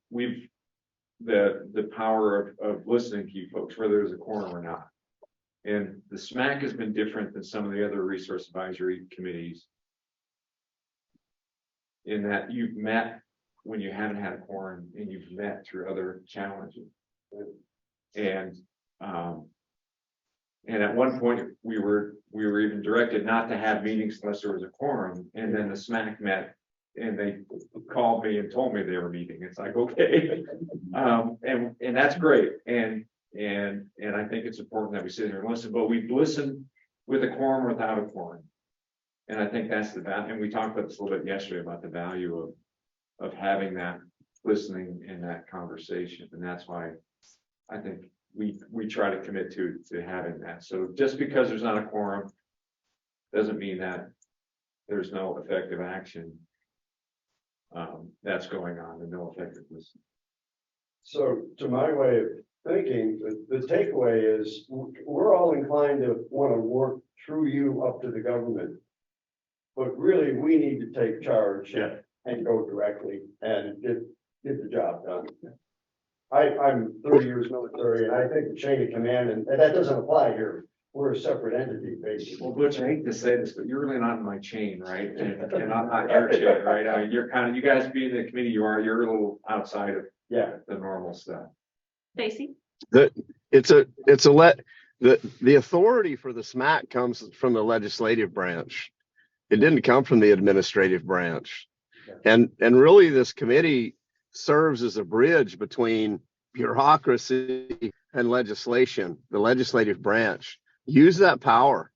the power of listening to you folks, whether there's a quorum or not. And the SMAC has been different than some of the other resource advisory committees in that you've met when you haven't had a quorum, and you've met through other challenges. And at one point we were even directed not to have meetings unless there was a quorum. And then the SMAC met and they called me and told me they were meeting. It's like, okay. And that's great. And I think it's important that we sit here and listen, but we've listened with a quorum or without a quorum. And I think that's the value. And we talked about this a little bit yesterday about the value of having that listening and that conversation. And that's why I think we try to commit to having that. So just because there's not a quorum doesn't mean that there's no effective action that's going on and no effectiveness. So to my way of thinking, the takeaway is we're all inclined to want to work through you up to the government. But really, we need to take charge and go directly and get the job done. I'm 30 years military, and I think the chain of command, and that doesn't apply here. We're a separate entity, basically. Well, Butch, I hate to say this, but you're really not in my chain, right? And I'm not your chain, right? I mean, you're kind of, you guys being the committee, you're a little outside of the normal stuff. Stacy? The authority for the SMAC comes from the legislative branch. It didn't come from the administrative branch. And really this committee serves as a bridge between bureaucracy and legislation, the legislative branch. Use that power.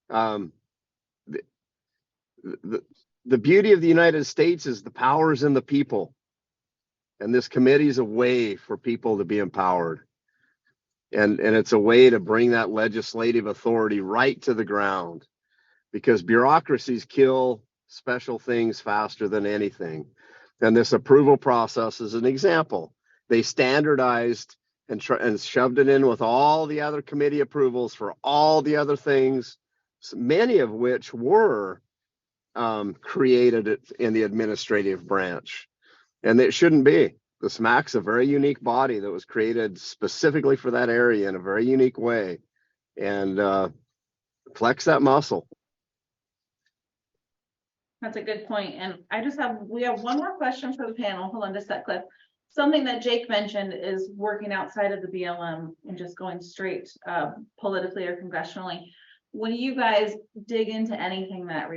The beauty of the United States is the power is in the people. And this committee is a way for people to be empowered. And it's a way to bring that legislative authority right to the ground, because bureaucracies kill special things faster than anything. And this approval process is an example. They standardized and shoved it in with all the other committee approvals for all the other things, many of which were created in the administrative branch. And it shouldn't be. The SMAC's a very unique body that was created specifically for that area in a very unique way. And flex that muscle. That's a good point. And we have one more question for the panel. Hold on just a sec, Cliff. Something that Jake mentioned is working outside of the BLM and just going straight politically or congressionally. When you guys dig into anything that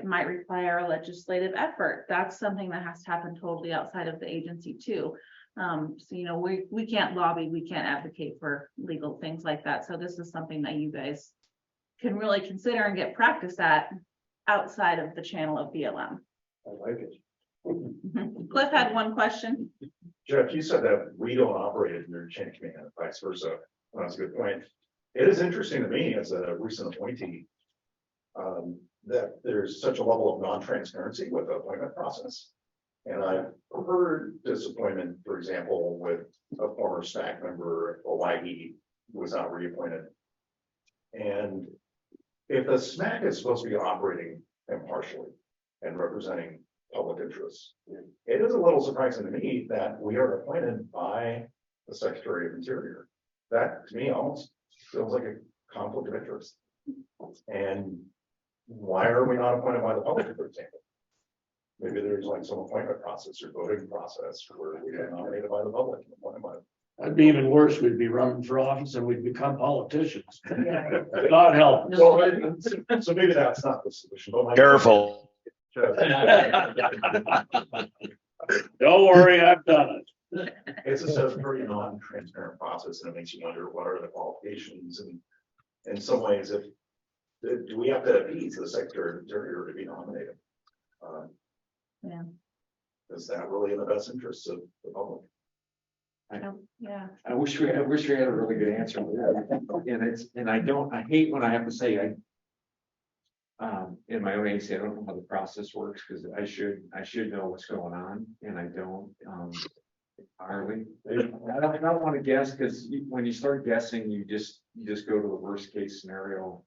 might require a legislative effort, that's something that has to happen totally outside of the agency too. So, you know, we can't lobby, we can't advocate for legal things like that. So this is something that you guys can really consider and get practice at outside of the channel of BLM. I like it. Cliff had one question. Jeff, you said that we don't operate in your chain of command and vice versa. That's a good point. It is interesting to me as a recent appointee that there's such a level of non-transparency with the appointment process. And I've heard disappointment, for example, with a former SMAC member, Owyhee, who was not reappointed. And if the SMAC is supposed to be operating impartially and representing public interests, it is a little surprising to me that we are appointed by the Secretary of Interior. That to me almost feels like a conflict of interest. And why are we not appointed by the public, for example? Maybe there's like some appointment process or voting process where we get nominated by the public and appointed by. That'd be even worse. We'd be running for office and we'd become politicians. God help us. So maybe that's not the solution. But Careful. Don't worry, I've done it. It's a very non-transparent process, and it makes you wonder what are the qualifications, and in some ways, do we have to appease the Secretary of Interior to be nominated? Yeah. Is that really in the best interest of the public? Yeah. I wish we had a really good answer to that. And I hate when I have to say in my own agency, I don't know how the process works, because I should know what's going on, and I don't entirely. I don't want to guess, because when you start guessing, you just go to the worst case scenario.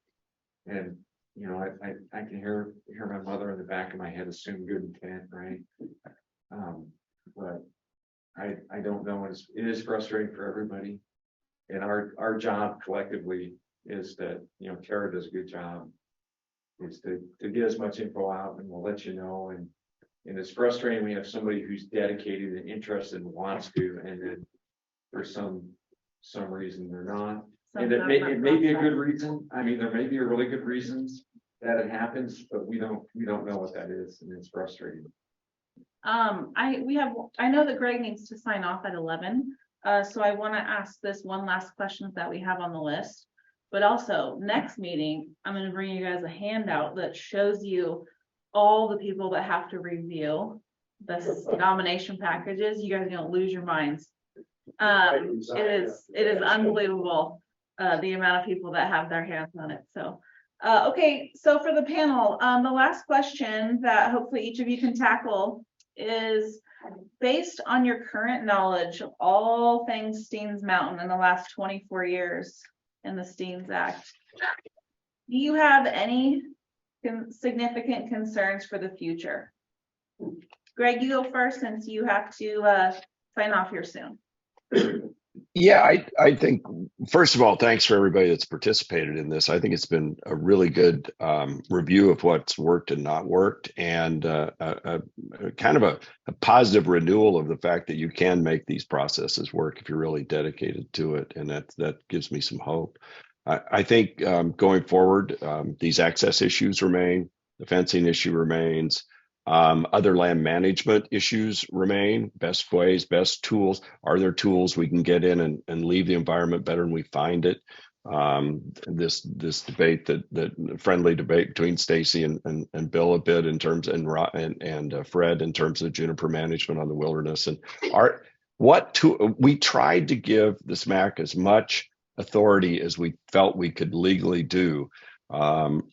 And you know, I can hear my mother in the back of my head assume good intent, right? But I don't know. It is frustrating for everybody. And our job collectively is that, you know, Tara does a good job, is to get as much info out, and we'll let you know. And it's frustrating when you have somebody who's dedicated and interested and wants to, and then for some reason they're not. And it may be a good reason. I mean, there may be a really good reasons that it happens, but we don't know what that is, and it's frustrating. I know that Greg needs to sign off at 11. So I want to ask this one last question that we have on the list, but also next meeting, I'm going to bring you guys a handout that shows you all the people that have to review the nomination packages. You guys are going to lose your minds. It is unbelievable, the amount of people that have their hands on it. So, okay. So for the panel, the last question that hopefully each of you can tackle is, based on your current knowledge of all things Steens Mountain in the last 24 years in the Steens Act, do you have any significant concerns for the future? Greg, you go first, since you have to sign off here soon. Yeah, I think, first of all, thanks for everybody that's participated in this. I think it's been a really good review of what's worked and not worked, and a kind of a positive renewal of the fact that you can make these processes work if you're really dedicated to it, and that gives me some hope. I think going forward, these access issues remain. The fencing issue remains. Other land management issues remain. Best ways, best tools. Are there tools we can get in and leave the environment better than we find it? This debate that friendly debate between Stacy and Bill a bit in terms and Fred in terms of juniper management on the wilderness and we tried to give the SMAC as much authority as we felt we could legally do. And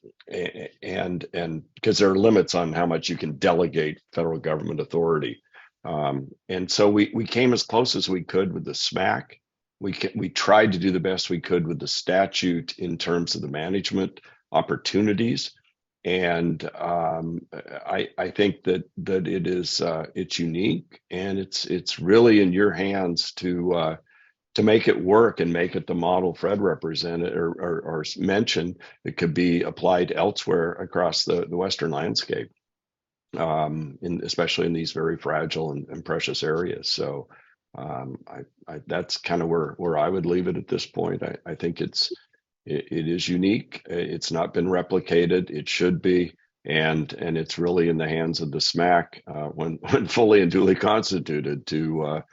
because there are limits on how much you can delegate federal government authority. And so we came as close as we could with the SMAC. We tried to do the best we could with the statute in terms of the management opportunities. And I think that it is it's unique, and it's really in your hands to make it work and make it the model Fred represented or mentioned that could be applied elsewhere across the Western landscape, especially in these very fragile and precious areas. So that's kind of where I would leave it at this point. I think it is unique. It's not been replicated. It should be. And it's really in the hands of the SMAC when fully and duly constituted to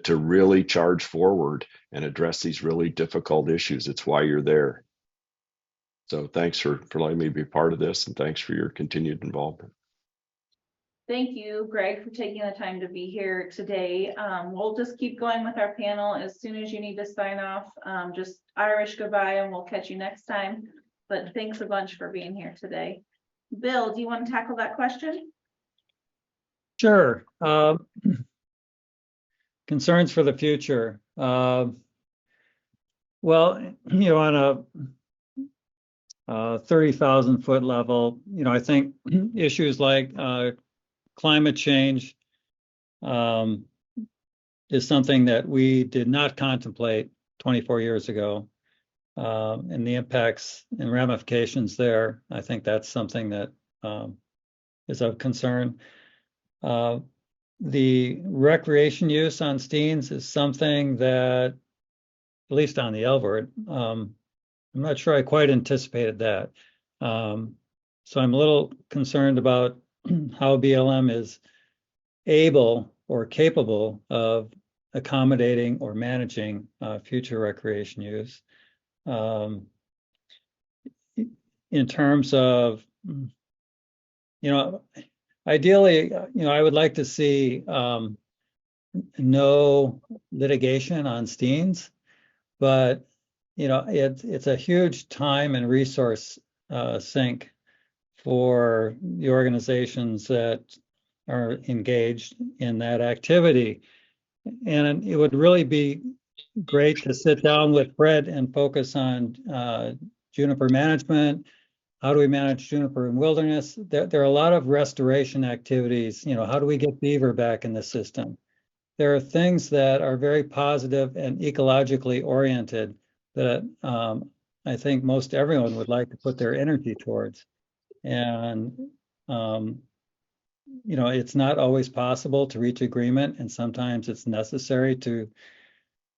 really charge forward and address these really difficult issues. It's why you're there. So thanks for letting me be part of this, and thanks for your continued involvement. Thank you, Greg, for taking the time to be here today. We'll just keep going with our panel. As soon as you need to sign off, just Irish goodbye and we'll catch you next time. But thanks a bunch for being here today. Bill, do you want to tackle that question? Sure. Concerns for the future. Well, on a 30,000 foot level, I think issues like climate change is something that we did not contemplate 24 years ago, and the impacts and ramifications there. I think that's something that is of concern. The recreation use on Steens is something that, at least on the Elvert, I'm not sure I quite anticipated that. So I'm a little concerned about how BLM is able or capable of accommodating or managing future recreation use. In terms of, ideally, I would like to see no litigation on Steens, but it's a huge time and resource sink for the organizations that are engaged in that activity. And it would really be great to sit down with Fred and focus on juniper management. How do we manage juniper in wilderness? There are a lot of restoration activities. How do we get beaver back in the system? There are things that are very positive and ecologically oriented that I think most everyone would like to put their energy towards. And, it's not always possible to reach agreement, and sometimes it's necessary to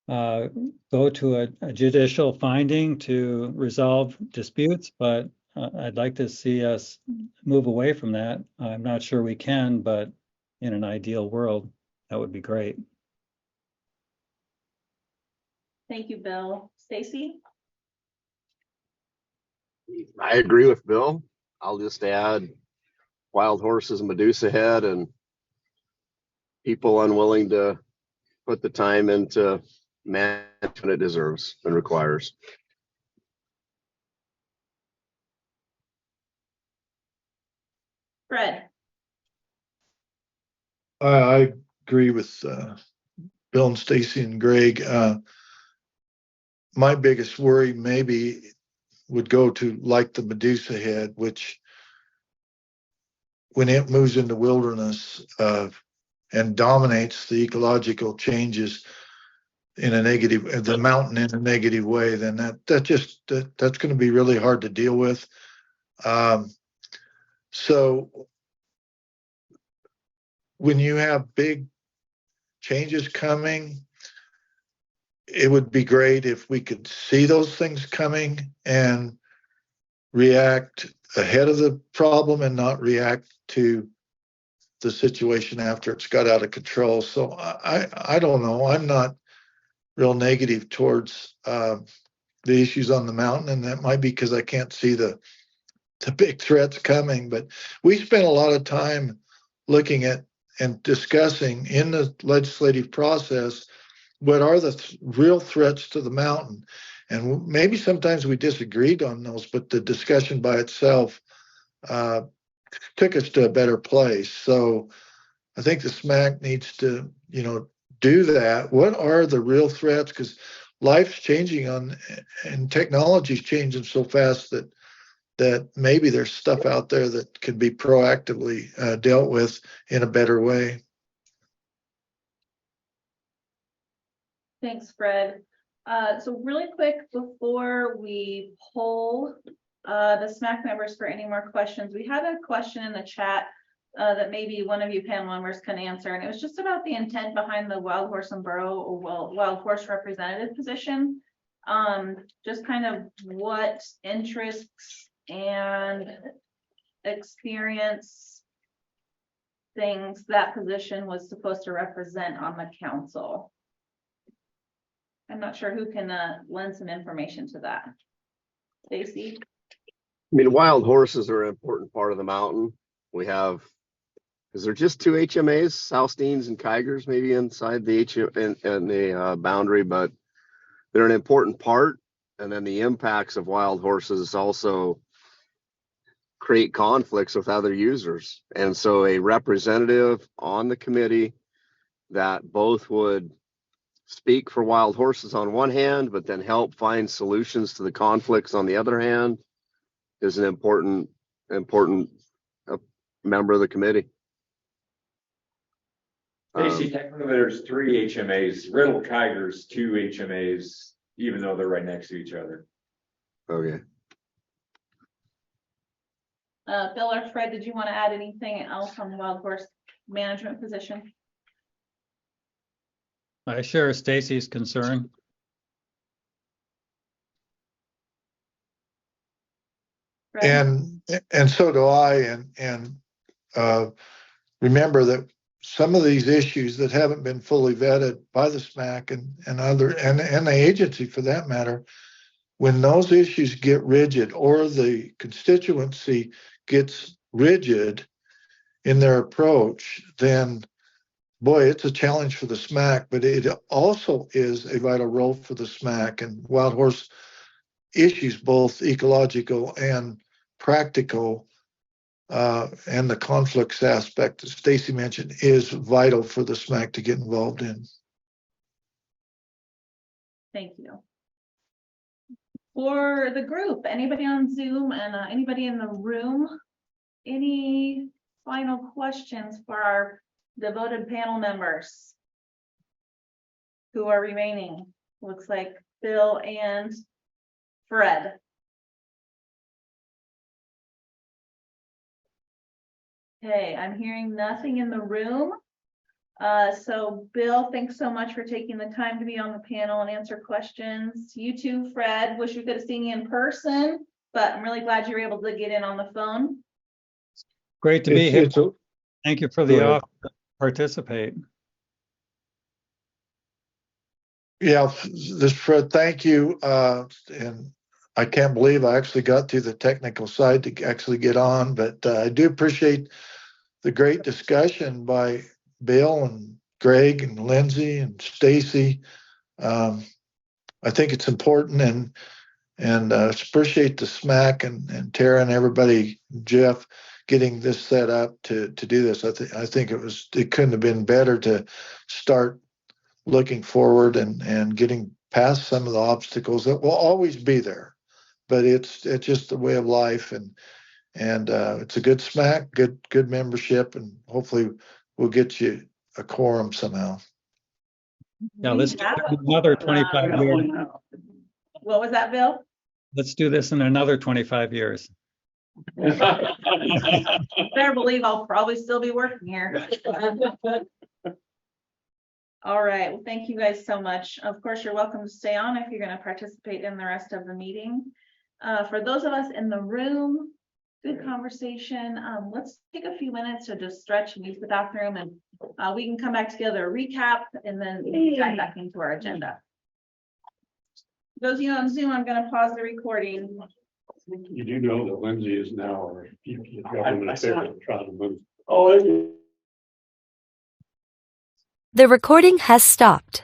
go to a judicial finding to resolve disputes, but I'd like to see us move away from that. I'm not sure we can, but in an ideal world, that would be great. Thank you, Bill. Stacy? I agree with Bill. I'll just add wild horses, Medusa head, and people unwilling to put the time into management it deserves and requires. Fred? I agree with Bill and Stacy and Greg. My biggest worry maybe would go to like the Medusa head, which when it moves into wilderness and dominates the ecological changes in a negative, the mountain in a negative way, then that's going to be really hard to deal with. So when you have big changes coming, it would be great if we could see those things coming and react ahead of the problem and not react to the situation after it's got out of control. So I don't know. I'm not real negative towards the issues on the mountain, and that might be because I can't see the big threats coming. But we spent a lot of time looking at and discussing in the legislative process what are the real threats to the mountain. And maybe sometimes we disagreed on those, but the discussion by itself took us to a better place. So I think the SMAC needs to, do that. What are the real threats? Because life's changing and technology's changing so fast that maybe there's stuff out there that can be proactively dealt with in a better way. Thanks, Fred. So really quick, before we poll the SMAC members for any more questions, we had a question in the chat that maybe one of you panel members can answer, and it was just about the intent behind the wild horse and borough or wild horse representative position. Just kind of what interests and experience things that position was supposed to represent on the council. I'm not sure who can lend some information to that. Stacy? I mean, wild horses are an important part of the mountain. We have, is there just 2 HMAs, Southsteins and Kygers, maybe inside the the boundary, but they're an important part. And then the impacts of wild horses also create conflicts with other users. And so a representative on the committee that both would speak for wild horses on one hand, but then help find solutions to the conflicts on the other hand is an important member of the committee. Basically, technically, there's 3 HMAs, Riddle, Kygers, 2 HMAs, even though they're right next to each other. Okay. Bill or Fred, did you want to add anything else on the wild horse management position? I share Stacy's concern. And so do I. And remember that some of these issues that haven't been fully vetted by the SMAC and the agency for that matter, when those issues get rigid or the constituency gets rigid in their approach, then boy, it's a challenge for the SMAC, but it also is a vital role for the SMAC. And wild horse issues, both ecological and practical, and the conflicts aspect that Stacy mentioned is vital for the SMAC to get involved in. Thank you. For the group, anybody on Zoom and anybody in the room, any final questions for our devoted panel members who are remaining? Looks like Bill and Fred. Okay, I'm hearing nothing in the room. So Bill, thanks so much for taking the time to be on the panel and answer questions. You too, Fred. Wish we could have seen you in person, but I'm really glad you were able to get in on the phone. Great to be here. Thank you for the offer to participate. Yeah, this Fred, thank you. And I can't believe I actually got to the technical side to actually get on, but I do appreciate the great discussion by Bill and Greg and Lindsay and Stacy. I think it's important and appreciate the SMAC and Tara and everybody, Jeff, getting this set up to do this. I think it couldn't have been better to start looking forward and getting past some of the obstacles that will always be there, but it's just the way of life, and it's a good SMAC, good membership, and hopefully we'll get you a quorum somehow. Yeah, let's do another 25 years. What was that, Bill? Let's do this in another 25 years. Better believe I'll probably still be working here. All right, well, thank you guys so much. Of course, you're welcome to stay on if you're going to participate in the rest of the meeting. For those of us in the room, good conversation. Let's take a few minutes to just stretch and use the bathroom, and we can come back together, recap, and then dive back into our agenda. Those of you on Zoom, I'm going to pause the recording. You do know that Lindsay is now our VP of government I saw affairs. Trying to move. Oh, The recording has stopped.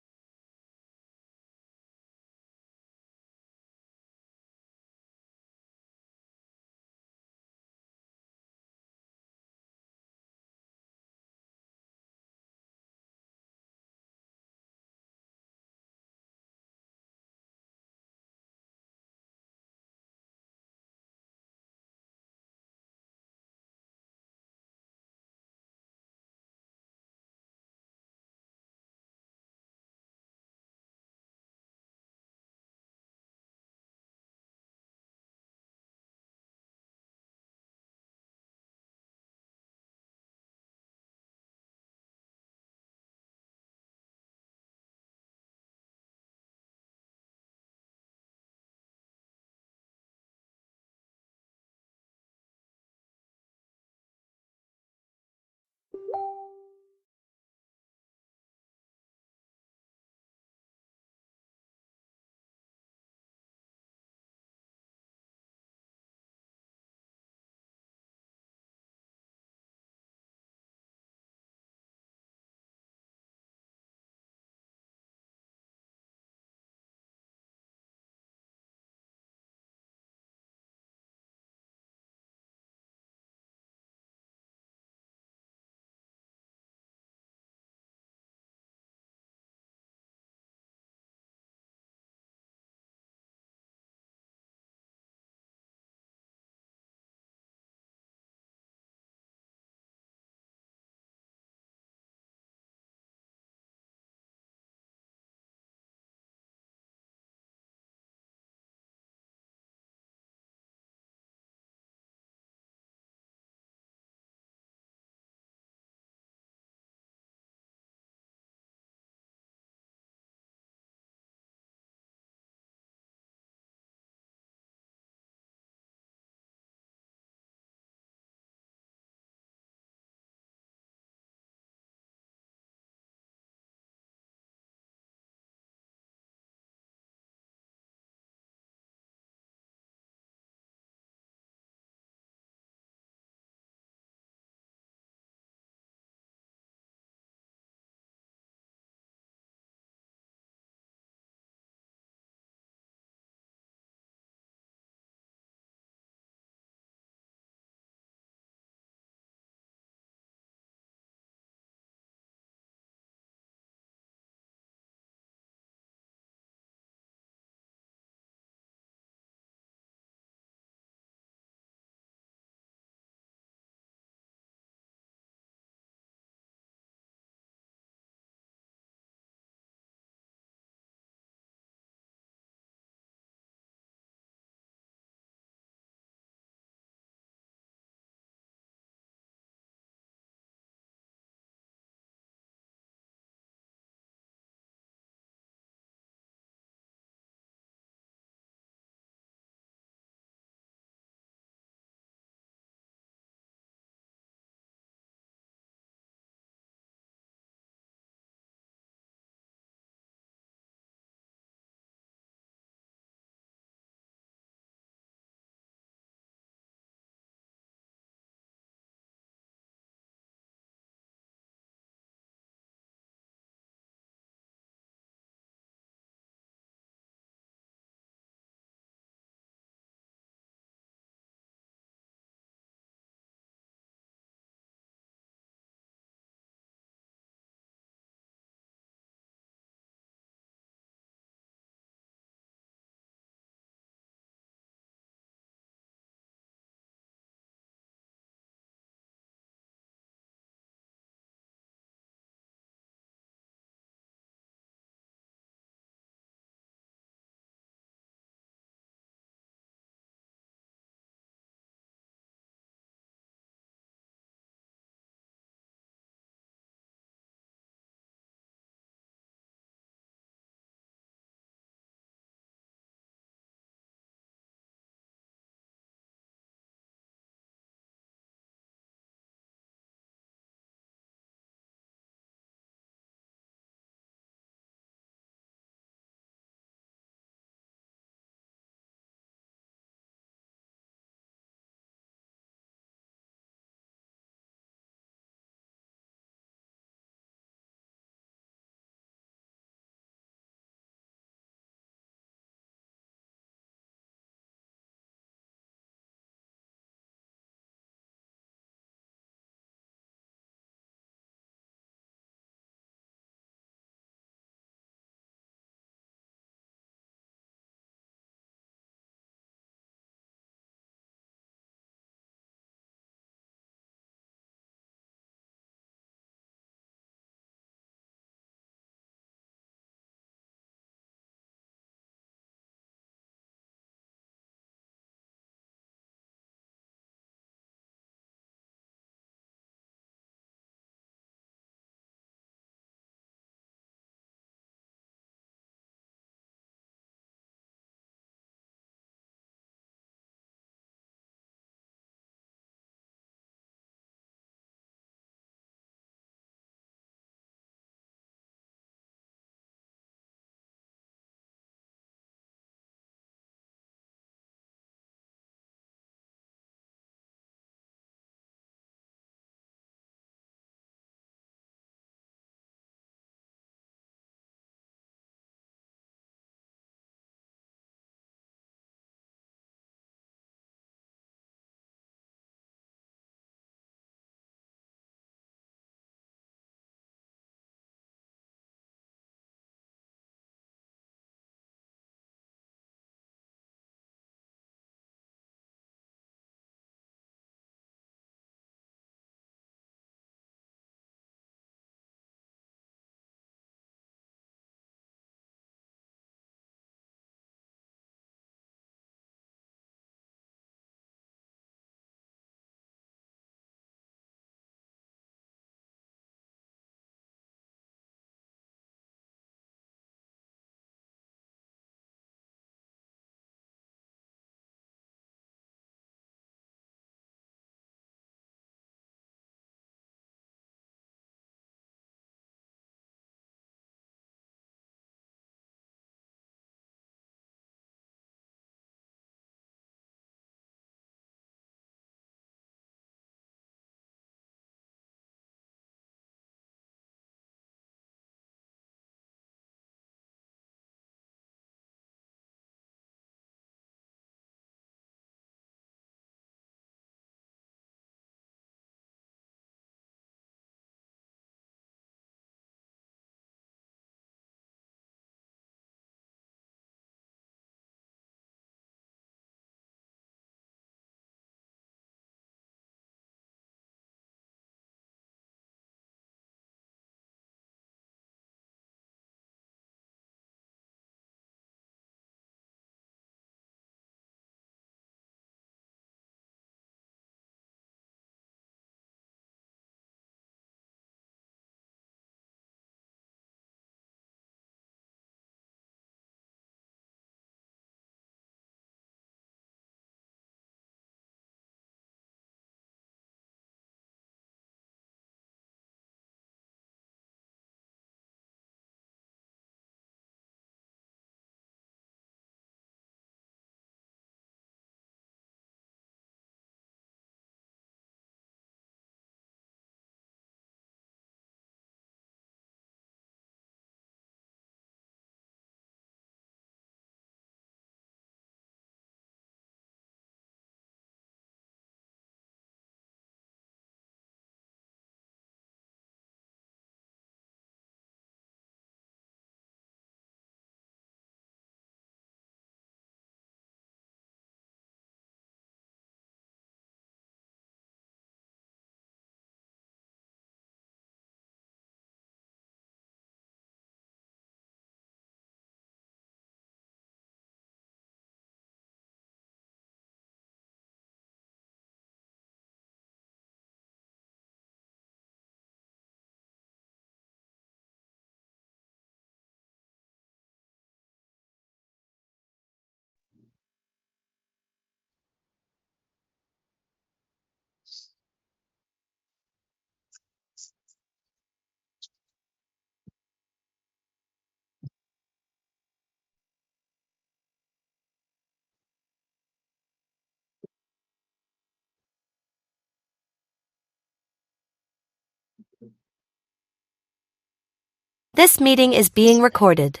This meeting is being recorded.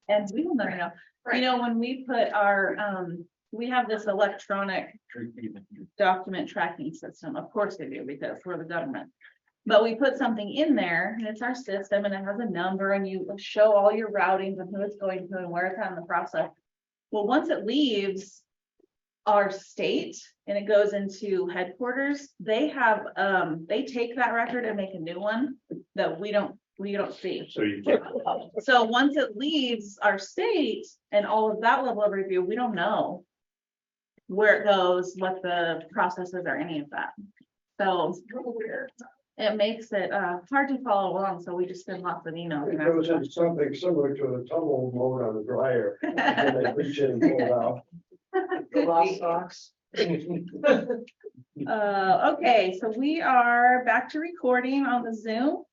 And we will never know. You know, when we put our, we have this electronic document tracking system. Of course they do, because we're the government. But we put something in there and it's our system and it has a number and you show all your routings and who it's going to and where it's at in the process. Well, once it leaves our state and it goes into headquarters, they have, they take that record and make a new one that we don't see. So you So once it leaves our state and all of that level of review, we don't know where it goes, what the processes are, any of that. So it makes it hard to follow along. So we just send lots of emails. It goes into something similar to a tumble mode on the dryer. And they reach in and pull it out. Okay, so we are back to recording on the Zoom.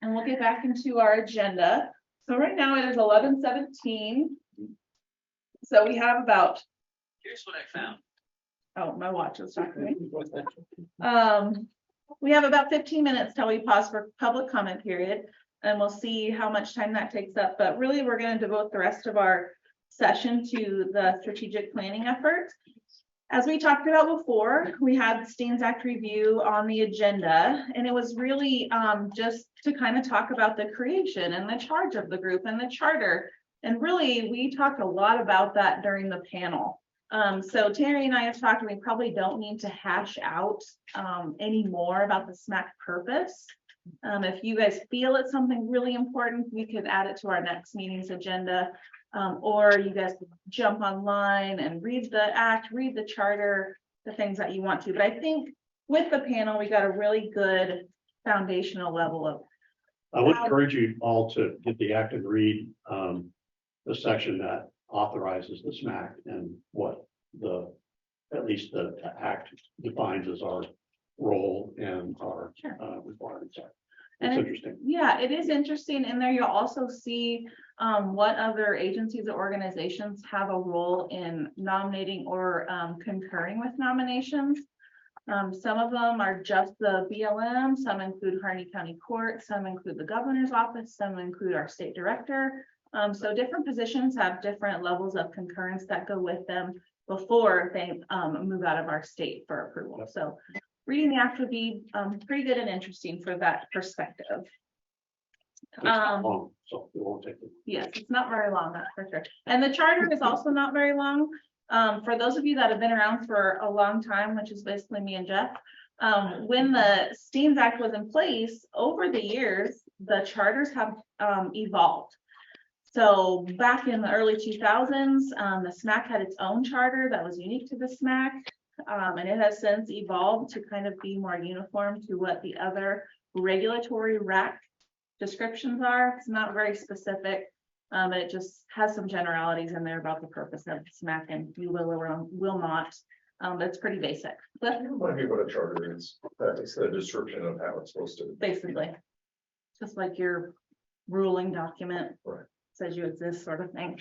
And we'll get back into our agenda. So right now it is 11:17. So we have about. Here's what I found. Oh, my watch was talking to me. We have about 15 minutes till we pause for public comment period, and we'll see how much time that takes up. But really, we're going to devote the rest of our session to the strategic planning effort. As we talked about before, we had the Steens Act review on the agenda, and it was really just to kind of talk about the creation and the charge of the group and the charter. And really, we talked a lot about that during the panel. So Terry and I have talked, and we probably don't need to hash out any more about the SMAC purpose. If you guys feel it's something really important, we could add it to our next meeting's agenda. Or you guys jump online and read the act, read the charter, the things that you want to. But I think with the panel, we got a really good foundational level of. I would encourage you all to get the act and read the section that authorizes the SMAC and what at least the act defines as our role and our requirements are. It's interesting. Yeah, it is interesting. In there, you'll also see what other agencies or organizations have a role in nominating or concurring with nominations. Some of them are just the BLM, some include Harney County Court, some include the governor's office, some include our state director. So different positions have different levels of concurrence that go with them before they move out of our state for approval. So reading the act would be pretty good and interesting for that perspective. So it won't take it. Yes, it's not very long, that's for sure. And the charter is also not very long. For those of you that have been around for a long time, which is basically me and Jeff, when the Steens Act was in place, over the years, the charters have evolved. So back in the early 2000s, the SMAC had its own charter that was unique to the SMAC. And it has since evolved to kind of be more uniform to what the other regulatory RAC descriptions are. It's not very specific, but it just has some generalities in there about the purpose of SMAC, and you will or will not. But it's pretty basic. But What a charter is, that is the description of how it's supposed to. basically, just like your ruling document, Right. Says you exist, sort of thing.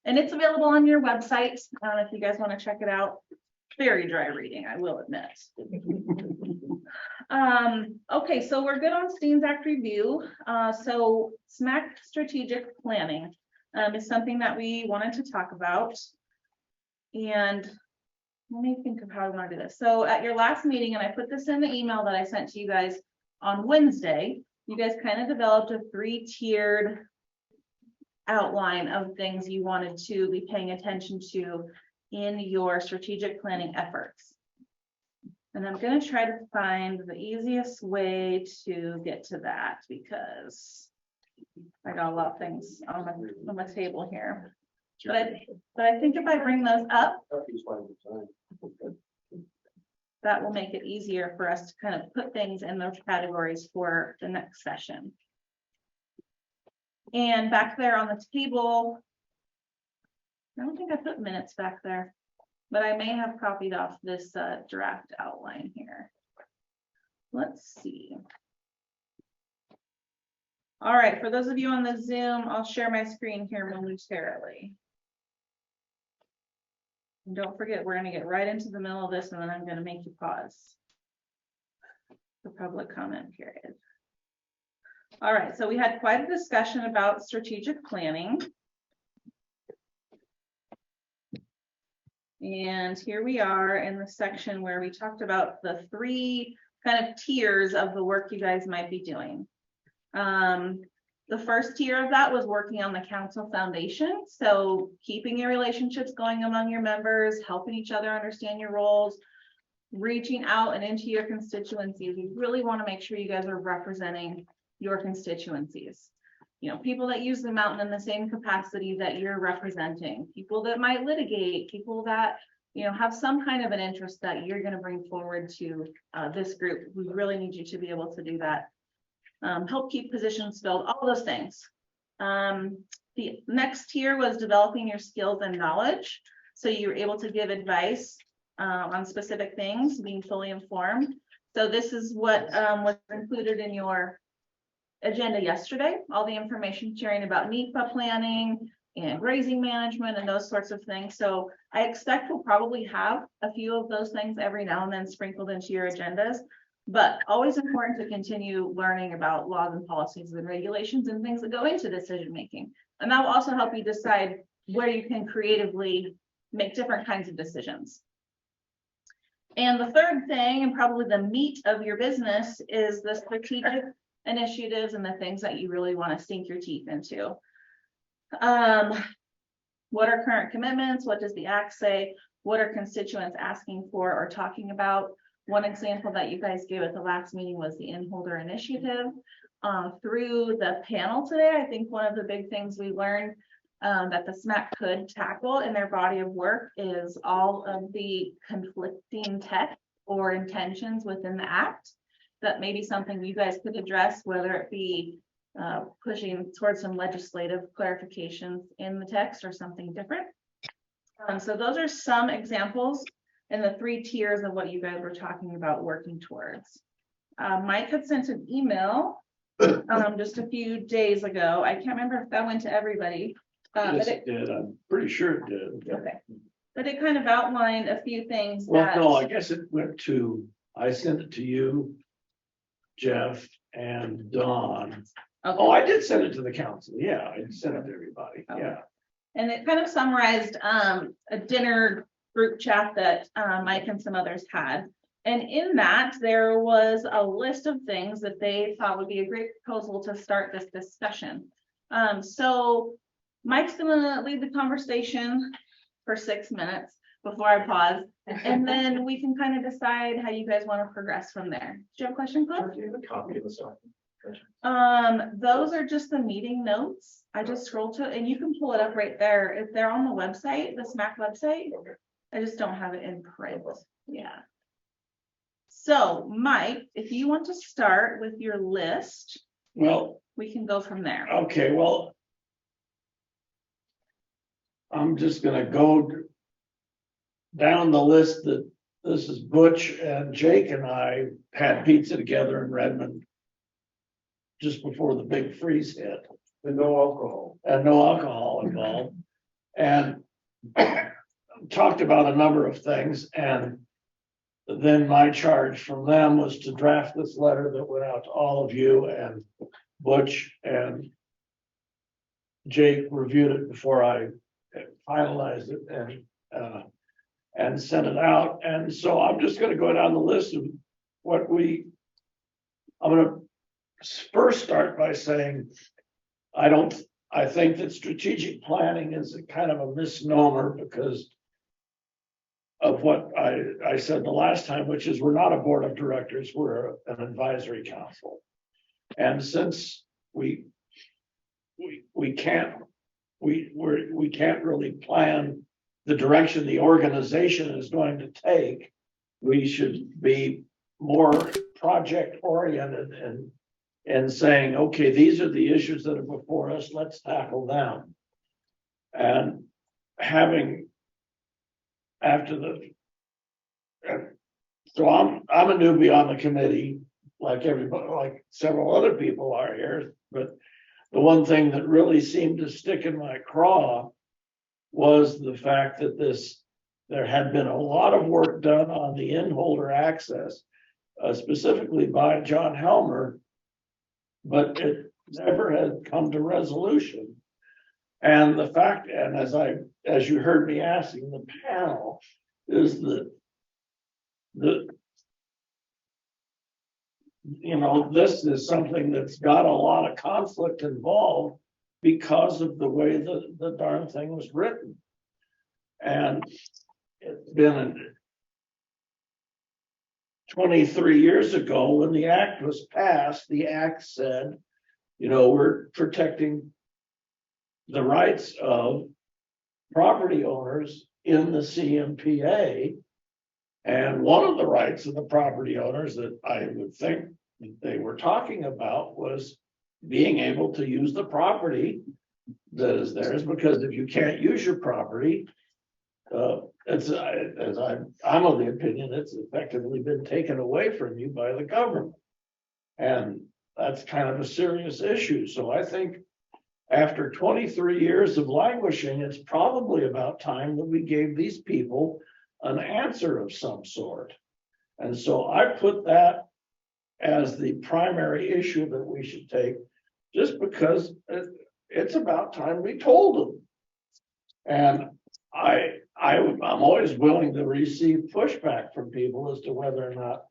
And it's available on your website if you guys want to check it out. Very dry reading, I will admit. Okay, so we're good on Steens Act review. So SMAC strategic planning is something that we wanted to talk about. And let me think of how I want to do this. So at your last meeting, and I put this in the email that I sent to you guys on Wednesday, you guys kind of developed a 3-tiered outline of things you wanted to be paying attention to in your strategic planning efforts. And I'm going to try to find the easiest way to get to that, because I got a lot of things on my table here. But I think if I bring those up, that will make it easier for us to kind of put things in those categories for the next session. And back there on the table, I don't think I put minutes back there, but I may have copied off this draft outline here. Let's see. All right, for those of you on the Zoom, I'll share my screen here momentarily. And don't forget, we're gonna get right into the middle of this and then I'm gonna make you pause. The public comment period. All right, so we had quite a discussion about strategic planning. And here we are in the section where we talked about the 3 kind of tiers of the work you guys might be doing. The first tier of that was working on the council foundation. So keeping your relationships going among your members, helping each other understand your roles, reaching out and into your constituencies. We really want to make sure you guys are representing your constituencies. You know, people that use the mountain in the same capacity that you're representing, people that might litigate, people that, you know, have some kind of an interest that you're going to bring forward to this group. We really need you to be able to do that. Help keep positions filled, all those things. The next tier was developing your skills and knowledge. So you're able to give advice on specific things, being fully informed. So this is what was included in your agenda yesterday, all the information sharing about NEPA planning and grazing management and those sorts of things. So I expect we'll probably have a few of those things every now and then sprinkled into your agendas, but always important to continue learning about laws and policies and regulations and things that go into decision making. And that will also help you decide where you can creatively make different kinds of decisions. And the third thing, and probably the meat of your business, is the strategic initiatives and the things that you really want to sink your teeth into. What are current commitments? What does the act say? What are constituents asking for or talking about? One example that you guys gave at the last meeting was the Inholder Initiative. Through the panel today, I think one of the big things we learned that the SMAC could tackle in their body of work is all of the conflicting text or intentions within the act. That may be something you guys could address, whether it be pushing towards some legislative clarifications in the text or something different. So those are some examples in the 3 tiers of what you guys were talking about working towards. Mike had sent an email just a few days ago. I can't remember if that went to everybody. Yes, it did. I'm pretty sure it did. Okay. But it kind of outlined a few things. Well, that, no, I guess it went to, I sent it to you, Jeff, and Don. Okay. Oh, I did send it to the council. Yeah, I sent it to everybody. Okay. Yeah. And it kind of summarized a dinner group chat that Mike and some others had. And in that, there was a list of things that they thought would be a great proposal to start this discussion. So Mike's gonna lead the conversation for 6 minutes before I pause. And then we can kind of decide how you guys want to progress from there. Do you have a question, Cliff? Do you have a copy of the document? Those are just the meeting notes. I just scrolled to it and you can pull it up right there. If they're on the website, the SMAC website, I just don't have it in print. Yeah. So Mike, if you want to start with your list, Well, we can go from there. okay, well, I'm just gonna go down the list that this is Butch and Jake and I had pizza together in Redmond just before the big freeze hit. And no alcohol. And no alcohol involved. And talked about a number of things. And then my charge from them was to draft this letter that went out to all of you, and Butch and Jake reviewed it before I finalized it and sent it out. And so I'm just going to go down the list of what I'm going to first start by saying, I think that strategic planning is a kind of a misnomer because of what I said the last time, which is we're not a board of directors, we're an advisory council. And since we can't really plan the direction the organization is going to take, we should be more project oriented and saying, okay, these are the issues that are before us, let's tackle them. And so I'm a newbie on the committee, like everybody, like several other people are here, but the one thing that really seemed to stick in my craw was the fact that there had been a lot of work done on the in-holder access, specifically by John Helmer, but it never had come to resolution. And the fact, and as you heard me asking the panel, is that this is something that's got a lot of conflict involved because of the way the darn thing was written. And it's been 23 years ago when the act was passed. The act said, we're protecting the rights of property owners in the CMPA. And one of the rights of the property owners that I would think they were talking about was being able to use the property that is theirs, because if you can't use your property, I'm of the opinion it's effectively been taken away from you by the government. And that's kind of a serious issue. So I think after 23 years of languishing, it's probably about time that we gave these people an answer of some sort. And so I put that as the primary issue that we should take, just because it's about time we told them. And I'm always willing to receive pushback from people as to whether or not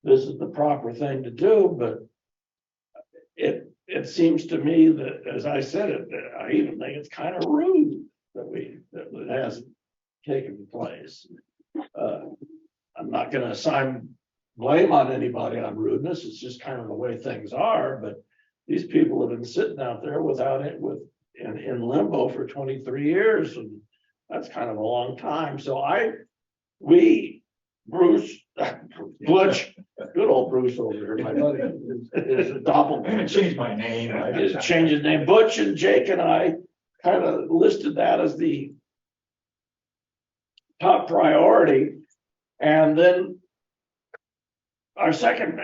this is the proper thing to do, but it seems to me that, as I said it, I even think it's kind of rude that it hasn't taken place. I'm not going to assign blame on anybody on rudeness. It's just kind of the way things are. But these people have been sitting out there in limbo for 23 years, and that's kind of a long time. So Bruce, Butch, good old Bruce over here, my buddy, is a doppelganger. Change my name. I just changed his name. Butch and Jake and I kind of listed that as the top priority. And then our second,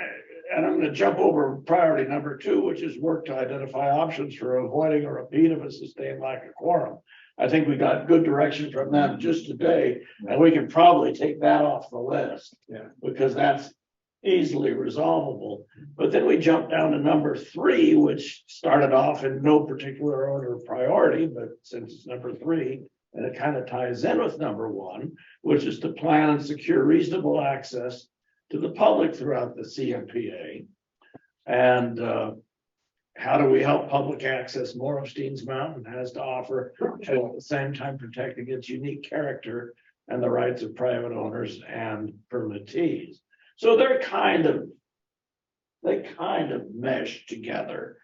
and I'm going to jump over priority number 2, which is work to identify options for avoiding a repeat of a sustained lack of quorum. I think we got good direction from them just today, and we can probably take that off the list, because that's easily resolvable. But then we jumped down to number 3, which started off in no particular order of priority, but since it's number 3, and it kind of ties in with number 1, which is to plan and secure reasonable access to the public throughout the CMPA. And how do we help public access more of Steens Mountain has to offer, and at the same time protecting its unique character and the rights of private owners and permittees. So they kind of mesh together.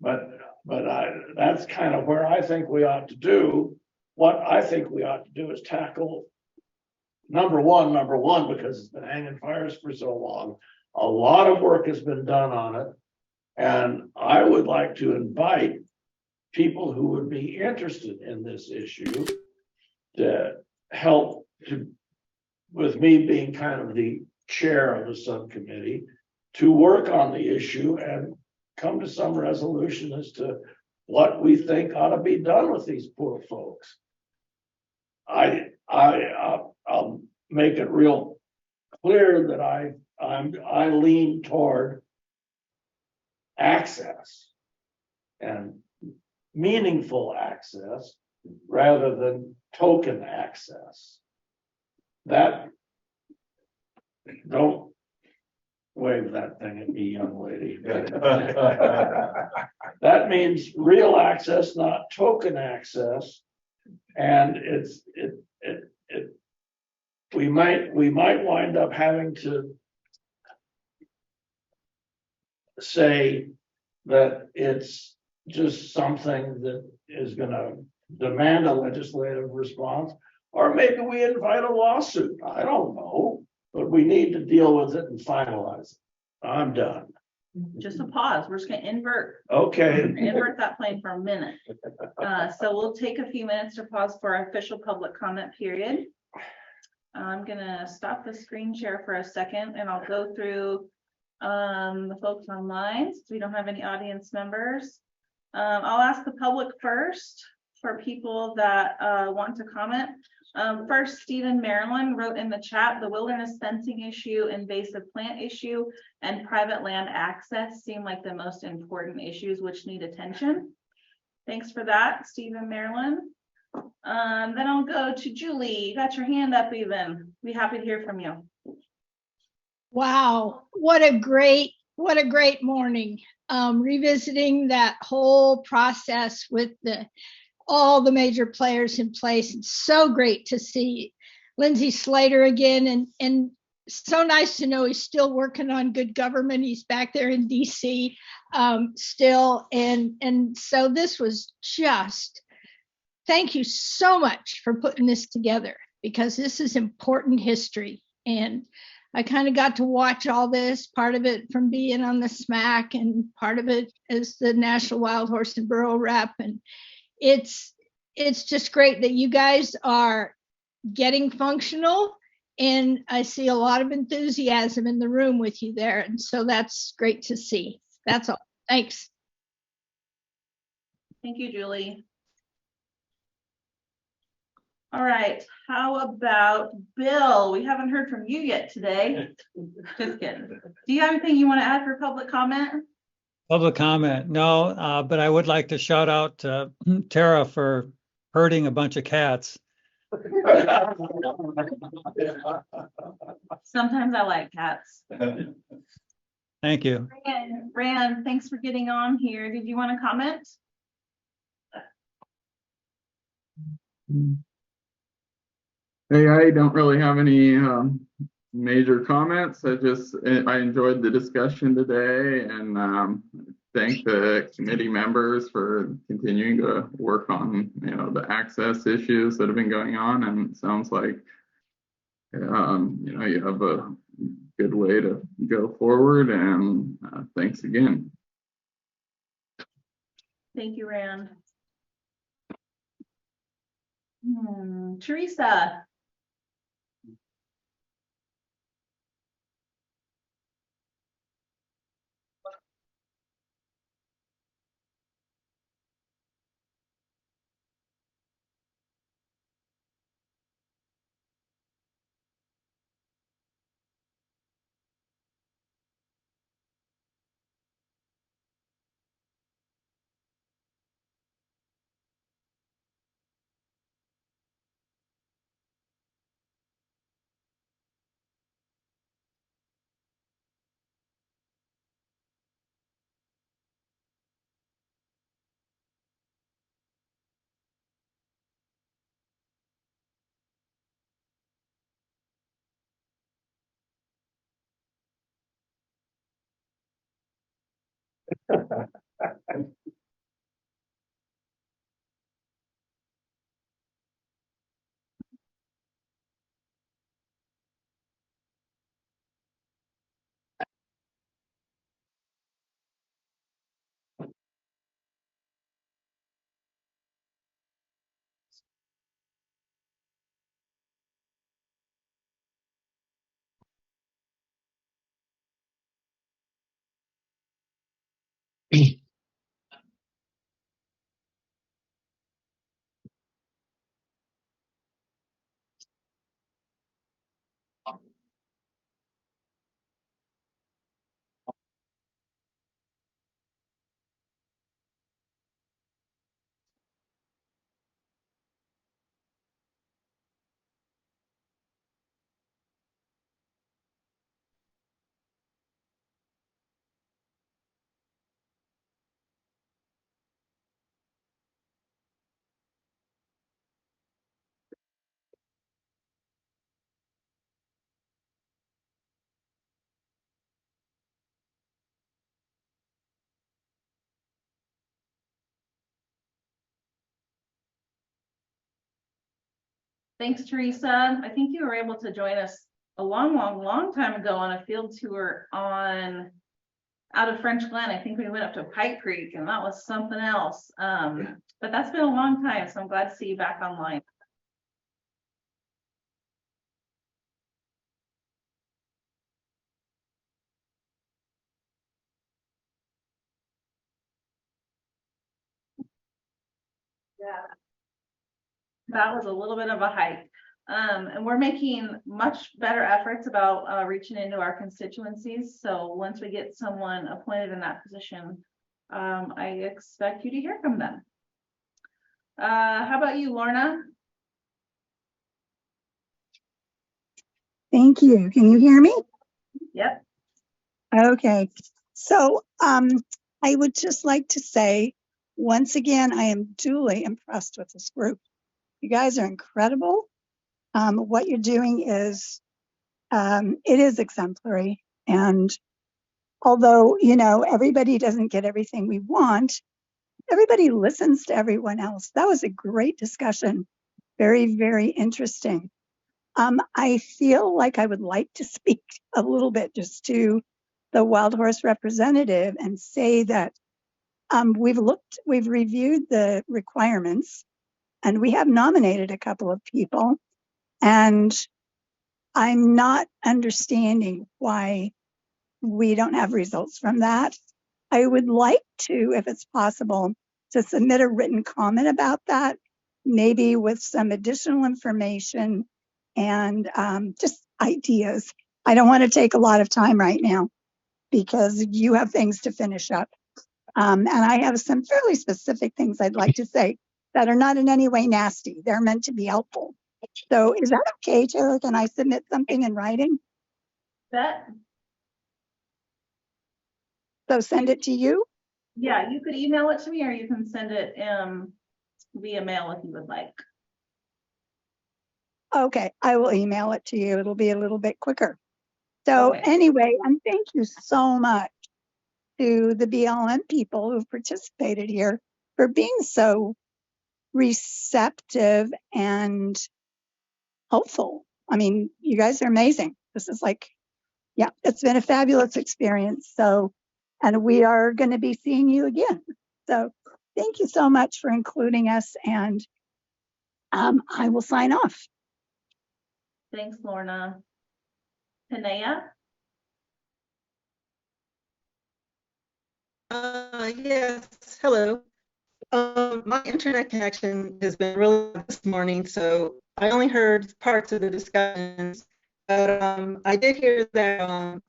That's kind of where I think we ought to do. What I think we ought to do is tackle number one, because it's been hanging fires for so long. A lot of work has been done on it. And I would like to invite people who would be interested in this issue to help with me being kind of the chair of the subcommittee, to work on the issue and come to some resolution as to what we think ought to be done with these poor folks. I'll make it real clear that I lean toward access and meaningful access rather than token access. That, don't wave that thing at me, young lady. That means real access, not token access. And we might wind up having to say that it's just something that is going to demand a legislative response, or maybe we invite a lawsuit. I don't know, but we need to deal with it and finalize it. I'm done. Just a pause. We're just going to invert. Okay. Invert that plane for a minute. So we'll take a few minutes to pause for our official public comment period. I'm going to stop the screen share for a second, and I'll go through The folks online, since we don't have any audience members. I'll ask the public first for people that want to comment. First, Stephen Maryland wrote in the chat, the wilderness fencing issue, invasive plant issue, and private land access seem like the most important issues which need attention. Thanks for that, Stephen Maryland. Then I'll go to Julie. You got your hand up even. Be happy to hear from you. Wow, what a great morning. Revisiting that whole process with all the major players in place. It's so great to see Lindsay Slater again, and so nice to know he's still working on good government. He's back there in DC still, and so this was just, thank you so much for putting this together, because this is important history. And I kind of got to watch all this, part of it from being on the SMAC and part of it as the National Wild Horse and Burro rep. And it's just great that you guys are getting functional. And I see a lot of enthusiasm in the room with you there. And so that's great to see. That's all. Thanks. Thank you, Julie. All right, how about Bill? We haven't heard from you yet today. Just kidding. Do you have anything you want to add for public comment? Public comment, no, but I would like to shout out Tara for herding a bunch of cats. Sometimes I like cats. Thank you. Rand, thanks for getting on here. Did you want to comment? Hey, I don't really have any major comments. I enjoyed the discussion today, and thank the committee members for continuing to work on the access issues that have been going on. And it sounds like you have a good way to go forward. And thanks again. Thank you, Rand. Teresa. Thanks, Teresa. I think you were able to join us a long time ago on a field tour out of French Glen. I think we went up to Pike Creek, and that was something else. But that's been a long time, so I'm glad to see you back online. That was a little bit of a hike. And we're making much better efforts about reaching into our constituencies. So once we get someone appointed in that position, I expect you to hear from them. How about you, Lorna? Thank you. Can you hear me? Yep. Okay. So I would just like to say, once again, I am duly impressed with this group. You guys are incredible. What you're doing is, it is exemplary. And although, you know, everybody doesn't get everything we want, everybody listens to everyone else. That was a great discussion. Very, very interesting. I feel like I would like to speak a little bit just to the Wild Horse representative and say that we've reviewed the requirements and we have nominated a couple of people, and I'm not understanding why we don't have results from that. I would like to, if it's possible, to submit a written comment about that, maybe with some additional information and just ideas. I don't want to take a lot of time right now because you have things to finish up. And I have some fairly specific things I'd like to say that are not in any way nasty. They're meant to be helpful. So is that okay, Tara? Can I submit something in writing? That, So send it to you? yeah, you could email it to me or you can send it via mail if you would like. Okay, I will email it to you. It'll be a little bit quicker. So Okay. anyway, and thank you so much to the BLM people who've participated here for being so receptive and helpful. I mean, you guys are amazing. This is like, yeah, it's been a fabulous experience. So, and we are going to be seeing you again. So thank you so much for including us, and I will sign off. Thanks, Lorna. Tanea? Yes, hello. My internet connection has been really bad this morning, so I only heard parts of the discussions. But I did hear that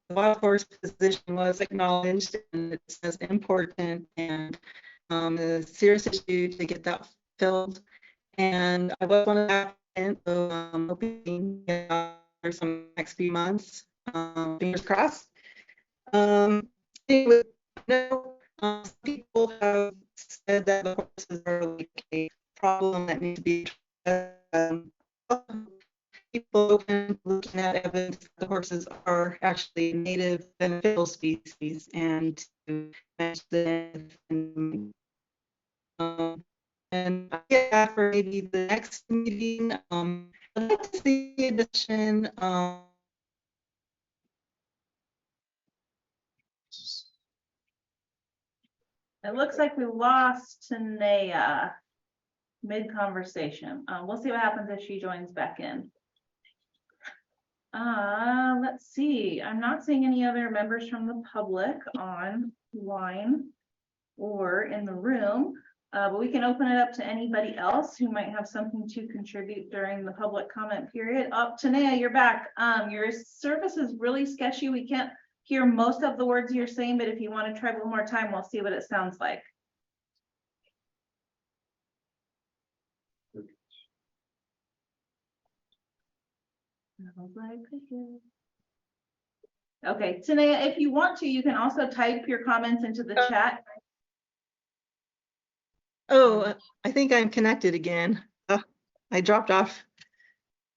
the wild horse position was acknowledged and it's as important and a serious issue to get that filled. And I was one of the applicants, so I'm hoping to get for some next few months. Fingers crossed. Anyway, some people have said that the horses are like a problem that needs to be addressed. People open looking at evidence that the horses are actually native beneficial species and to match them. And I get that for maybe the next meeting. I'd like to see the addition. It looks like we lost Tanea mid-conversation. We'll see what happens if she joins back in. Let's see. I'm not seeing any other members from the public online or in the room, but we can open it up to anybody else who might have something to contribute during the public comment period. Tanea, you're back. Your service is really sketchy. We can't hear most of the words you're saying, but if you want to try one more time, we'll see what it sounds like. Okay, Tanea, if you want to, you can also type your comments into the chat. Oh, I think I'm connected again. I dropped off.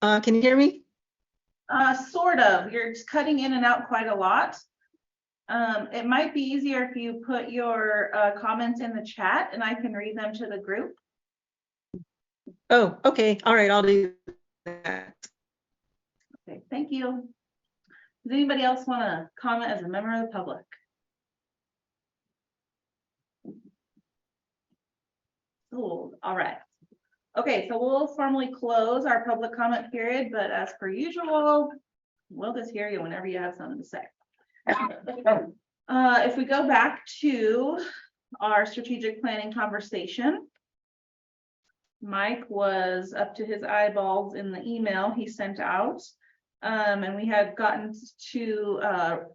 Can you hear me? Sort of. You're just cutting in and out quite a lot. It might be easier if you put your comments in the chat and I can read them to the group. Oh, okay. All right, I'll do that. Okay, thank you. Does anybody else want to comment as a member of the public? Cool. All right. Okay, so we'll formally close our public comment period, but as per usual, we'll just hear you whenever you have something to say. If we go back to our strategic planning conversation, Mike was up to his eyeballs in the email he sent out. And we had gotten to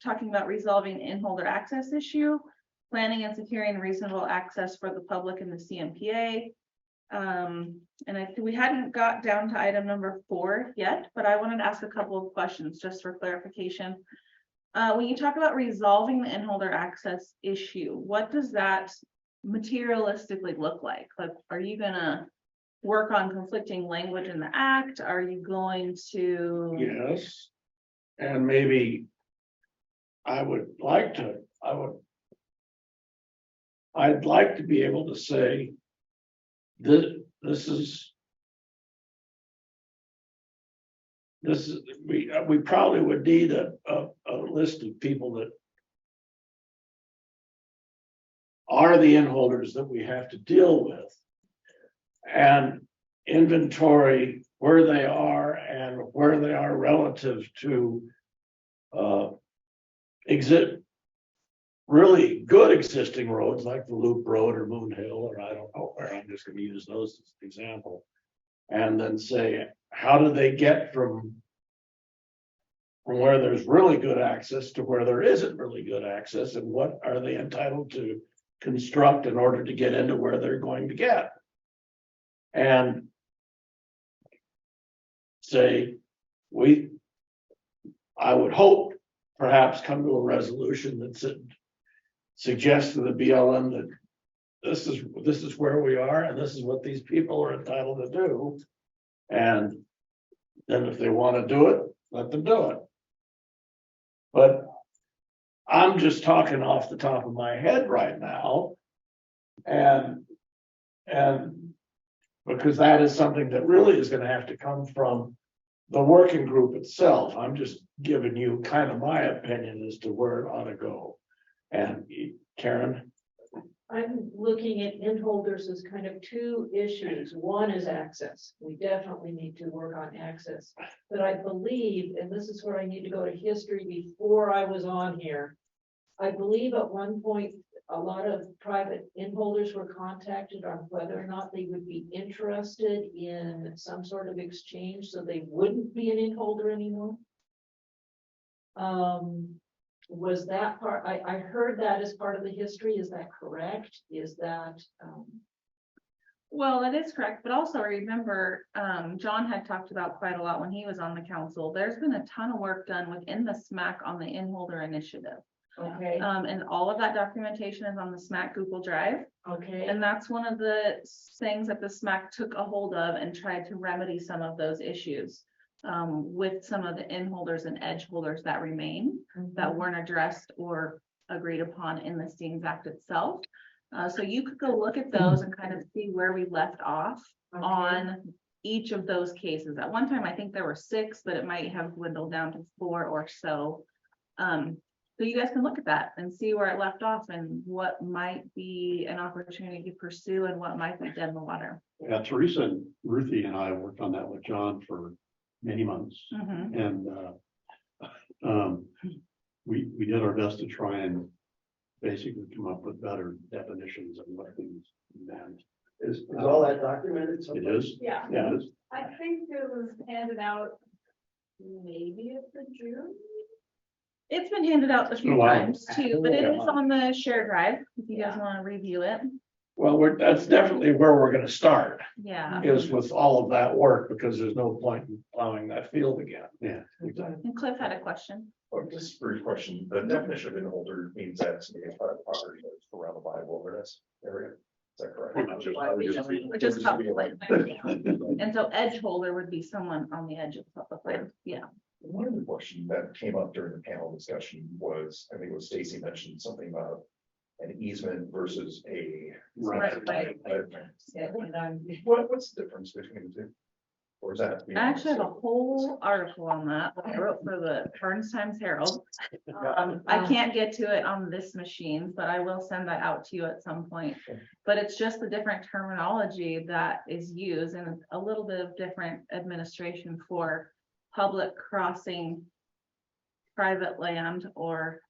talking about resolving in-holder access issue, planning and securing reasonable access for the public in the CMPA. And I think we hadn't got down to item number 4 yet, but I wanted to ask a couple of questions just for clarification. When you talk about resolving the in-holder access issue, what does that materialistically look like? Like, are you gonna work on conflicting language in the act? Are you going to? Yes. And maybe I'd like to be able to say this is we probably would need a list of people that are the in-holders that we have to deal with, and inventory where they are and where they are relative to really good existing roads like the Loop Road or Moon Hill, or I don't know where, I'm just going to use those as an example. And then say, how do they get from where there's really good access to where there isn't really good access, and what are they entitled to construct in order to get into where they're going to get? And say, I would hope perhaps come to a resolution that suggests to the BLM that this is where we are and this is what these people are entitled to do. And then if they want to do it, let them do it. But I'm just talking off the top of my head right now. And because that is something that really is going to have to come from the working group itself. I'm just giving you kind of my opinion as to where it ought to go. And Karen? I'm looking at in-holders as kind of 2 issues. One is access. We definitely need to work on access. But I believe, and this is where I need to go to history before I was on here, I believe at one point a lot of private in-holders were contacted on whether or not they would be interested in some sort of exchange so they wouldn't be an in-holder anymore. Was that part? I heard that as part of the history. Is that correct? Is that Well, that is correct, but also remember, John had talked about quite a lot when he was on the council. There's been a ton of work done within the SMAC on the in-holder initiative. okay? And all of that documentation is on the SMAC Google Drive. Okay. And that's one of the things that the SMAC took a hold of and tried to remedy some of those issues with some of the in-holders and edge holders that remain that weren't addressed or agreed upon in the Steams Act itself. So you could go look at those and kind of see where we left off on each of those cases. At one time, I think there were 6, but it might have dwindled down to 4 or so. So you guys can look at that and see where it left off and what might be an opportunity to pursue and what might be dead in the water. Yeah, Teresa and Ruthie and I worked on that with John for many months. And we did our best to try and basically come up with better definitions of what things meant. Is all that documented? It is? Yeah. Yeah. It is. I think it was handed out maybe at the June. It's been handed out a few Wow. times too, but it is on the share drive if you guys want to review it. Well, that's definitely where we're going to start. Yeah. Is with all of that work, because there's no point in plowing that field again. Yeah, exactly. And Cliff had a question. Just a brief question. The definition of in-holder means that it's a property that's around the Bible wilderness area. Is that correct? Which is public land. And so edge holder would be someone on the edge of public land. Yeah. One of the questions that came up during the panel discussion was, I think it was Stacy mentioned something about an easement versus a. Right. What's the difference between the two? Or is that? I actually have a whole article on that I wrote for the Burns Times Herald. I can't get to it on this machine, but I will send that out to you at some point. But it's just the different terminology that is used and a little bit of different administration for public crossing private land or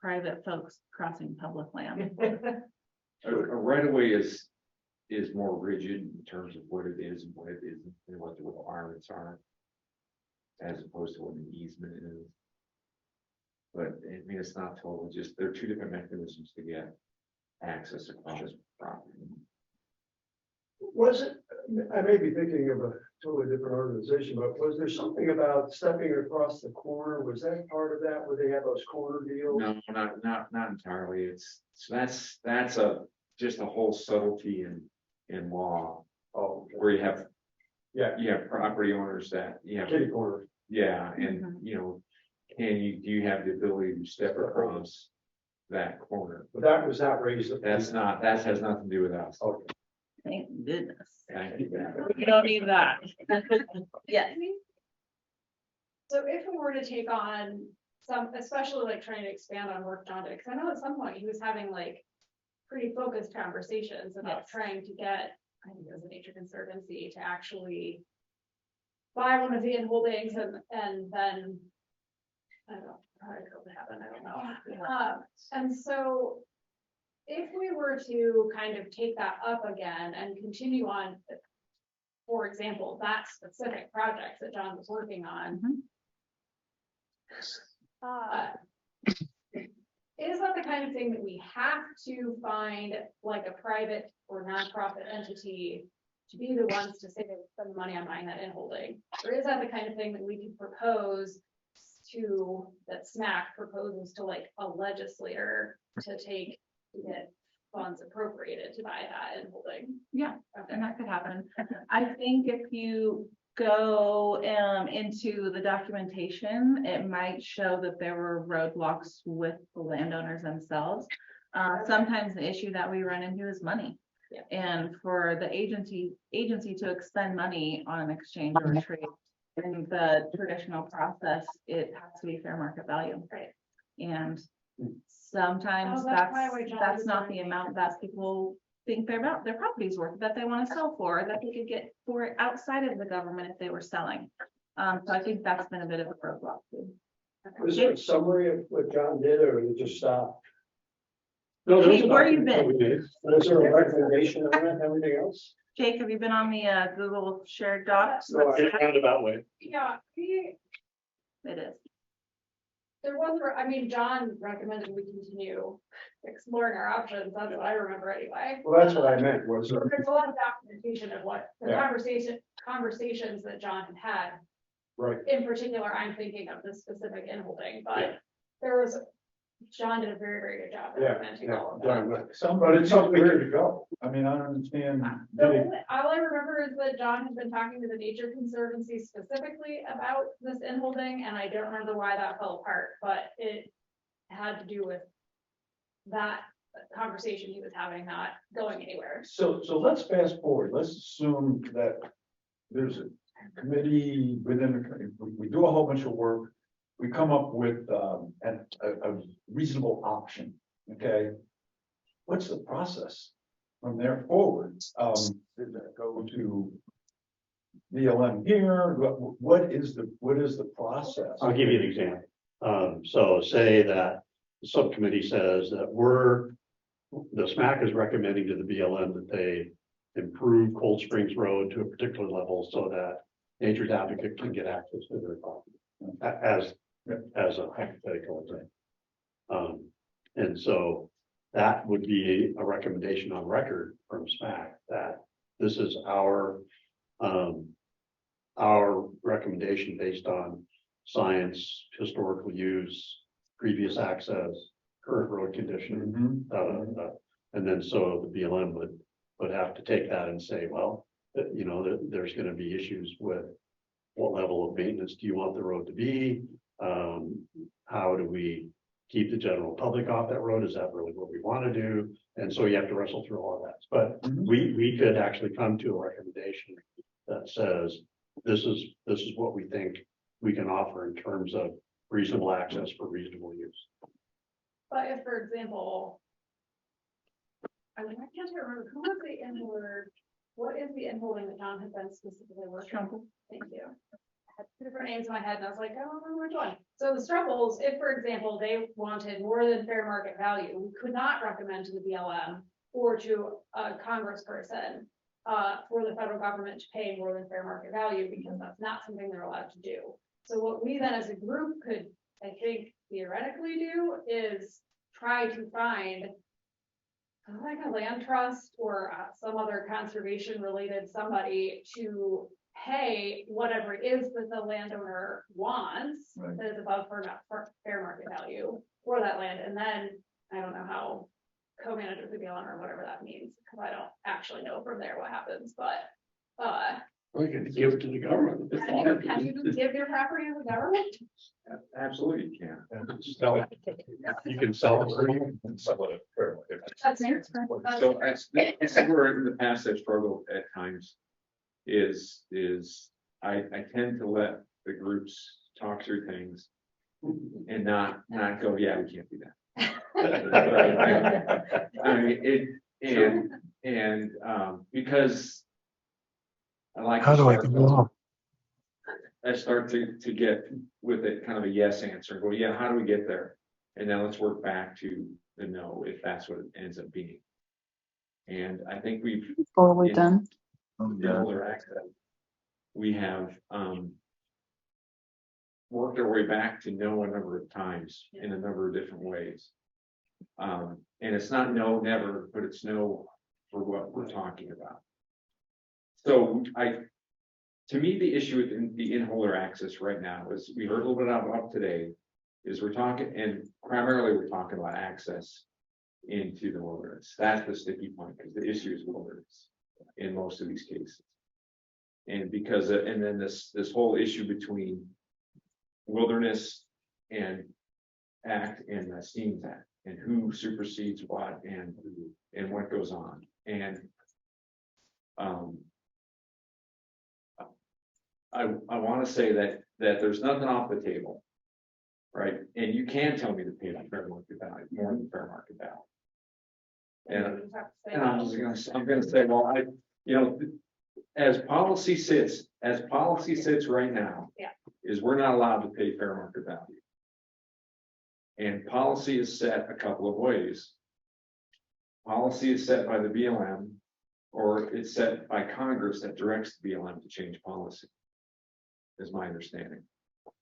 private folks crossing public land. A right of way is is more rigid in terms of what it is and what it isn't, and what the requirements are, as opposed to what an easement is. But I mean, it's not total, just, there are two different mechanisms to get access across property. Was it, I may be thinking of a totally different organization, but was there something about stepping across the corner? Was that part of that, where they have those corner deals? No, not entirely. It's, so that's just a whole subtlety in law. Oh, okay. Where you have Yeah. property owners that, Kitty corner. yeah, and do you have the ability to step across that corner? But that was not raised. That has nothing to do with us. Okay. Thank goodness. Thank you. You don't need that. Yes. So if we were to take on some, especially like trying to expand on work John did, because I know at some point he was having like pretty focused conversations about trying to get, I think it was a Nature Conservancy, to actually buy one of the inholdings and then, I don't know, how it would happen, I don't know. And so if we were to kind of take that up again and continue on, for example, that specific project that John was working on, is that the kind of thing that we have to find like a private or nonprofit entity to be the ones to say they would spend the money on buying that inholding? Or is that the kind of thing that we could propose to, that SMAC proposes to like a legislator to take, to get funds appropriated to buy that inholding? Yeah, and that could happen. I think if you go into the documentation, it might show that there were roadblocks with the landowners themselves. Sometimes the issue that we run into is money. Yeah. And for the agency to expend money on an exchange or a trade in the traditional process, it has to be fair market value. Right. And sometimes Oh, that's probably why John that's was not doing the it. amount that people think their property's worth, that they want to sell for, that they could get for it outside of the government if they were selling. So I think that's been a bit of a roadblock too. Was there a summary of what John did, or did it just stop? No, there was Hey, a where you document been? that we made. Was there a recommendation on that and everything else? Jake, have you been on the Google shared docs? No, In a roundabout way. Yeah, It is. there was, I mean, John recommended we continue exploring our options. That's what I remember anyway. Well, that's what I meant, was there? There's a lot of documentation of what the Yeah. conversations that John had. Right. In particular, I'm thinking of this specific inholding, but Yeah. there was, John did a very, very good job Yeah, documenting all of that. John, but it's something weird to go. I mean, I don't understand. All I remember is that John had been talking to the Nature Conservancy specifically about this inholding, and I don't remember why that fell apart, but it had to do with that conversation he was having not going anywhere. So let's fast forward. Let's assume that there's a committee we do a whole bunch of work. We come up with a reasonable option, okay? What's the process from there forward? Does that go to BLM here? What is the process? I'll give you an example. So say that the subcommittee says that the SMAC is recommending to the BLM that they improve Cold Springs Road to a particular level so that Nature's Advocate can get access to their property as a hypothetical thing. And so that would be a recommendation on record from SMAC that this is our recommendation based on science, historical use, previous access, current road condition. And then so the BLM would have to take that and say, well, there's going to be issues with what level of maintenance do you want the road to be? How do we keep the general public off that road? Is that really what we want to do? And so you have to wrestle through all of that. But we could actually come to a recommendation that says, this is what we think we can offer in terms of reasonable access for reasonable use. But if, for example, I can't remember, who was the inholder? What is the inholding that John had been specifically working on? Thank you. I had two different names in my head and I was like, I don't remember which one. So the Struggles, if, for example, they wanted more than fair market value, we could not recommend to the BLM or to a congressperson for the federal government to pay more than fair market value, because that's not something they're allowed to do. So what we then as a group could, I think, theoretically do is try to find like a land trust or some other conservation related somebody to pay whatever it is that the landowner wants that is above fair market value for that land. And then I don't know how co-managers the BLM or whatever that means, because I don't actually know from there what happens, but We can give it to the government. can you just give your property to the government? Absolutely, you can. Sell it. You can sell it or you can sell it. That's So it's where in the past I've struggled at times is I tend to let the groups talk through things and not go, yeah, we can't do that. I mean, because I like. How do I go on? I start to get with it kind of a yes answer, go, yeah, how do we get there? And then let's work back to the no, if that's what it ends up being. And I think we've done. older access, we have worked our way back to no a number of times in a number of different ways. And it's not no, never, but it's no for what we're talking about. So to me, the issue with the in-holder access right now is, we heard a little bit about today, is we're talking, and primarily we're talking about access into the wilderness. That's the sticky point, because the issue is wilderness in most of these cases. And because, and then this whole issue between wilderness and act and the Steams Act, and who supersedes what and what goes on. And I want to say that there's nothing off the table, right? And you can tell me to pay the fair market value, more than fair market value. And I'm going to say, well, as policy sits right now, is we're not allowed to pay fair market value. And policy is set a couple of ways. Policy is set by the BLM, or it's set by Congress that directs the BLM to change policy, is my understanding.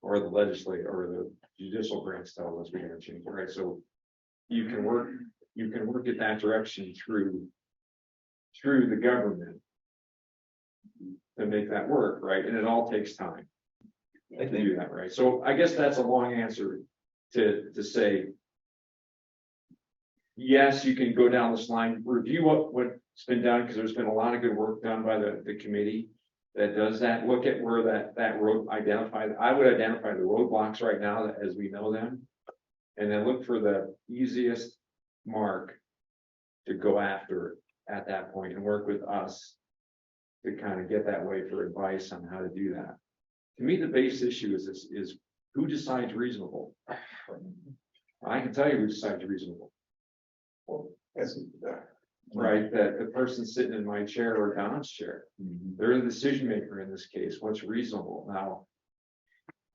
Or the legislature or the judicial branch tell us we're going to change it, right? So you can work in that direction through the government to make that work, right? And it all takes time to do that, right? So I guess that's a long answer to say, yes, you can go down this line, review what's been done, because there's been a lot of good work done by the committee that does that. Look at where that road I would identify the roadblocks right now as we know them, and then look for the easiest mark to go after at that point, and work with us to kind of get that way for advice on how to do that. To me, the base issue is who decides reasonable. I can tell you who decides reasonable. Right, that the person sitting in my chair or Don's chair, they're the decision maker in this case. What's reasonable? Now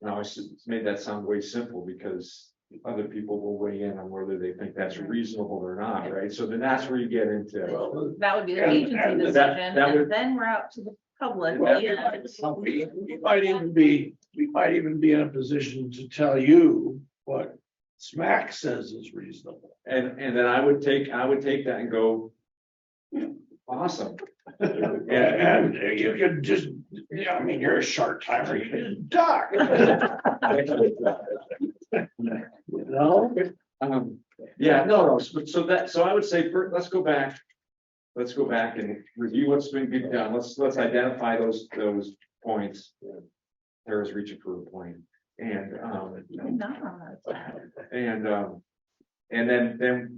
I made that sound way simple, because other people will weigh in on whether they think that's reasonable or not, right? So then that's where you get into. Well, that would be the agency decision, and then we're out to the public. We might even be in a position to tell you what SMAC says is reasonable. And then I would take that and go, awesome. And you could just, I mean, you're a short timer, you can just duck. Yeah, no. So I would say, let's go back and review what's been done. Let's identify those points. Terrorists reaching for a plane, and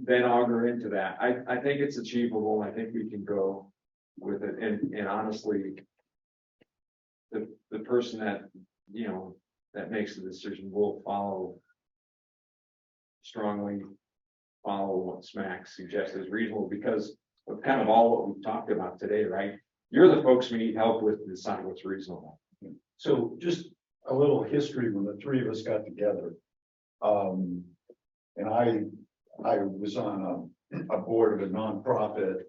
then augur into that. I think it's achievable. I think we can go with it. And honestly, the person that that makes the decision will strongly follow what SMAC suggests is reasonable, because of kind of all what we've talked about today, right? You're the folks we need help with to decide what's reasonable. So just a little history when the three of us got together. And I was on a board of a nonprofit.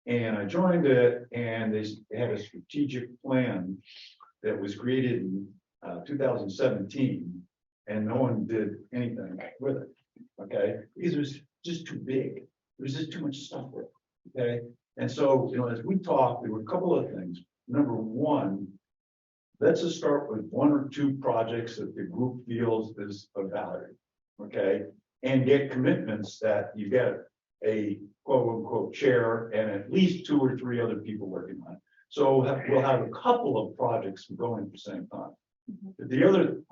And I joined it, and they had a strategic plan that was created in 2017, and no one did anything with it. Okay, because it was just too big. There was just too much stuff with it. Okay, and so, you know, as we talked, there were a couple of things. Number one, let's just start with one or two projects that the group feels is of value. Okay, and get commitments that you get a quote unquote chair and at least 2 or 3 other people working on it. So we'll have a couple of projects going at the same time. But the other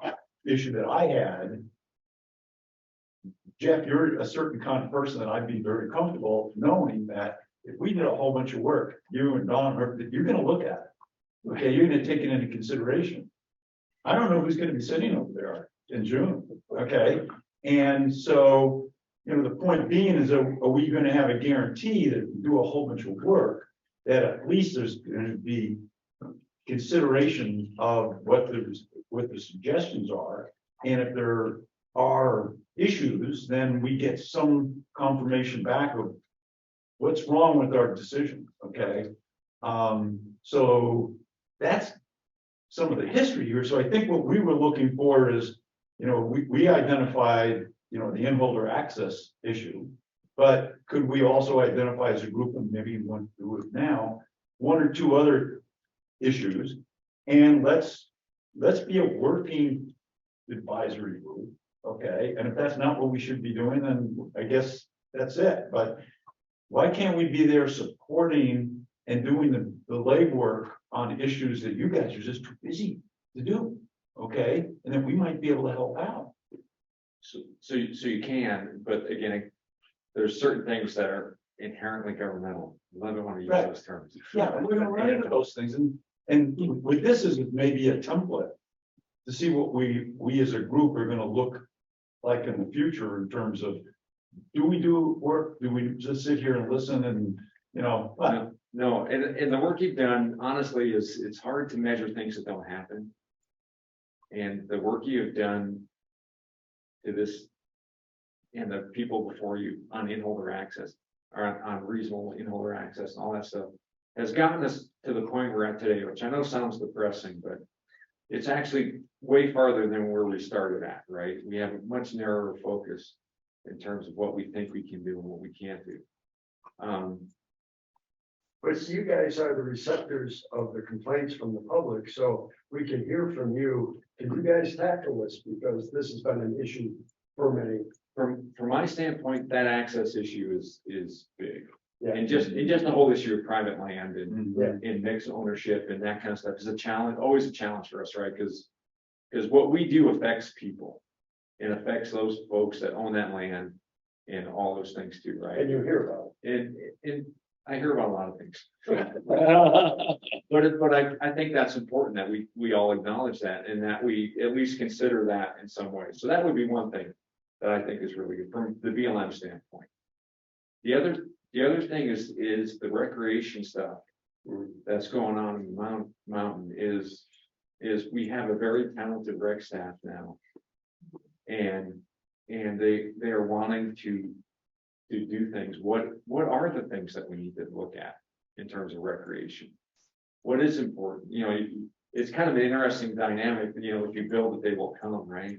issue that I had, Jeff, you're a certain kind of person that I'd be very comfortable knowing that if we did a whole bunch of work, you and Don, you're going to look at it. Okay, you're going to take it into consideration. I don't know who's going to be sitting over there in June. Okay, and so, you know, the point being is, are we going to have a guarantee that if we do a whole bunch of work, that at least there's going to be consideration of what the suggestions are, and if there are issues, then we get some confirmation back of what's wrong with our decision. Okay, so that's some of the history here. So I think what we were looking for is, you know, we identified, you know, the inholder access issue, but could we also identify as a group, and maybe you want to do it now, 1 or 2 other issues, and let's be a working advisory group. Okay, and if that's not what we should be doing, then I guess that's it. But why can't we be there supporting and doing the legwork on issues that you guys are just too busy to do? Okay, and then we might be able to help out. So you can, but again, there's certain things that are inherently governmental. I don't want to use Right. those terms. Yeah, we're gonna run into those things, and with this is maybe a template to see what we as a group are gonna look like in the future in terms of, do we do work? Do we just sit here and listen and, you know? No, and the work you've done, honestly, is it's hard to measure things that don't happen. And the work you have done to this and the people before you on inholder access, or on reasonable inholder access and all that stuff, has gotten us to the point we're at today, which I know sounds depressing, but it's actually way farther than where we started at, right? We have a much narrower focus in terms of what we think we can do and what we can't do. But you guys are the receptors of the complaints from the public, so we can hear from you. Can you guys tackle this? Because this has been an issue for many. From my standpoint, that access issue is big. Yeah. And just the whole issue of private land Yeah. and mixed ownership and that kind of stuff is a challenge, always a challenge for us, right? Because what we do affects people. It affects those folks that own that land and all those things too, right? And you hear about And I hear about a lot of things. But I think that's important that we all acknowledge that, and that we at least consider that in some way. So that would be one thing that I think is really good from the BLM standpoint. The other thing is the recreation stuff that's going on in the mountain is we have a very talented rec staff now, and they are wanting to do things. What are the things that we need to look at in terms of recreation? What is important? You know, it's kind of an interesting dynamic. You know, if you build it, they will come, right?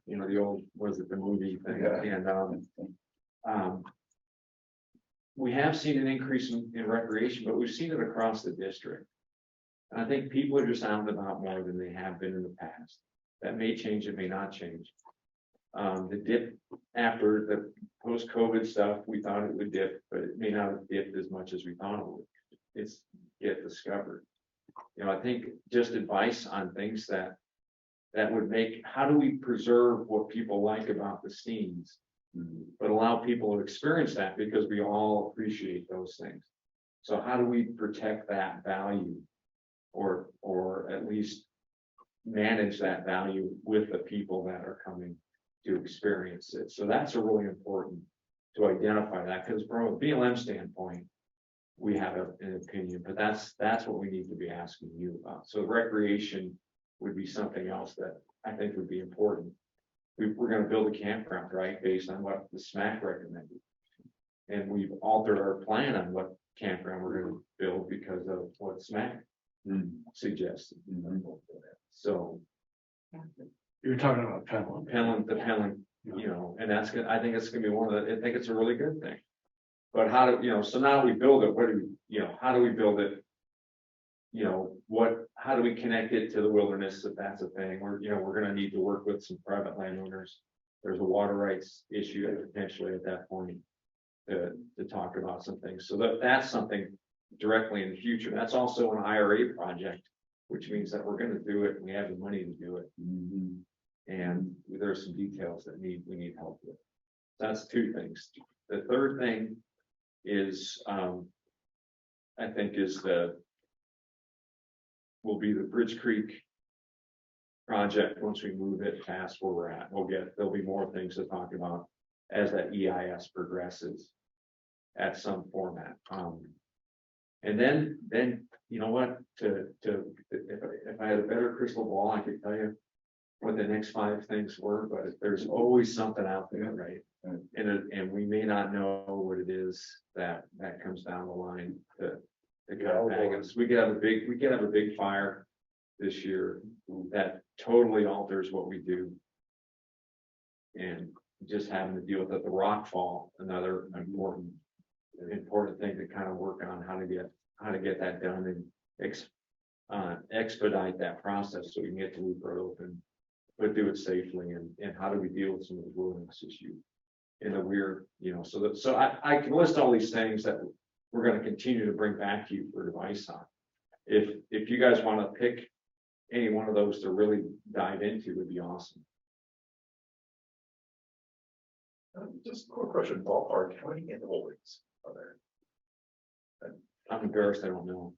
You know, the old, was it the movie thing? Yeah. And we have seen an increase in recreation, but we've seen it across the district. And I think people are just out and about more than they have been in the past. That may change, it may not change. The dip after the post-COVID stuff, we thought it would dip, but it may not have dipped as much as we thought it would. It's get discovered. You know, I think just advice on things that would make, how do we preserve what people like about the scenes, but allow people to experience that, because we all appreciate those things. So how do we protect that value, or at least manage that value with the people that are coming to experience it? So that's a really important to identify that, because from a BLM standpoint, we have an opinion, but that's what we need to be asking you about. So recreation would be something else that I think would be important. We're going to build a campground, right, based on what the SMAC recommended. And we've altered our plan on what campground we're gonna build because of what SMAC suggested. So You're talking about Penland. the Penland, you know, and that's good. I think it's gonna be one of the, I think it's a really good thing. But how do, you know, so now we build it, what do we, you know, how do we build it? You know, how do we connect it to the wilderness if that's a thing? You know, we're gonna need to work with some private landowners. There's a water rights issue potentially at that point to talk about some things. So that's something directly in the future. That's also an IRA project, which means that we're gonna do it and we have the money to do it. And there's some details that we need help with. That's two things. The third thing is, I think will be the Bridge Creek project. Once we move it past where we're at, there'll be more things to talk about as that EIS progresses at some format. And then, you know what, if I had a better crystal ball, I could tell you what the next 5 things were, but there's always something out there, right? And we may not know what it is that comes down the line to kind of bang us. We could have a big fire this year that totally alters what we do. And just having to deal with it, the rock fall, another important thing to kind of work on how to get that done and expedite that process so we can get the loop road open, but do it safely, and how do we deal with some of the wilderness issues in the weird, you know, so I can list all these things that we're going to continue to bring back to you for advice on. If you guys want to pick any one of those to really dive into, would be awesome. Just a quick question, ballpark, how many holdings are there? I'm embarrassed, I don't know.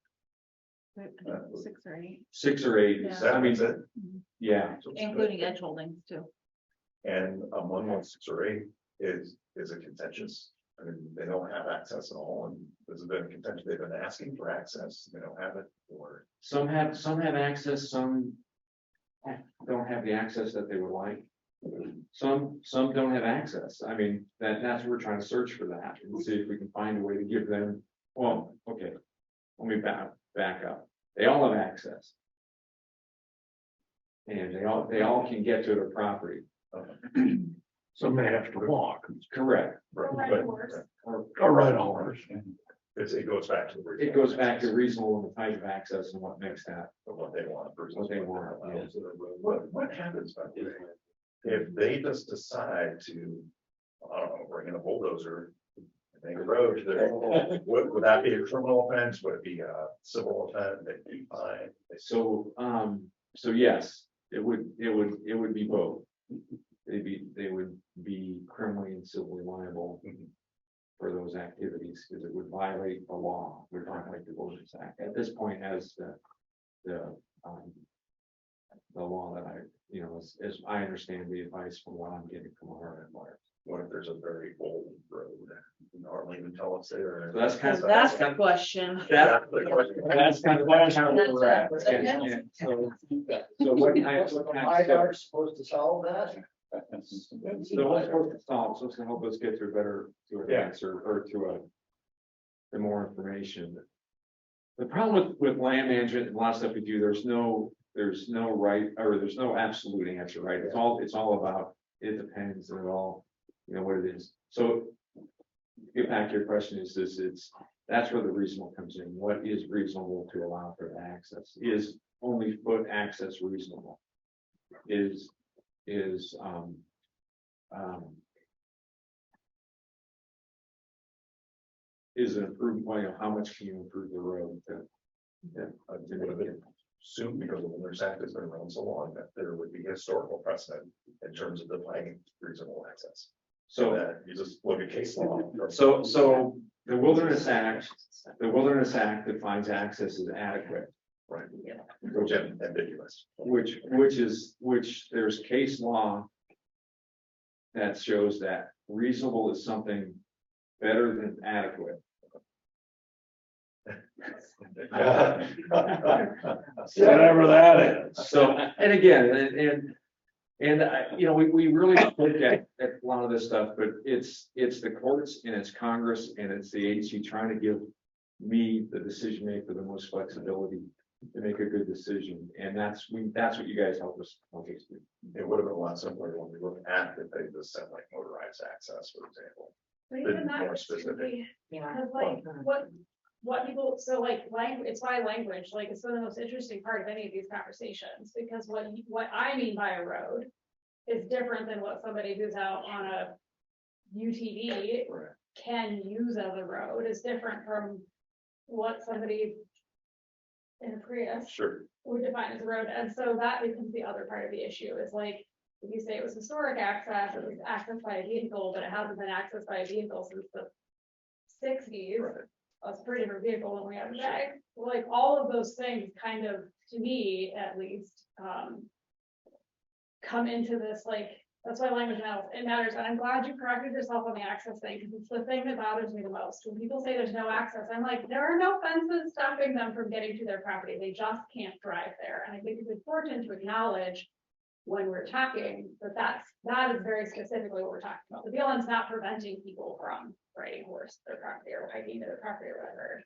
6 or 8. 6 or 8. Yeah. I mean, That's it? yeah. Including edge holdings too. And among those 6 or 8 is it contentious? I mean, they don't have access at all, and there's been contention, they've been asking for access, they don't have it, or. Some have access, some don't have the access that they would like. Some don't have access. I mean, that's what we're trying to search for that and see if we can find a way to give them, well, okay, let me back up. They all have access. And they all can get to their property. Some may have to walk. Correct. Right, Or ride a horse. It goes back to the. It goes back to reasonable and the type of access and what makes that. What they want. versus What they want, yeah. What happens by the way, if they just decide to, I don't know, bring in a bulldozer and make a road there, would that be a criminal offense? Would it be a civil offense? They'd be fine. So yes, it would be both. They would be criminally and civilly liable for those activities because it would violate the law, would violate the Wilderness Act. At this point, as the law that I, you know, as I understand the advice from what I'm getting from our advisors. What if there's a very old road? You know, or even tell us there. So that's kind of That's the question. That's kind of where we're at. Yeah. So what kind of supposed to solve that? So what's supposed to solve, so it's gonna help us get to an answer or to more information. The problem with land management and a lot of stuff we do, there's no right, or there's no absolute answer, right? It's all about, it depends and it all, you know, what it is. So get back to your question that's where the reasonable comes in. What is reasonable to allow for the access? Is only foot access reasonable? Is an improvement, well, you know, how much can you improve the road Soon, because the Wilderness Act has been around so long, that there would be historical precedent in terms of defining reasonable access. So that you just look at case law. So the Wilderness Act defines access as adequate. Right. Which is ambiguous. Which there's case law that shows that reasonable is something better than adequate. Whatever that is. So, and again, And we really look at a lot of this stuff, but it's the courts and it's Congress and it's the agency trying to give me, the decision maker, the most flexibility to make a good decision. And that's what you guys help us do. It would have been a lot simpler when we look at if they just said like motorized access, for example. But even Been that more gets specific. tricky, because like, what people, so like, it's why language, like, it's one of the most interesting part of any of these conversations, because what I mean by a road is different than what somebody who's out on a UTV can use as a road, is different from what somebody in a Prius would define as a road. And so that becomes the other part of the issue, is like, if you say it was historic access, it was accessed by a vehicle, but it hasn't been accessed by a vehicle since the 60s. That's a pretty different vehicle than we have today. Like, all of those things kind of, to me at least, come into this, like, that's why language matters. And I'm glad you corrected yourself on the access thing, because it's the thing that bothers me the most. When people say there's no access, I'm like, there are no fences stopping them from getting to their property. They just can't drive there. And I think it's important to acknowledge when we're talking that is very specifically what we're talking about. The BLM's not preventing people from riding horse to their property or hiking to their property or whatever.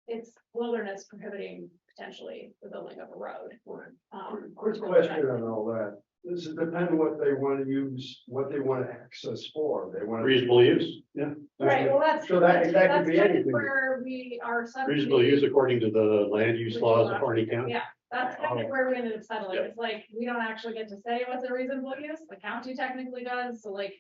It's wilderness prohibiting potentially the building of a road. Quick question on all that. Does it depend on what they want to use, what they want to access for? They want Reasonable use, yeah. Right, well, that's So that could be kind of anything. where we are. Reasonable use according to the land use laws of Harney County. Yeah, that's kind of where we ended up settling. It's like, we don't actually get to say what's a reasonable use. The county technically does, so like,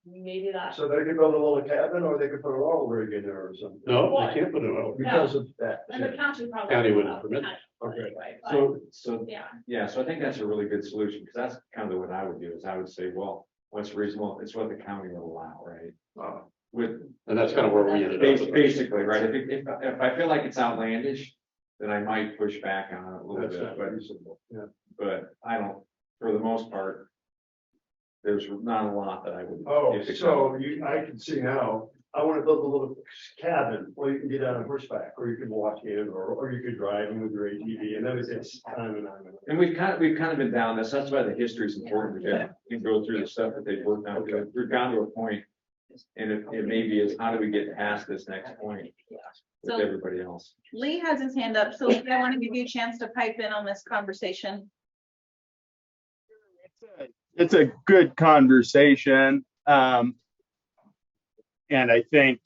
maybe that. So they could build a little cabin, or they could put an oil rig in there or something. No, What? they can't put it out. Because of that. And the county probably. County wouldn't allow permit that anyway, but, So I think that's a really good solution, because that's kind of what I would do, is I would say, well, what's reasonable? It's what the county will allow, right? And that's kind of where we ended up. Basically, right? If I feel like it's outlandish, then I might push back on it a little That's bit, not but, reasonable. Yeah. but I don't, for the most part, there's not a lot that I would. Oh, if the so county- I can see now, I want to build a little cabin where you can get on horseback, or you could walk in, or you could drive in with your ATV, and then it's on and on. And we've kind of been down this. That's why the history is important to go through the stuff that they've worked on. We've gotten to a point, and it maybe is, how do we get past this next point with So- everybody else? Lee has his hand up, so I want to give you a chance to pipe in on this conversation. It's a good conversation. And I think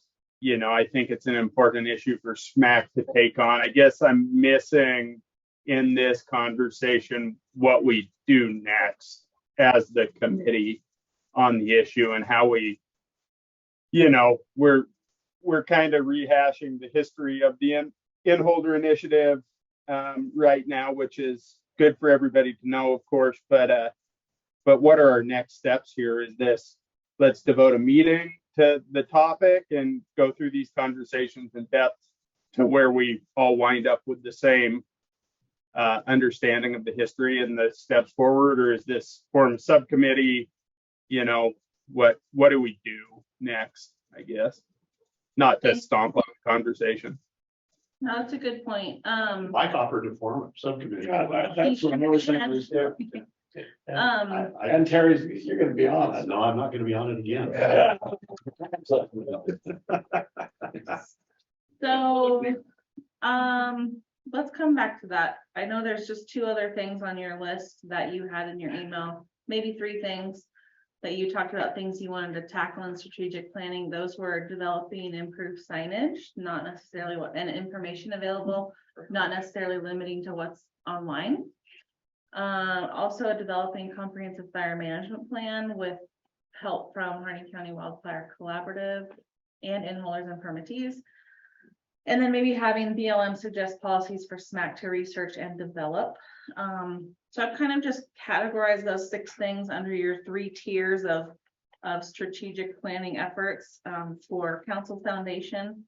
it's an important issue for SMAC to take on. I guess I'm missing in this conversation what we do next as the committee on the issue, and how we, we're kind of rehashing the history of the Inholder Initiative right now, which is good for everybody to know, of course, but what are our next steps here? Is this, let's devote a meeting to the topic and go through these conversations in depth to where we all wind up with the same understanding of the history and the steps forward? Or is this form a subcommittee? What do we do next, I guess? Not to stomp on the conversation. No, that's a good point. Mike offered to form a subcommittee. That's what I was And Terry's, you're gonna be on it. No, I'm not gonna be on it again. So, let's come back to that. I know there's just 2 other things on your list that you had in your email, maybe 3 things that you talked about, things you wanted to tackle in strategic planning. Those were developing improved signage, not necessarily and information available, not necessarily limiting to what's online. Also developing comprehensive fire management plan with help from Harney County Wildfire Collaborative and Inhaulers and Permittees. And then maybe having BLM suggest policies for SMAC to research and develop. So I've kind of just categorized those 6 things under your 3 tiers of strategic planning efforts for Council Foundation,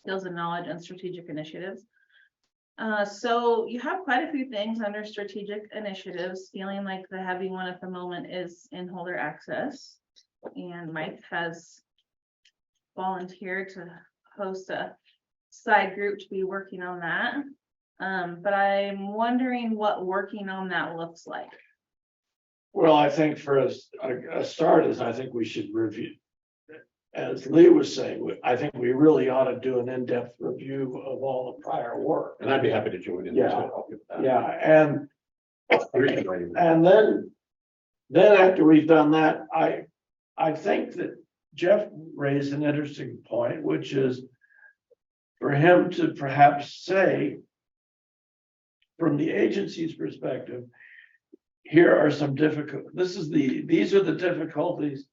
Skills and Knowledge, and Strategic Initiatives. So you have quite a few things under strategic initiatives. Feeling like the heavy one at the moment is Inholder access, and Mike has volunteered to host a side group to be working on that. But I'm wondering what working on that looks like. Well, I think for a start is I think we should review. As Lee was saying, I think we really ought to do an in-depth review of all the prior work. And I'd be happy to join in. Yeah. to help you with that. Yeah, and then after we've done that, I think that Jeff raised an interesting point, which is for him to perhaps say, from the agency's perspective, here are some these are the difficulties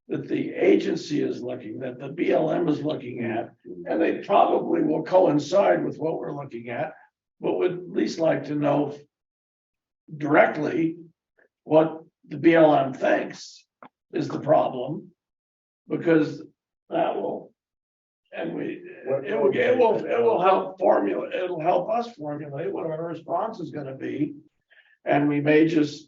that the agency is that the BLM is looking at, and they probably will coincide with what we're looking at, but would at least like to know directly what the BLM thinks is the problem, because that will, and it will help us formulate what our response is going to be, and we may just,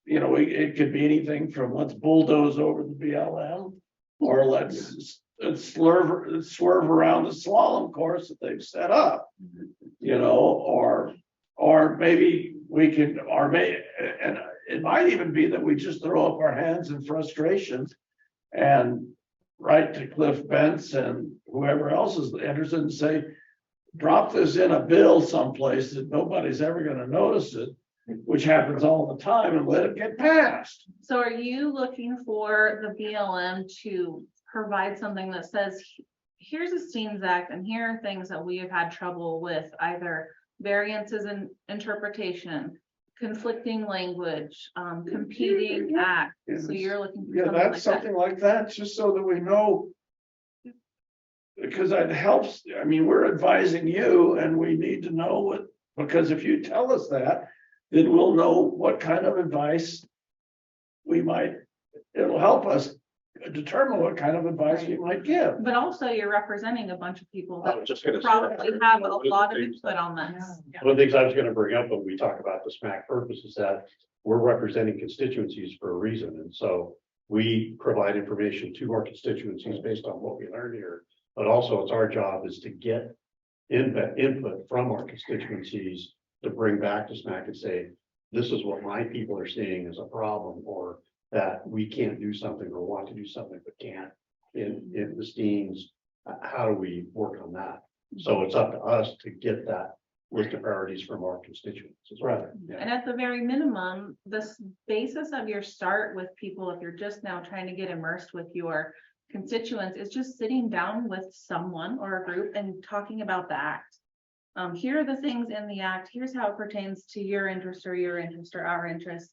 it could be anything from let's bulldoze over the BLM, or let's swerve around the slalom course that they've set up, or maybe we can, and it might even be that we just throw up our hands in frustration and write to Cliff Bentz and whoever else is interested and say, drop this in a bill someplace that nobody's ever going to notice it, which happens all the time, and let it get passed. So are you looking for the BLM to provide something that says, here's a Steens Act, and here are things that we have had trouble with, either variances in interpretation, conflicting language, competing acts? So you're looking for something like something like that, just so that we know. Because it helps, we're advising you, and we need to know because if you tell us that, then we'll know what kind of advice it'll help us determine what kind of advice we might give. But also you're representing a bunch of people I that was just gonna say, probably have a lot of input on this. one of the things I was gonna bring up when we talk about the SMAC purpose is that we're representing constituencies for a reason, and so we provide information to our constituencies based on what we learned here. But also it's our job is to get input from our constituencies to bring back to SMAC and say, this is what my people are seeing as a problem, or that we can't do something or want to do something but can't in the Steens. How do we work on that? So it's up to us to get that list of priorities from our constituents as well. Yeah. And at the very minimum, the basis of your start with people, if you're just now trying to get immersed with your constituents, is just sitting down with someone or a group and talking about the act. Here are the things in the act. Here's how it pertains to your interest or our interest.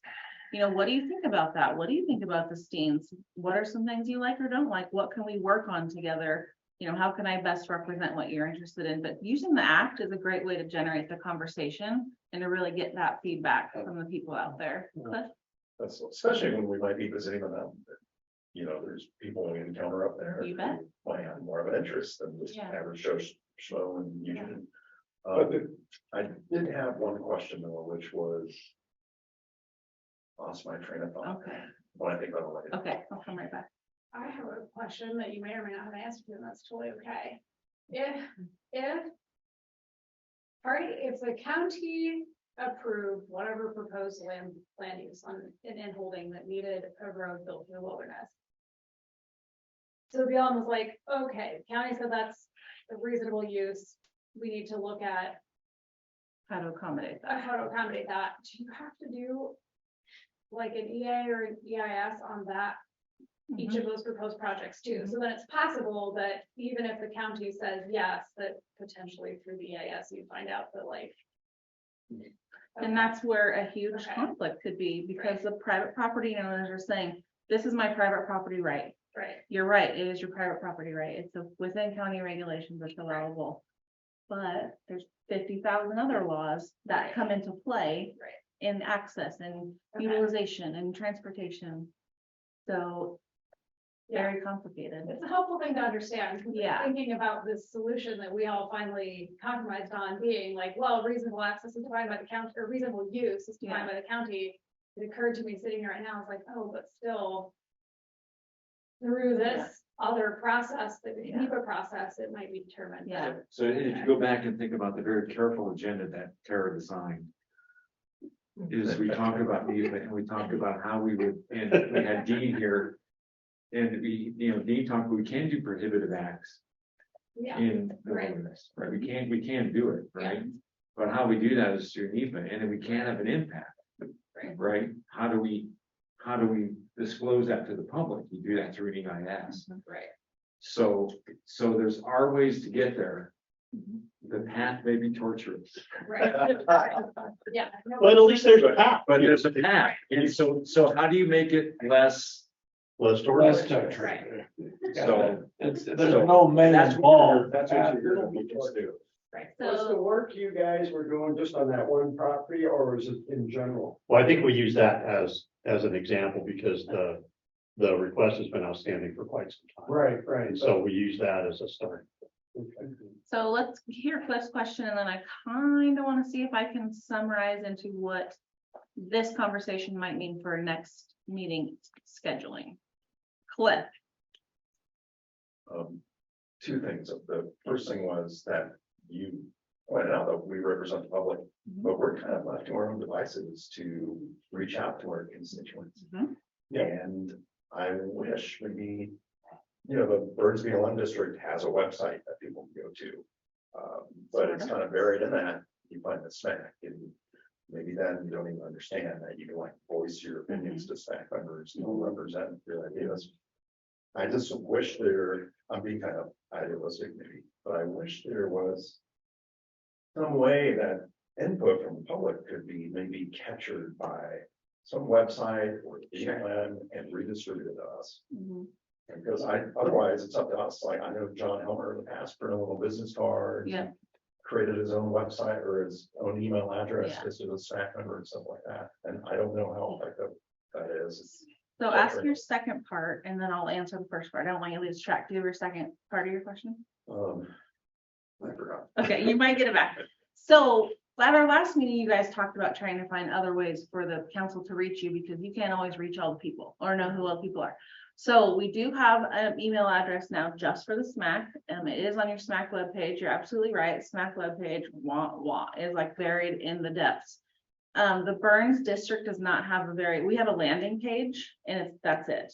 What do you think about that? What do you think about the Steens? What are some things you like or don't like? What can we work on together? How can I best represent what you're interested in? But using the act is a great way to generate the conversation and to really get that feedback from the people out there. Cliff? That's especially when we might be visiting them. There's people we encounter up there. You bet. Who might have more of an interest than just Yeah. average show and Union. But I did have one question though, which was lost my train of thought. Okay. When I think about it later. Okay, I'll come right back. I have a question that you may or may not have an answer to, and that's totally okay. If the county approved whatever proposed land use in holding that needed a road built through the wilderness. So the BLM was like, okay, the county said that's a reasonable use. We need to look at how to accommodate that. Do you have to do like an EA or an EIS on that? Each of those proposed projects too. So then it's possible that even if the county says yes, that potentially through the EIS, you find out that And that's where a huge conflict could be, because the private property owners are saying, this is my private property right. Right. You're right. It is your private property right. It's within county regulations, it's allowable. But there's 50,000 other laws that come into play in access and utilization and transportation. So very complicated. It's a helpful thing to understand. Yeah. Thinking about this solution that we all finally compromised on being like, well, reasonable access is defined by the county, or reasonable use is defined by the county. It occurred to me sitting here right now, it's like, oh, but still through this other process, the NEPA process, it might be determined. Yeah. So if you go back and think about the very careful agenda that Tara designed, is we talked about these, and we talked about how we would, and we had Dean here. And we, Dean talked, we can do prohibitive acts Yeah. in the Right. wilderness, right? We can't do it, right? But how we do that is through NEPA, and then we can have an impact, right? How do we disclose that to the public? You do that through an EIS. Right. So there's our ways to get there. The path may be torturous. Right. Yeah. But at least there's a path. But there's a path, and so how do you make it less Less torturous. Right. So There's no man that's involved. That's what you're gonna be just do. Right. Was the So, work you guys were doing just on that one property, or was it in general? Well, I think we use that as an example because the request has been outstanding for quite some time. Right. And so we use that as a start. So let's hear Cliff's question, and then I kind of want to see if I can summarize into what this conversation might mean for next meeting scheduling. Cliff. Two things. The first thing was that you pointed out that we represent the public, but we're kind of left to our own devices to reach out to our constituents. And I wish maybe, the Birds BLM district has a website that people can go to. But it's kind of buried in that. You find the SMAC, and maybe then you don't even understand that you can voice your opinions to SMAC members, represent your ideas. I just wish I'm being kind of idealistic maybe, but I wish there was some way that input from the public could be maybe captured by some website or BLM and redistributed to us. Because otherwise it's up to us. Like, I know John Helmer in the past printed little business cards. Yeah. Created his own website or his own email address, Yeah. just as a SMAC member and stuff like that. And I don't know how effective that is. So ask your second part, and then I'll answer the first part. I don't want you to lose track. Do you have your second part of your question? I forgot. Okay, you might get it back. So at our last meeting, you guys talked about trying to find other ways for the council to reach you because you can't always reach all the people or know who all the people are. So we do have an email address now just for the SMAC, and it is on your SMAC webpage. You're absolutely right. SMAC webpage is like buried in the depths. The Burns district does not have we have a landing page, and that's it.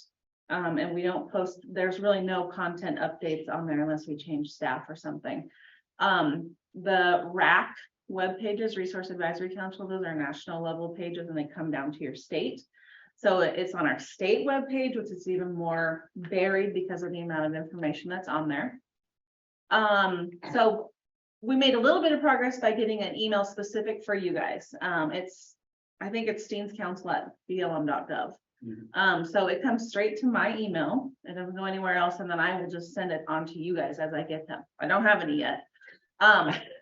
And we don't post, there's really no content updates on there unless we change staff or something. The RAC web pages, Resource Advisory Council, those are national level pages, and they come down to your state. So it's on our state webpage, which is even more buried because of the amount of information that's on there. So we made a little bit of progress by getting an email specific for you guys. I think it's steenscouncil@blm.gov. So it comes straight to my email. It doesn't go anywhere else, and then I will just send it on to you guys as I get them. I don't have any yet.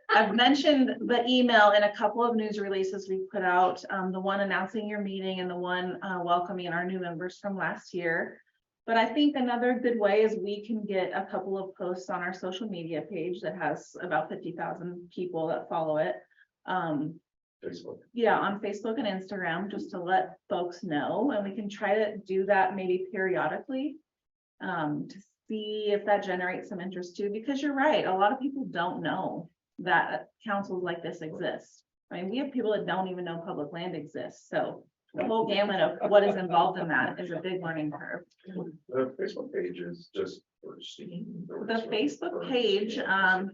I've mentioned the email in a couple of news releases we put out, the one announcing your meeting and the one welcoming our new members from last year. But I think another good way is we can get a couple of posts on our social media page that has about 50,000 people that follow it. Facebook. Yeah, on Facebook and Instagram, just to let folks know, and we can try to do that maybe periodically to see if that generates some interest too, because you're right, a lot of people don't know that councils like this exist. I mean, we have people that don't even know public land exists, so the whole gamut of what is involved in that is a big learning curve. The Facebook page is just for Steen. The Facebook page, that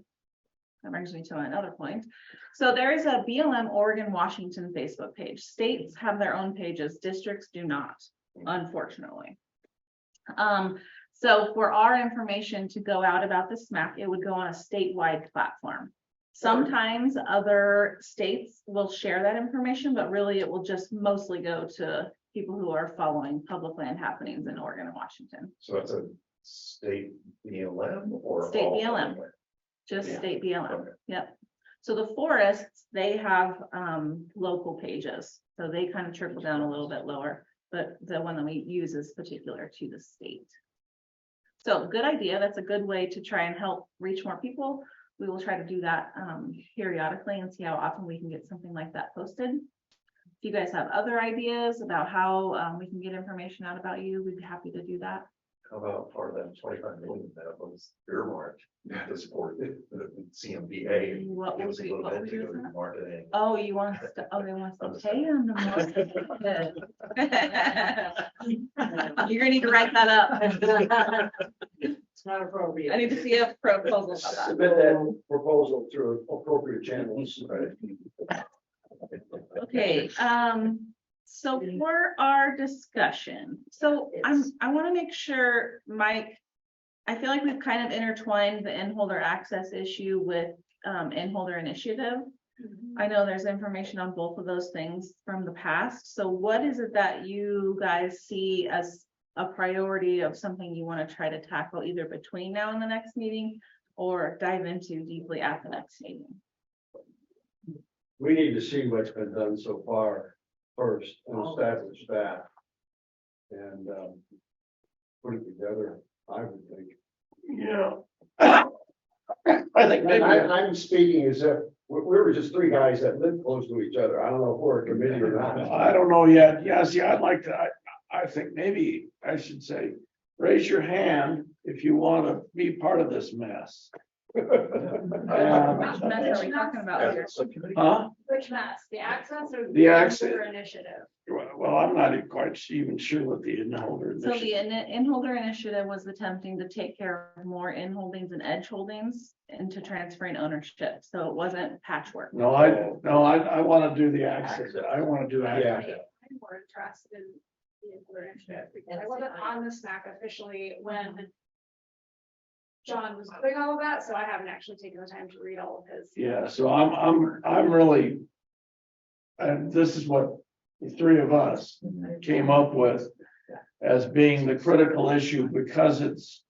brings me to another point. So there is a BLM Oregon Washington Facebook page. States have their own pages, districts do not, unfortunately. So for our information to go out about the SMAC, it would go on a statewide platform. Sometimes other states will share that information, but really it will just mostly go to people who are following public land happenings in Oregon and Washington. So that's a state BLM or State all BLM. public? Just Yeah. state BLM. Okay. Yep. So the forests, they have local pages. So they kind of trickle down a little bit lower, but the one that we use is particular to the state. So good idea. That's a good way to try and help reach more people. We will try to do that periodically and see how often we can get something like that posted. If you guys have other ideas about how we can get information out about you, we'd be happy to do that. How about part of that 25 million that was earmarked to support the CMBA? What Give us a little what bit was to go that? to marketing. Oh, you want us to, oh, they want us to pay them to market. You're gonna need to write that up. It's not appropriate. I need to see a proposal about that. Submit that proposal through appropriate channels, right? Okay, so for our discussion, so I want to make sure, Mike, I feel like we've kind of intertwined the inholder access issue with inholder initiative. I know there's information on both of those things from the past. So what is it that you guys see as a priority of something you want to try to tackle either between now and the next meeting or dive into deeply at the next meeting? We need to see what's been done so far first and establish that. And put it together, I would think. Yeah. I think maybe. I'm speaking as if we were just three guys that live close to each other. I don't know if we're a committee or not. I don't know yet. Yeah, see, I'd like to, I think maybe I should say, raise your hand if you want to be part of this mess. Which mess are we talking about here? Huh? Which mess, the access or The access. inholder initiative? Well, I'm not even quite even sure what the inholder So the initiative. inholder initiative was attempting to take care of more in holdings and edge holdings into transferring ownership. So it wasn't patchwork. No, I want to do the access. I want to do access. I'm more interested in the inholder initiative because I wasn't on the SMAC officially when John was doing all of that, so I haven't actually taken the time to read all of his. Yeah, so I'm really, and this is what the three of us came up with as being the critical issue because it's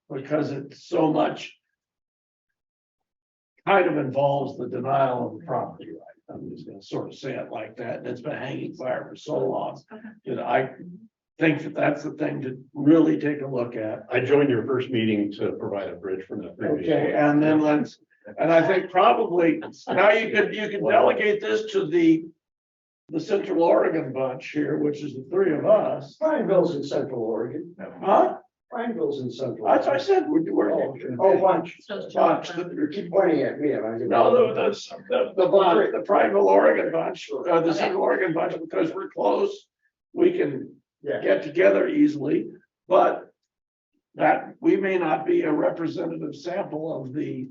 so much kind of involves the denial of the property right. I'm just gonna sort of say it like that. And it's been hanging fire for so long that I think that that's the thing to really take a look at. I joined your first meeting to provide a bridge from the previous. Okay, and then and I think probably now you can delegate this to the Central Oregon bunch here, which is the three of us. Pineville's in Central Oregon. Huh? Pineville's in Central. That's what I said. We're bunch. bunch. You keep pointing at me. No, the Prineville Oregon bunch, the Central Oregon bunch, because we're close, we can get together easily, but that we may not be a representative sample of the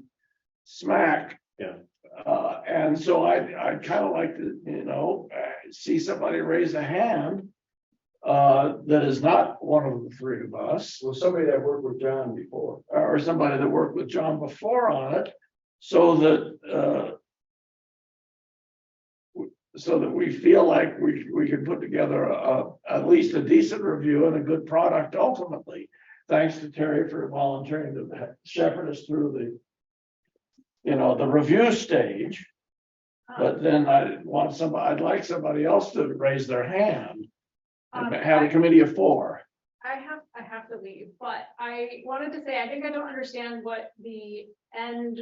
SMAC. Yeah. And so I'd kind of like to, see somebody raise a hand that is not one of the three of us. Well, somebody that worked with John before. Or somebody that worked with John before on it, so that we feel like we can put together at least a decent review and a good product ultimately. Thanks to Terry for volunteering to shepherd us through the review stage. But then I'd like somebody else to raise their hand and have a committee of four. I have to leave, but I wanted to say, I think I don't understand what the end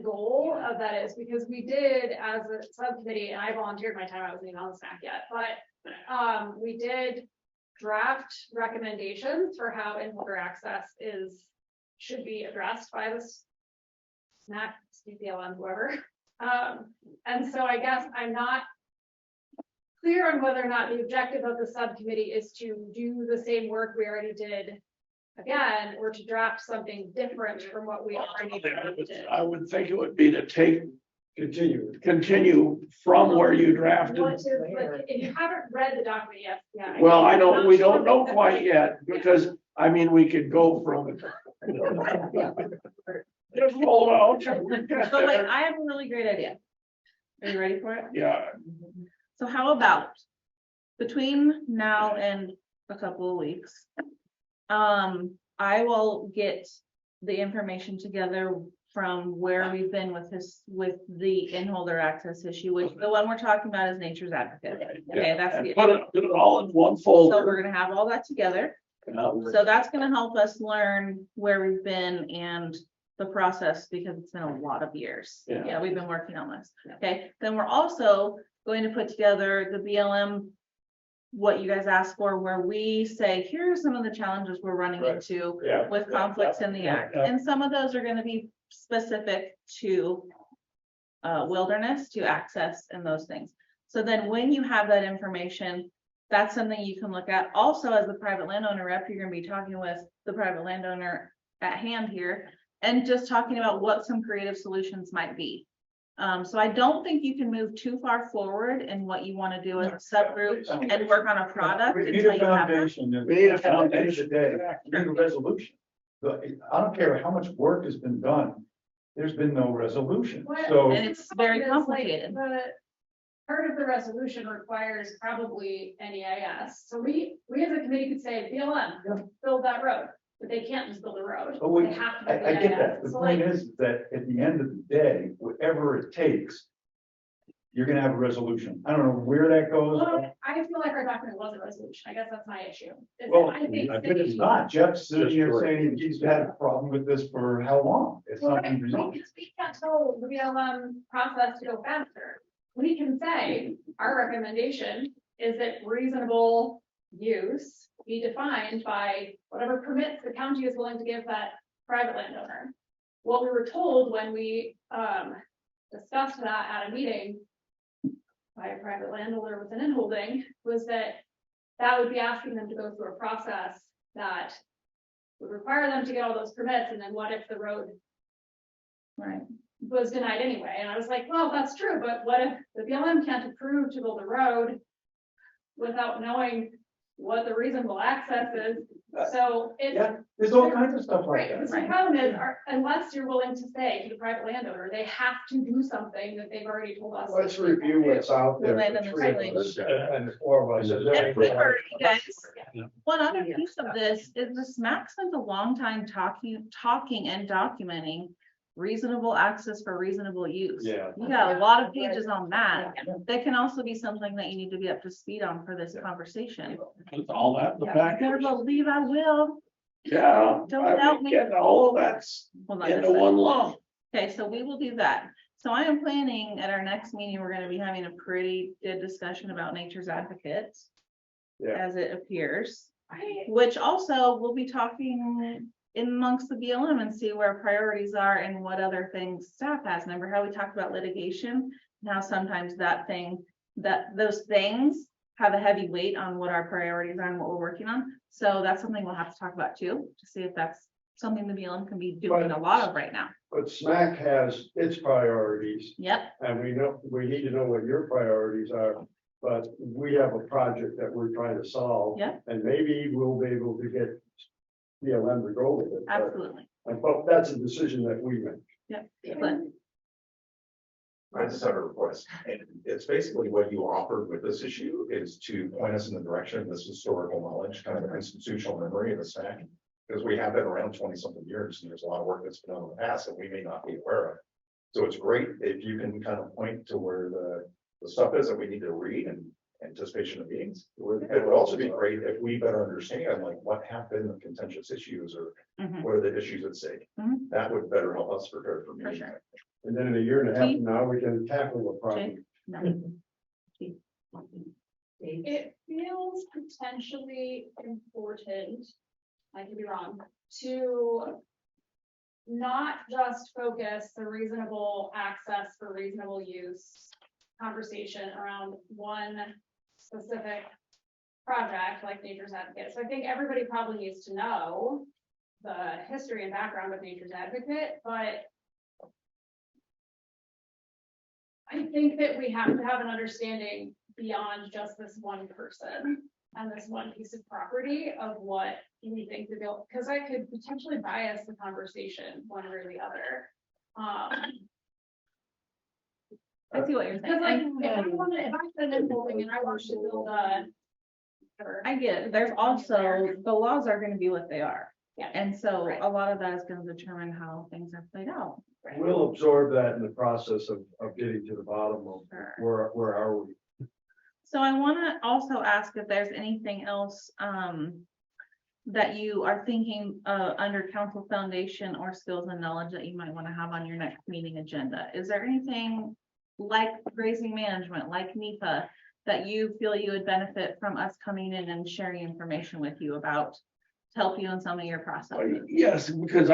goal of that is, because we did as a subcommittee, and I volunteered my time, I wasn't even on the SMAC yet, but we did draft recommendations for how inholder access should be addressed by the SMAC, CPLM, whoever. And so I guess I'm not clear on whether or not the objective of the subcommittee is to do the same work we already did again, or to draft something different from what we already did. I would think it would be to continue from where you drafted. If you haven't read the document yet, Well, I know we don't know quite yet, because I mean, we could go from just roll out. So like, I have a really great idea. Are you ready for it? Yeah. So how about between now and a couple of weeks, I will get the information together from where we've been with the inholder access issue, which the one we're talking about is Nature's Advocate. Right. Okay, that's the put it all in one folder. So we're gonna have all that together. So that's gonna help us learn where we've been and the process, because it's been a lot of years. Yeah. We've been working on this. Okay, then we're also going to put together the BLM what you guys asked for, where we say, here are some of the challenges we're running Right. into Yeah. with conflicts in the act. And some of those are gonna be specific to wilderness, to access and those things. So then when you have that information, that's something you can look at. Also, as the private landowner rep, you're gonna be talking with the private landowner at hand here and just talking about what some creative solutions might be. So I don't think you can move too far forward in what you want to do as a subgroup and work on a product We need until a you have that. foundation. We need a foundation. Today, we need a resolution. I don't care how much work has been done, there's been no resolution, so. And it's very complicated. Part of the resolution requires probably NEIS. So we as a committee could say, BLM, build that road, but they can't just build a road. Oh, wait, They have to. do I get that. The So point like, is that at the end of the day, whatever it takes, you're gonna have a resolution. I don't know where that goes. well, I feel like our document was a resolution. I guess that's my issue. is that Well, I think I think it's not. Jeff's sitting here saying he's had a problem with this for how long? It's Well, not right, been resolved. because we can't tell the BLM process to go faster. We can say, our recommendation is that reasonable use be defined by whatever permits the county is willing to give that private landowner. What we were told when we discussed that at a meeting by a private landowner with an inholding was that that would be asking them to go through a process that would require them to get all those permits, and then what if the road Right. was denied anyway? And I was like, well, that's true, but what if the BLM can't approve to build a road without knowing what the reasonable access is? So it's. Yeah, there's all kinds of stuff like Right, that. the problem is, unless you're willing to say to the private landowner, they have to do something that they've already told us. Let's review what's out there. Land and the three of the us, And the four of us. Is there And remember, you guys, Yeah. one other piece of this is the SMAC spent a long time talking and documenting reasonable access for reasonable use. Yeah. You got a lot of pages on that. That can also be something that you need to be up to speed on for this conversation. With all that in the I package. believe I will. Yeah, Don't I doubt mean, me. getting all of that's Well, not into this one side. lump. Okay, so we will do that. So I am planning at our next meeting, we're gonna be having a pretty good discussion about nature's advocates. Yeah. As it appears, which also we'll be talking in amongst the BLM and see where priorities are and what other things staff has. Remember how we talked about litigation? Now sometimes those things have a heavy weight on what our priorities are and what we're working on. So that's something we'll have to talk about too, to see if that's something the BLM can be doing a lot of right now. But SMAC has its priorities, Yep, and we need to know what your priorities are. But we have a project that we're trying to solve. Yep. And maybe we'll be able to get BLM to go with it. absolutely. But that's a decision that we make. Yep. But I just have a request, and it's basically what you offered with this issue is to point us in the direction of this historical knowledge, kind of the institutional memory of the SMAC. Because we have been around 20-something years, and there's a lot of work that's been done in the past that we may not be aware of. So it's great if you can kind of point to where the stuff is that we need to read and anticipation of meetings. It would also be great if we better understand like what have been the contentious issues or mhm, what are the issues at stake. Mhm. That would better help us prepare for for meetings. sure. And then in a year and a half from now, we can tackle the problem. No. It feels potentially important, I could be wrong, to not just focus the reasonable access for reasonable use conversation around one specific project like Nature's Advocate. So I think everybody probably needs to know the history and background of Nature's Advocate, but I think that we have to have an understanding beyond just this one person and this one piece of property of what we think the bill, because I could potentially bias the conversation one way or the other. I see what you're Because like, saying. if I said in building and I want to build a. I get it. There's also, the laws are gonna be what they are. Yeah. And so Right. a lot of that is gonna determine how things are played out. We'll absorb that in the process of getting to the bottom of where are we? So I wanna also ask if there's anything else, that you are thinking, under council foundation or skills and knowledge that you might wanna have on your next meeting agenda. Is there anything like grazing management, like NEPA, that you feel you would benefit from us coming in and sharing information with you about to help you in some of your processes? Yes, because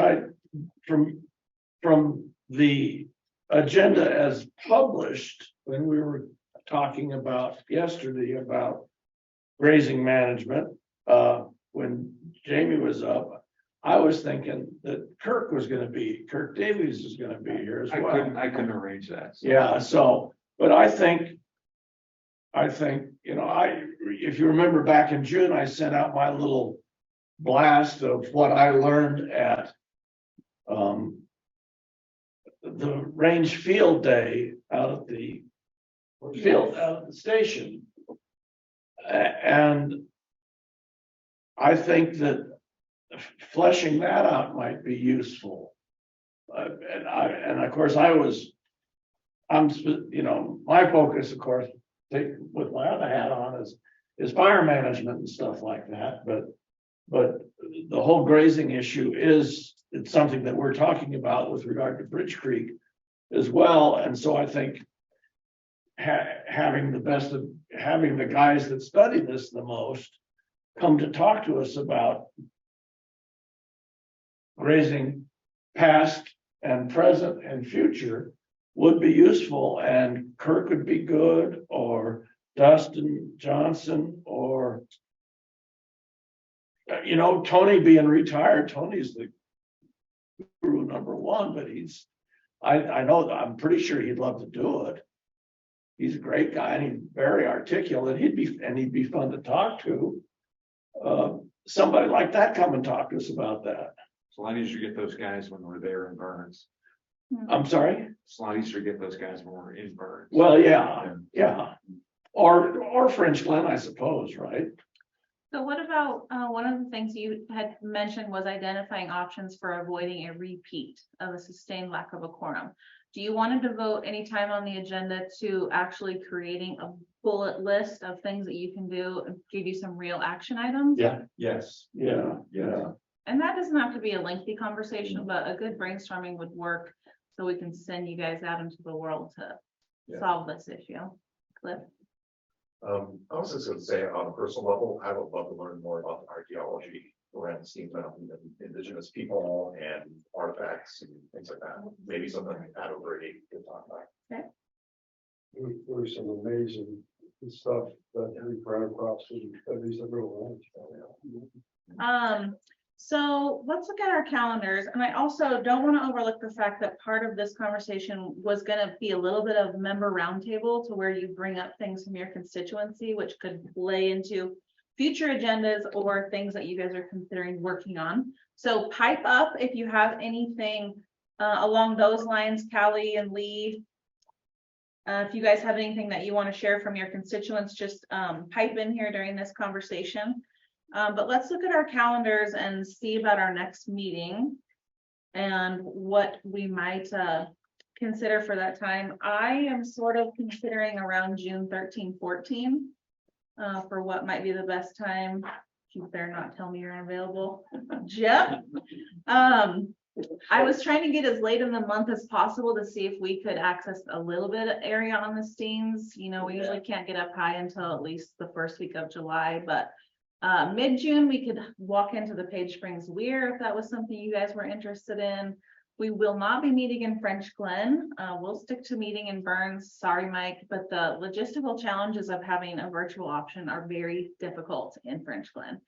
from the agenda as published, when we were talking about yesterday about grazing management, when Jamie was up, I was thinking that Kirk Davies is gonna be here as well. I couldn't arrange that. So. Yeah, so, but I think, you know, if you remember back in June, I sent out my little blast of what I learned at the range field day out at the field, out at the station. And I think that fleshing that out might be useful. And of course you know, my focus, of course, with my other hat on is fire management and stuff like that. But the whole grazing issue it's something that we're talking about with regard to Bridge Creek as well. And so I think having the guys that study this the most come to talk to us about grazing past and present and future would be useful, and Kirk would be good, or Dustin Johnson, or you know, Tony being retired. Tony's the guru number one, but I'm pretty sure he'd love to do it. He's a great guy and he's very articulate. He'd be fun to talk to. Somebody like that come and talk to us about that. It's a lot easier to get those guys when we're there in Burns. I'm sorry? It's a lot easier to get those guys when we're in Burns. Well, yeah. Or French Glen, I suppose, right? So what about, one of the things you had mentioned was identifying options for avoiding a repeat of a sustained lack of a quorum. Do you want to devote any time on the agenda to actually creating a bullet list of things that you can do and give you some real action items? Yeah. Yes. Yeah. And that doesn't have to be a lengthy conversation, but a good brainstorming would work, so we can send you guys out into the world to solve this issue. Cliff? I was just gonna say, on a personal level, I would love to learn more about the archaeology around Steam Mountain and indigenous people and artifacts and things like that. Maybe something out of Brady could talk about. Okay. There's some amazing stuff that we run across in every single ranch. So let's look at our calendars. And I also don't want to overlook the fact that part of this conversation was going to be a little bit of member roundtable, to where you bring up things from your constituency, which could play into future agendas or things that you guys are considering working on. So pipe up if you have anything along those lines, Callie and Lee. If you guys have anything that you want to share from your constituents, just pipe in here during this conversation. But let's look at our calendars and see about our next meeting and what we might consider for that time. I am sort of considering around June 13, 14 for what might be the best time. You better not tell me you're unavailable. Jeff, I was trying to get as late in the month as possible to see if we could access a little bit of area on the Steens. You know, we usually can't get up high until at least the first week of July, but mid-June, we could walk into the Page Springs Weir if that was something you guys were interested in. We will not be meeting in French Glen. We'll stick to meeting in Burns. Sorry, Mike, but the logistical challenges of having a virtual option are very difficult in French Glen.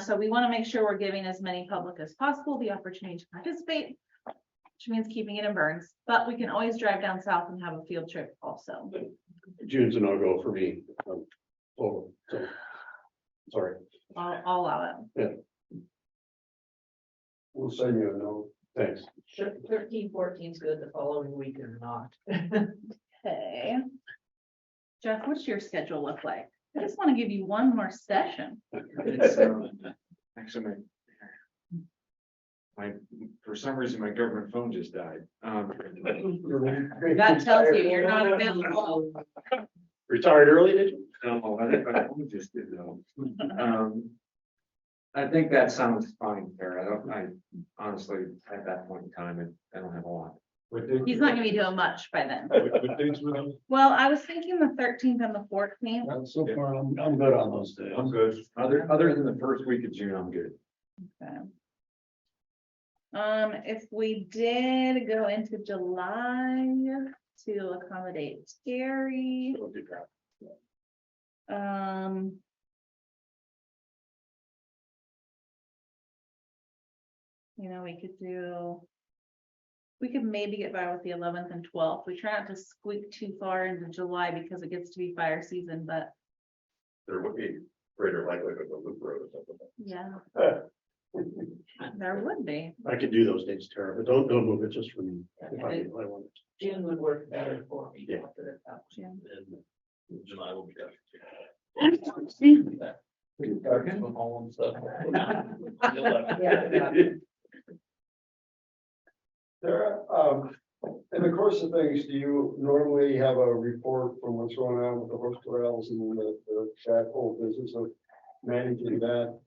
So we want to make sure we're giving as many public as possible the opportunity to participate, which means keeping it in Burns. But we can always drive down south and have a field trip also. June's a no-go for me. Sorry. I'll allow it. Yeah. We'll send you a note. Thanks. 13, 14 is good, the following week or not. Okay. Jeff, what's your schedule look like? I just want to give you one more session. Actually, for some reason, my government phone just died. That tells you you're not available. Retired early, did you? No, I think my phone just did though. I think that sounds fine, Tara. I honestly, at that point in time, I don't have a lot. He's not gonna be doing much by then. What dates were those? Well, I was thinking the 13th and the 14th. So far, I'm good on those days. I'm good. Other than the first week of June, I'm good. Okay. If we did go into July to accommodate Terry. We'll do that. You know, we could maybe get by with the 11th and 12th. We try not to squeak too far into July because it gets to be fire season, but There would be greater likelihood of a loop road or something. yeah, there would be. I could do those dates, Tara, but don't move it just for me. If I want June would work better for me. Yeah. June. And July will be done. Tara, in the course of things, do you normally have a report from what's going on with the horse corrals and that whole business of managing that?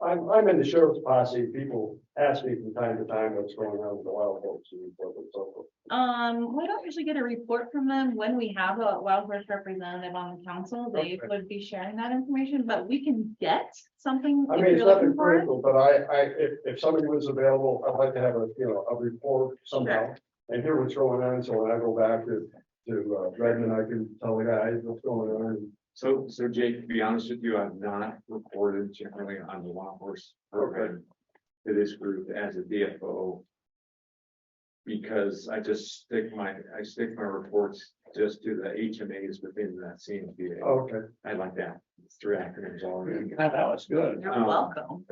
I'm in the sheriff's posse. People ask me from time to time what's going on with the wild horse and so forth. We don't usually get a report from them when we have a wild horse representative on the council. They would be sharing that information, but we can get something. I if mean, it's you're looking nothing for it. critical, but if somebody was available, I'd like to have a report somehow and hear what's going on. So when I go back to Redmond, I can tell the guys what's going on. So Jake, to be honest with you, I've not reported generally on the wild horse program to this group as a DFO. Because I stick my reports just to the HMAs within that CMPA. Okay. I like that. It's 3 acronyms already. That was good. You're welcome.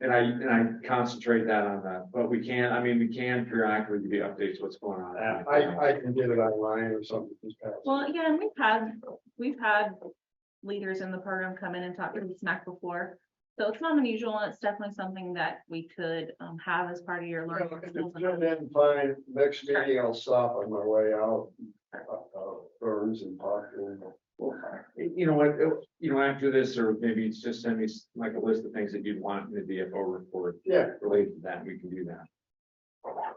And I concentrate that on that, but we can periodically give you updates what's going on. I can get it online or something. Well, yeah, and we've had leaders in the program come in and talk to the SMAC before. So it's not unusual, and it's definitely something that we could have as part of your learning. Fine, next meeting, I'll stop on my way out. Burns and Parker. You know what, after this, or maybe it's just send me like a list of things that you'd want in the DFO report. Yeah. Related to that, we can do that.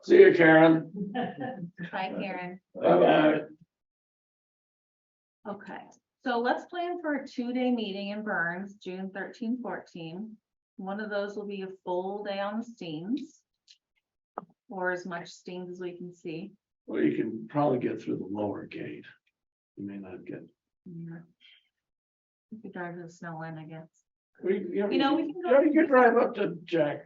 See you, Karen. Bye, Karen. Bye-bye. Okay, so let's plan for a 2-day meeting in Burns, June 13, 14. One of those will be a full day on the steams. Or as much steams as we can see. Well, you can probably get through the lower gate. You may not get. Yeah. We could drive to the snow line, I guess. We can go. You can drive up to drive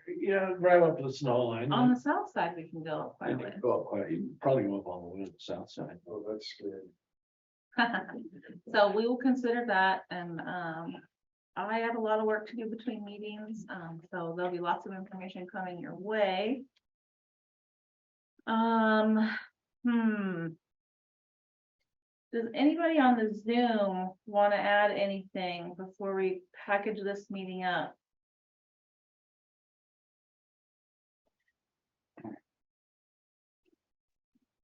up to the snow line. On the south side, we can go up quite a You way. can go up quite, you can probably go up all the way to the south side. Oh, that's good. So we will consider that, and I have a lot of work to do between meetings, so there'll be lots of information coming your way. Does anybody on the Zoom want to add anything before we package this meeting up?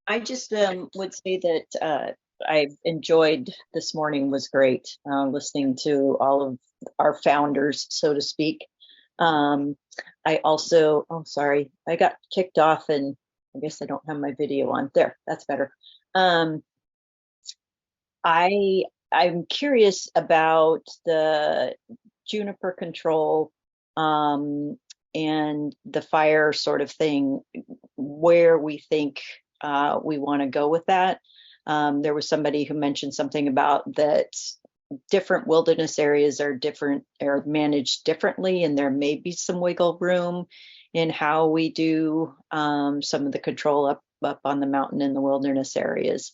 I just would say that I enjoyed this morning was great, listening to all of our founders, so to speak. I also, sorry, I got kicked off and I guess I don't have my video on. There, that's better. I'm curious about the juniper control and the fire sort of thing, where we think we want to go with that. There was somebody who mentioned something about that different wilderness areas are different or managed differently, and there may be some wiggle room in how we do some of the control up on the mountain in the wilderness areas.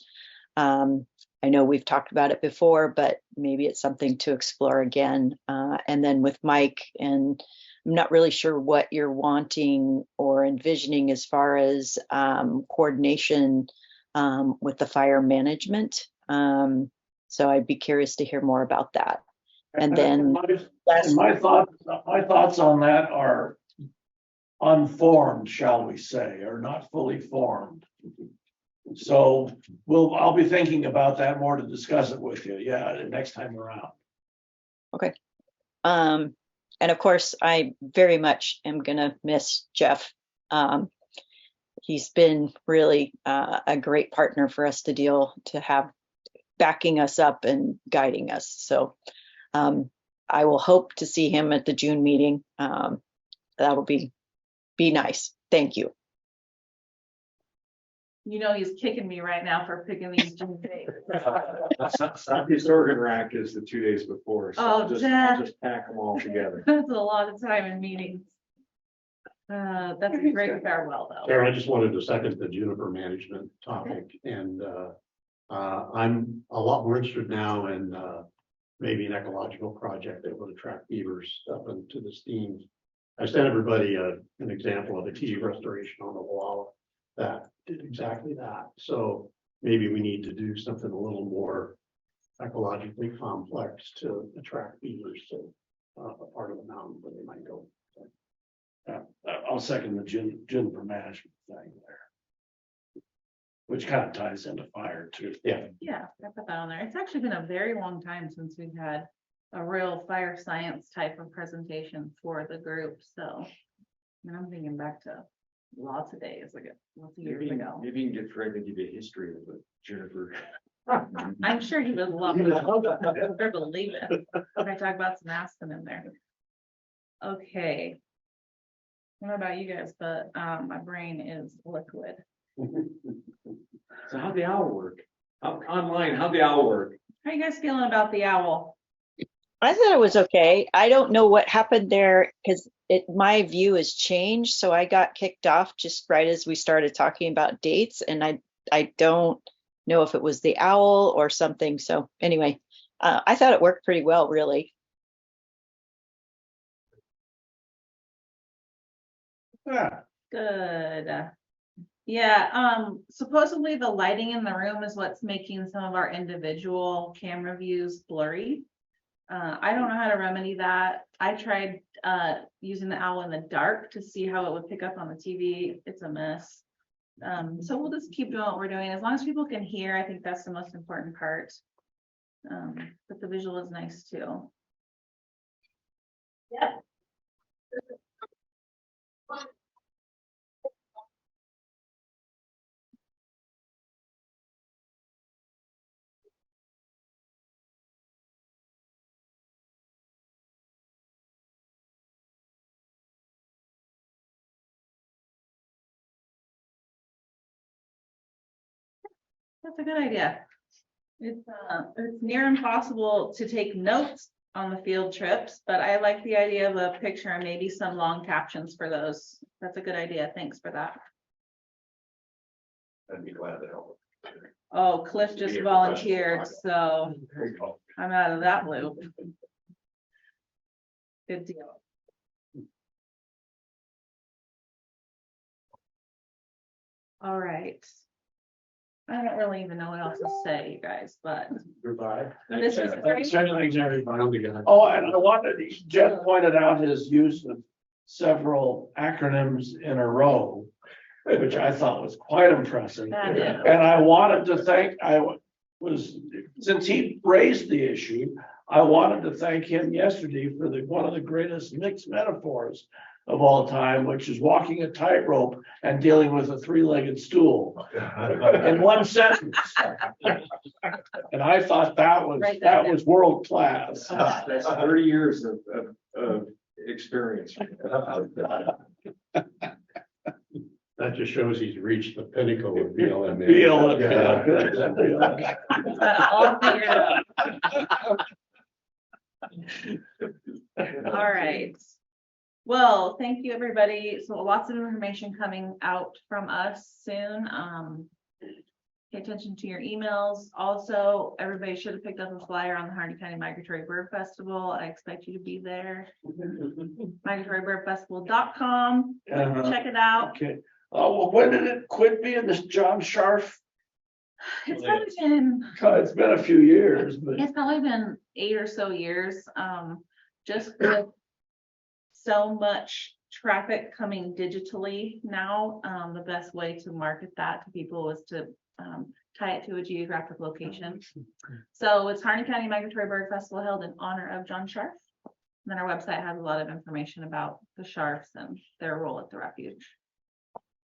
I know we've talked about it before, but maybe it's something to explore again. And then with Mike, and I'm not really sure what you're wanting or envisioning as far as coordination with the fire management. So I'd be curious to hear more about that. And then my thoughts on that are unformed, shall we say, or not fully formed. So I'll be thinking about that more to discuss it with you. Yeah, next time around. Okay. And of course, I very much am gonna miss Jeff He's been really a great partner for us to have backing us up and guiding us. So I will hope to see him at the June meeting. That'll be nice. Thank you. You know, he's kicking me right now for picking these June dates. Southeast Oregon rack is the 2 days before. So Oh, I'll just pack them all together. That's a lot of time in meetings. That's a great farewell, though. Karen, I just wanted to second the juniper management topic, and I'm a lot more interested now in maybe an ecological project that would attract beavers up into the steams. I sent everybody an example of a key restoration on the wall that did exactly that. So maybe we need to do something a little more ecologically complex to attract beavers to a part of the mountain where they might go. I'll second the juniper management thing there. Which kind of ties into fire too. Yeah. Yeah, I put that on there. It's actually been a very long time since we've had a real fire science type of presentation for the group. So I'm thinking back to lots of days ago, lots of years ago. Maybe you can get Fred to give you a history of the juniper. I'm sure he would love it. Better believe it. I talk about some Aspen in there. Okay. I don't know about you guys, but my brain is liquid. So how'd the owl work? Online, how'd the owl work? How are you guys feeling about the owl? I thought it was okay. I don't know what happened there because my view has changed. So I got kicked off just right as we started talking about dates, and I don't know if it was the owl or something. So anyway, I thought it worked pretty well, really. Yeah. Good. Yeah, supposedly the lighting in the room is what's making some of our individual camera views blurry. I don't know how to remedy that. I tried using the owl in the dark to see how it would pick up on the TV. It's a mess. So we'll just keep doing what we're doing. As long as people can hear, I think that's the most important part. But the visual is nice too. Yep. That's a good idea. It's near impossible to take notes on the field trips, but I like the idea of a picture and maybe some long captions for those. That's a good idea. Thanks for that. I'd be glad to help. Oh, Cliff just volunteered, so There you go. I'm out of that loop. Good deal. All right. I don't really even know what else to say, you guys, but Goodbye. this is great. Thanks, everybody. Oh, and I wanted, Jeff pointed out his use of several acronyms in a row, which I thought was quite impressive. That is. And I wanted to thank, since he raised the issue, I wanted to thank him yesterday for one of the greatest mixed metaphors of all time, which is walking a tightrope and dealing with a three-legged stool in one sentence. And I thought that was world class. That's 30 years of experience. That just shows he's reached the pinnacle of BLM. All figured out. All right. Well, thank you, everybody. So lots of information coming out from us soon. Pay attention to your emails. Also, everybody should have picked up a flyer on the Harney County Migratory Bird Festival. I expect you to be there. migratorybirdfestival.com. Check it out. Okay. Well, when did it quit being this John Scharf? It's been a few years, but It's probably been 8 or so years. Just with so much traffic coming digitally now, the best way to market that to people was to tie it to a geographic location. So it's Harney County Migratory Bird Festival held in honor of John Scharf. And then our website has a lot of information about the Scharfs and their role at the refuge.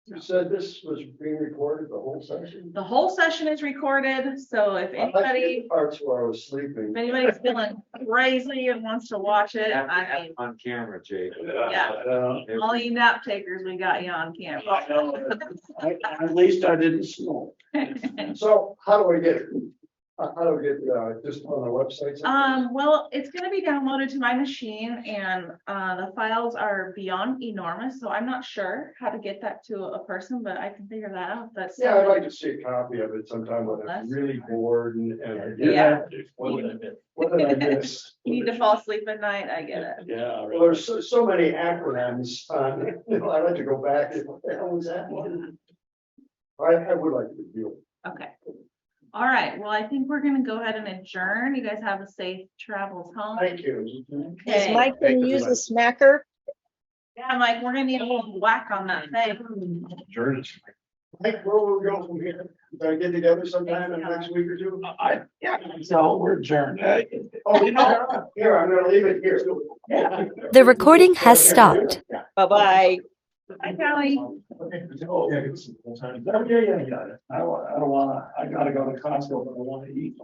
You said this was being recorded, the whole session? The whole session is recorded, so if I like the anybody, parts where I was sleeping. if anybody's feeling crazy and wants to watch it, I mean, On camera, Jake. yeah, all you nap takers, we got you on camera. At least I didn't snore. So how do I get, just on the website? Well, it's gonna be downloaded to my machine and, the files are beyond enormous, so I'm not sure how to get that to a person, but I can figure that out. That's. Yeah, I'd like to see a copy of it sometime when I'm really bored and I get Yeah. what did I miss? You need to fall asleep at night, I get it. Yeah. Well, there's so many acronyms on, I like to go back and what the hell was that one? I would like to review it. Okay. All right, well, I think we're gonna go ahead and adjourn. You guys have a safe travels home. Thank you. Is Okay. Mike gonna use a smacker? Yeah, Mike, we're gonna need a little whack on that thing. Mike, where will we go from here? Gonna get together sometime in the next week or two? So we're adjourned. Oh, you know, here, I'm gonna leave it here. The recording has stopped. Bye-bye. Hi, Callie. Yeah. I don't wanna, I gotta go to Costco, but I wanna eat.